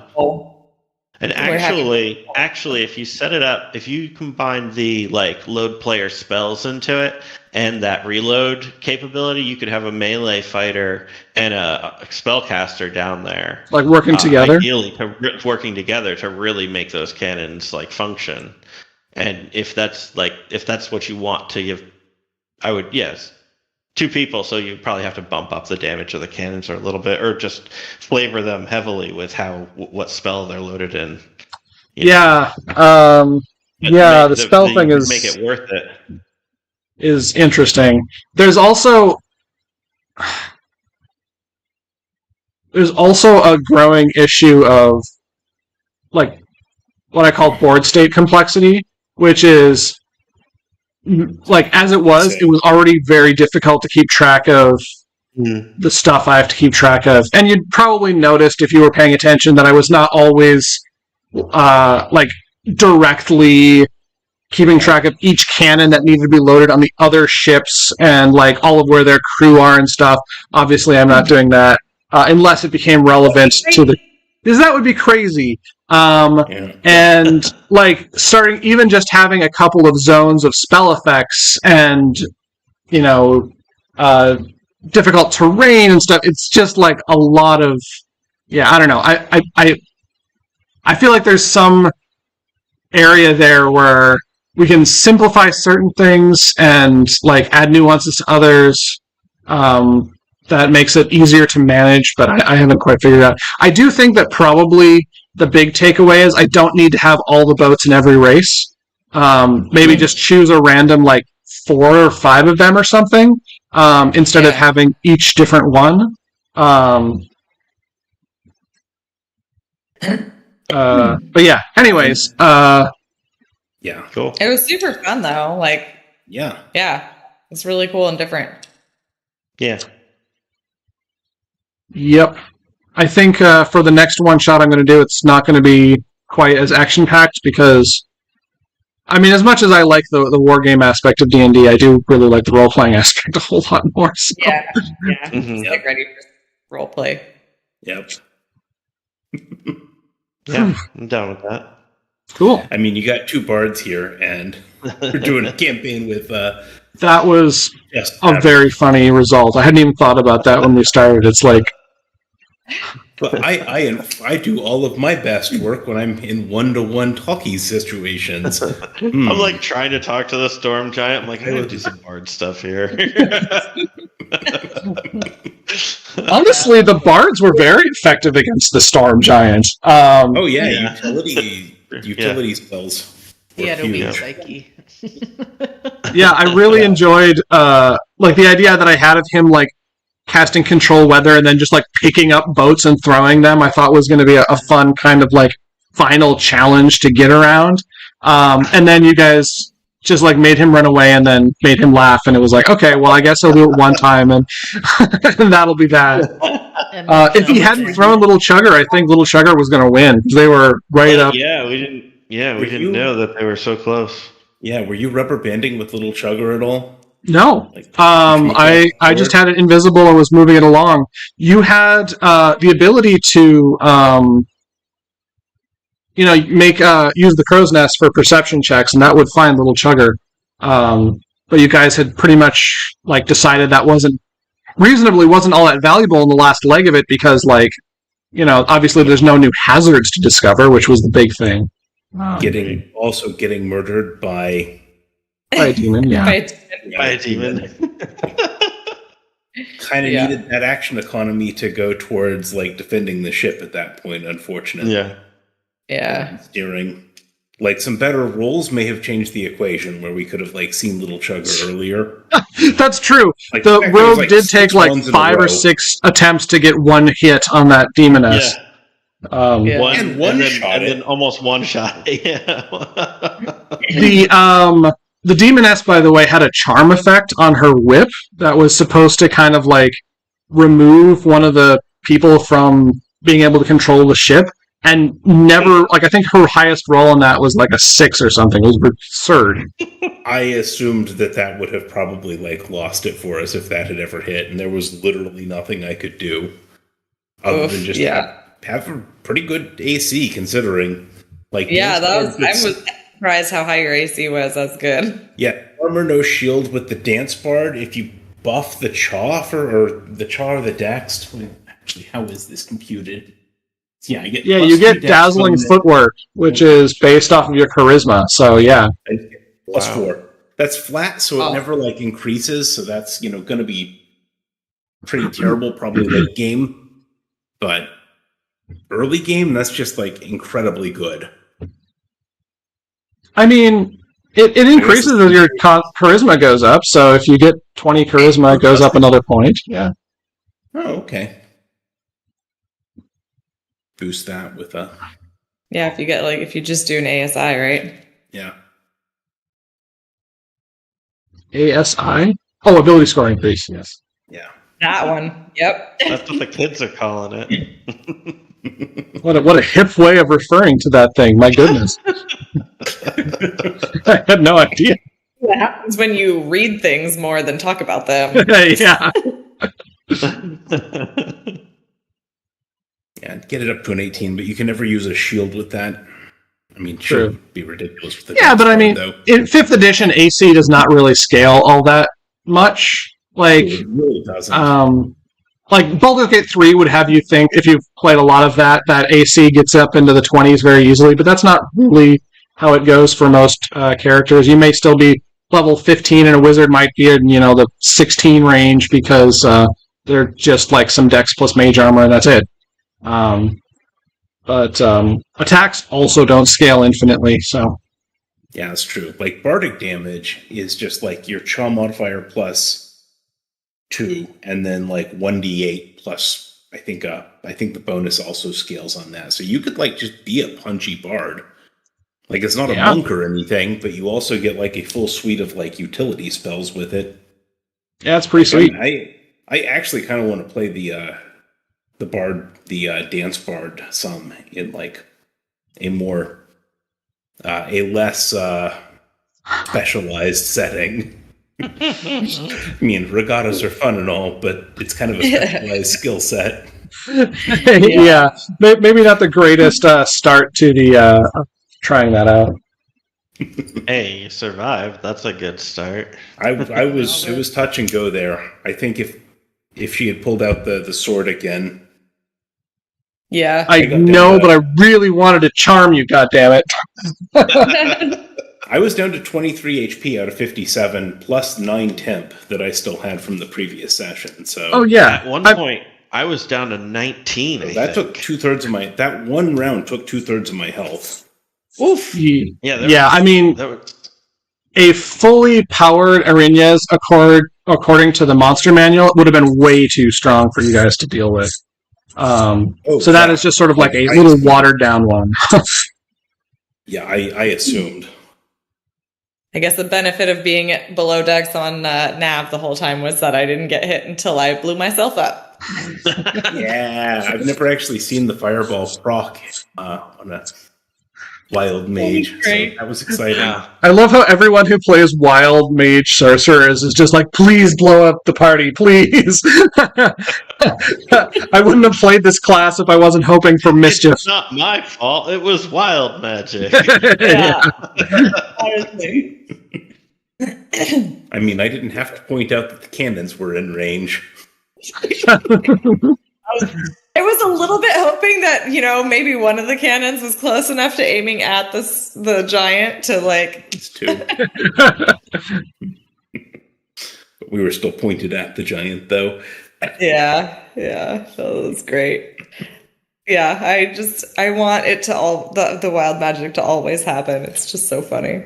And We're having- actually, if you set it up, if you combine the like load player spells into it and that reload capability, you could have a melee fighter and a spellcaster down there, Like working together. ideally working together to really make those cannons like function. And if that's what you want to give, I would 2 people, so you probably have to bump up the damage of the cannons a little bit, or just flavor them heavily with what spell they're loaded in. Yeah. But The spell thing is make it worth it. is interesting. There's also a growing issue of like what I call board state complexity, which is like as it was already very difficult to keep track of the stuff I have to keep track of. And you'd probably noticed if you were paying attention that I was not always like directly keeping track of each cannon that needed to be loaded on the other ships and like all of where their crew are and stuff. Obviously, I'm not doing that unless it became relevant to the. Because that would be crazy. And like starting even just having a couple of zones of spell effects and difficult terrain and stuff. It's just like a lot of I don't know. I feel like there's some area there where we can simplify certain things and like add nuances to others that makes it easier to manage, but I haven't quite figured it out. I do think that probably the big takeaway is I don't need to have all the boats in every race. Maybe just choose a random like 4 or 5 of them or something instead of having each different one. But yeah, anyways. Yeah. Cool. It was super fun though. Like, yeah, it's really cool and different. Yeah. Yep. I think for the next one shot I'm going to do, it's not going to be quite as action packed because, I mean, as much as I like the war game aspect of D&D, I do really like the role playing aspect a whole lot more. So. Yeah. Mhm. It's like ready for role play. Yep. Yeah, I'm down with that. Cool. I mean, you got 2 bards here, and we're doing a campaign with. That was Just a very funny result. I hadn't even thought about that when we started. It's like. But I do all of my best work when I'm in 1-to-1 talkie situations. I'm like trying to talk to the storm giant. I'm like, I gotta do some bard stuff here. Honestly, the bards were very effective against the storm giant. Oh yeah, Yeah. utility spells. He had a weak huge. psyche. Yeah, I really enjoyed like the idea that I had of him like casting control weather and then just like picking up boats and throwing them. I thought was going to be a fun kind of like final challenge to get around. And then you guys just like made him run away and then made him laugh, and it was like, okay, well, I guess I'll do it one time and, and that'll be that. If he hadn't thrown Little Chugger, I think Little Chugger was going to win. They were right up. Yeah, we didn't. Yeah, we didn't know that they were so close. Yeah, were you rubber banding with Little Chugger at all? No. Like, I just had it invisible and was moving it along. You had the ability to make use the crow's nest for perception checks, and that would find Little Chugger. But you guys had pretty much like decided that wasn't all that valuable in the last leg of it because obviously there's no new hazards to discover, which was the big thing. Getting murdered by a demon, yeah. By a demon. Kind of needed that action economy to go towards like defending the ship at that point, unfortunately. Yeah. Steering. Like some better rolls may have changed the equation where we could have like seen Little Chugger earlier. That's true. Like, the rogue did take 6 like runs in a 5 or row. 6 attempts to get one hit on that demoness. And one shot then almost one shot. The demoness, by the way, had a charm effect on her whip that was supposed to kind of like remove one of the people from being able to control the ship, and never I think her highest roll on that was like a 6 or something. It was absurd. I assumed that would have probably like lost it for us if that had ever hit, and there was literally nothing I could do other than just have a pretty good AC considering. Like I was surprised how high your AC was. That's good. Yeah, armor no shield with the dance bard. If you buff the chaw or the dex. Actually, how is this computed? Yeah, you get dazzling footwork, which is based off of your charisma. So plus 4. That's flat, so it never like increases. So that's going to be pretty terrible, probably late game, but early game that's just like incredibly good. I mean, it increases as your charisma goes up. So if you get 20 charisma, it goes up another point. Yeah. Oh, okay. Boost that with a. Yeah, if you just do an ASI, right? Yeah. ASI? Oh, ability score increase. Yes. Yeah. That one. Yep. That's what the kids are calling it. What a hip way of referring to that thing. My goodness. I had no idea. What happens when you read things more than talk about them? Yeah. Yeah, get it up to an 18, but you can never use a shield with that. I mean, sure, True. it'd be ridiculous with the Yeah, but I mean, though. in 5th edition, AC does not really scale all that much. Like, It really doesn't. like Baldur's Gate 3 would have you think, if you've played a lot of that AC gets up into the 20s very easily, but that's not really how it goes for most characters. You may still be level 15, and a wizard might be in, the 16 range because they're just like some dex plus mage armor, and that's it. But attacks also don't scale infinitely, so... Yeah, that's true. Like, bardic damage is just like your charm modifier plus 2, and then like 1d8 plus, I think the bonus also scales on that. So you could like just be a punchy bard. Like, it's not a monk or anything, but you also get like a full suite of like utility spells with it. Yeah, it's pretty sweet. I actually kind of want to play the bard, the dance bard some in like a more a less specialized setting. I mean, regattas are fun and all, but it's kind of a specialized skill set. Yeah, maybe not the greatest start to the trying that out. Hey, you survived. That's a good start. It was touch and go there. I think if she had pulled out the sword again. Yeah. I know, but I really wanted to charm you, goddammit. I was down to 23 HP out of 57, plus 9 temp that I still had from the previous session. So, oh yeah, At one point, I was down to 19. that took 2/3 of my. That one round took 2/3 of my health. Oof. Yeah. I mean, a fully powered Arenas according to the monster manual would have been way too strong for you guys to deal with. So that is just sort of like a little watered down one. Yeah, I assumed. I guess the benefit of being below decks on Nav the whole time was that I didn't get hit until I blew myself up. Yeah, I've never actually seen the fireball proc on a wild mage. So that was exciting. I love how everyone who plays wild mage sorcerers is just like, please blow up the party, please. I wouldn't have played this class if I wasn't hoping for mischief. It's not my fault. It was wild magic. Yeah. Honestly. I mean, I didn't have to point out that the cannons were in range. I was a little bit hoping that, maybe one of the cannons was close enough to aiming at the giant to like. It's 2. But we were still pointed at the giant, though. Yeah, that was great. Yeah, I want it to all the wild magic to always happen. It's just so funny.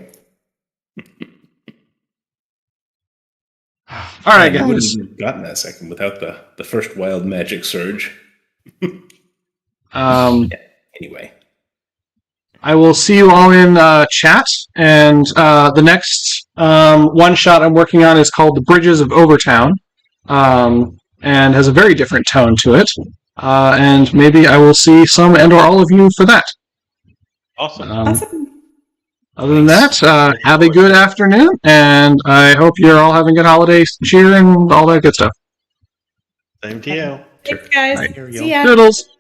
All right, I guys. wouldn't have gotten that second without the first wild magic surge. Anyway. I will see you all in chat, and the next one shot I'm working on is called The Bridges of Overtown, and has a very different tone to it, and maybe I will see some and or all of you for that. Awesome. Awesome. Other than that, have a good afternoon, and I hope you're all having good holiday cheer and all that good stuff. Same to you. Thanks, guys. All right, here we go. See ya. Toodles!